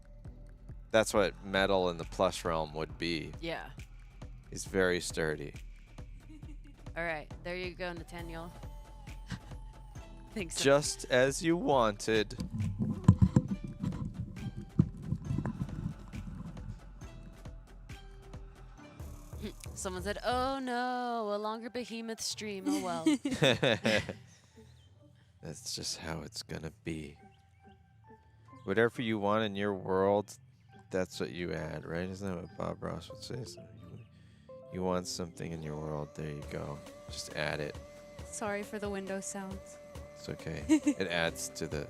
That's what metal in the plush realm would be. Yeah. He's very sturdy. All right, there you go, Nathaniel. Thanks. Just as you wanted. Someone said, "Oh no, a longer Behemoth stream." Oh well. That's just how it's gonna be. Whatever you want in your world, that's what you add, right? Isn't that what Bob Ross would say? So you want something in your world, there you go. Just add it. Sorry for the window sounds. It's okay. It adds to the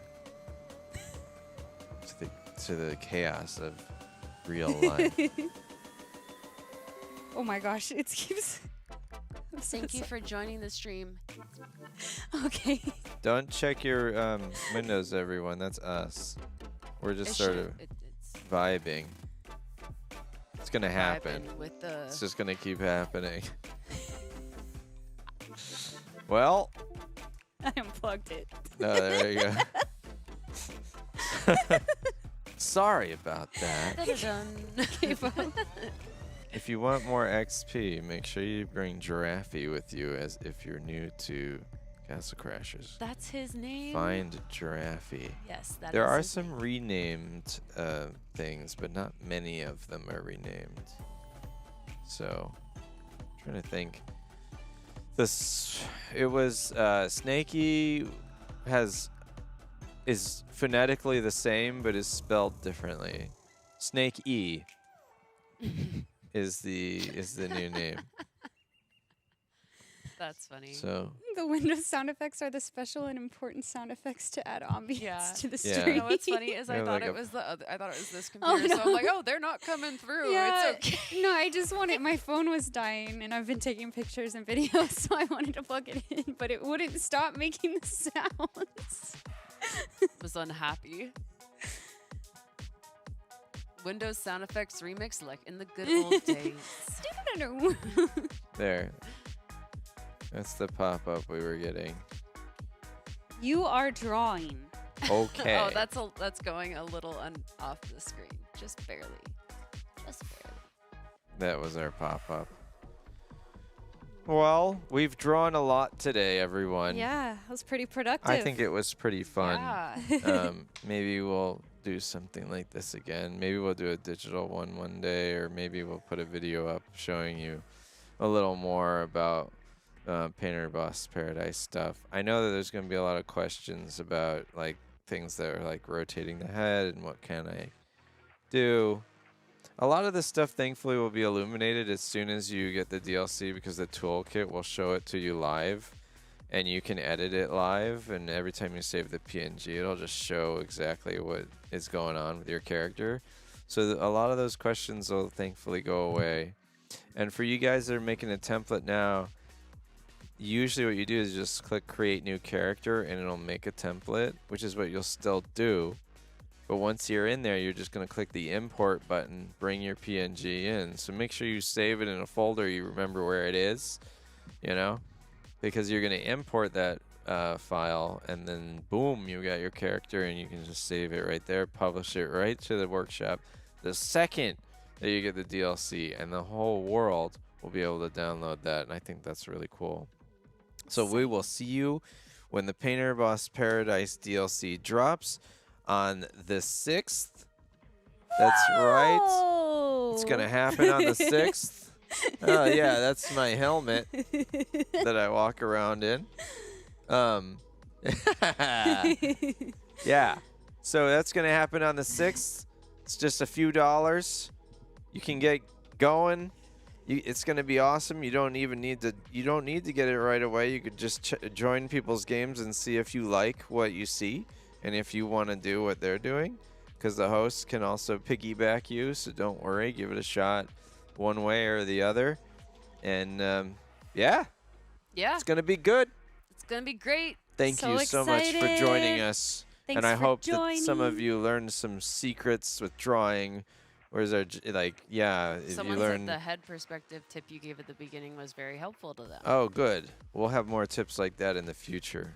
chaos of real life. Oh my gosh, it keeps. I'm so Thank you for joining the stream. Okay. Don't check your windows, everyone. That's us. We're just sort of It's vibing. It's gonna happen. vibing with the. It's just gonna keep happening. Well, I unplugged it. no, there you go. Sorry about that. Da-da-dun. Gave up. If you want more XP, make sure you bring Giraffe with you as if you're new to Castle Crashers. That's his name. Find Giraffe. Yes, that There is are his some name. renamed things, but not many of them are renamed. So, trying to think. It was Snakey is phonetically the same, but is spelled differently. Snake E is the new name. That's funny. So The Windows sound effects are the special and important sound effects to add ambience Yeah. to the Yeah. stream. You know what's funny is I They're thought like it a- was the other. I thought it was this Oh, computer. So I'm no. like, oh, they're not coming through. Yeah. It's okay. No, I just wanted my phone was dying and I've been taking pictures and videos, so I wanted to plug it in, but it wouldn't stop making the sounds. Was unhappy. Windows sound effects remix like in the good old days. there. That's the pop-up we were getting. You are drawing. Okay. Oh, that's going a little off the screen. Just barely. Just barely. That was our pop-up. Well, we've drawn a lot today, everyone. Yeah, that was pretty productive. I think it was pretty fun. Yeah. Maybe we'll do something like this again. Maybe we'll do a digital one day, or maybe we'll put a video up showing you a little more about Painter Boss Paradise stuff. I know that there's going to be a lot of questions about like things that are like rotating the head and what can I do. A lot of this stuff, thankfully, will be illuminated as soon as you get the DLC because the toolkit will show it to you live. And you can edit it live, and every time you save the PNG, it'll just show exactly what is going on with your character. So a lot of those questions will thankfully go away. And for you guys that are making a template now, usually what you do is just click Create New Character, and it'll make a template, which is what you'll still do. But once you're in there, you're just going to click the Import button, bring your PNG in. So make sure you save it in a folder you remember where it is, you know? Because you're going to import that file, and then boom, you got your character, and you can just save it right there, publish it right to the workshop. The second that you get the DLC, and the whole world will be able to download that, and I think that's really cool. So we will see you when the Painter Boss Paradise DLC drops on the 6th. That's right. It's going to happen on the 6th. Oh yeah, that's my helmet that I walk around in. Yeah. So that's gonna happen on the 6th. It's just a few dollars. You can get going. It's gonna be awesome. You don't need to get it right away. You could just join people's games and see if you like what you see and if you want to do what they're doing. Because the hosts can also piggyback you, so don't worry. Give it a shot. One way or the other, and yeah, it's gonna be good. It's gonna be great. Thank So you so much for joining excited. us, Thanks and I for hope that some of joining. you learned some secrets with drawing. Or is there if Someone you said learn. the head perspective tip you gave at the beginning was very helpful to them. Oh, good. We'll have more tips like that in the future.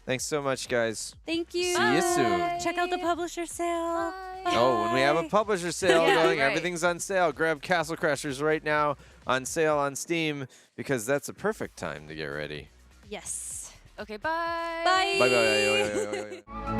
Thanks so much, guys. Thank you. See you soon. Check out the publisher sale. Oh, when we have a publisher sale Yeah, going, right. everything's on sale. Grab Castle Crashers right now on sale on Steam because that's a perfect time to get ready. Yes. Okay, bye. Bye. Bye bye.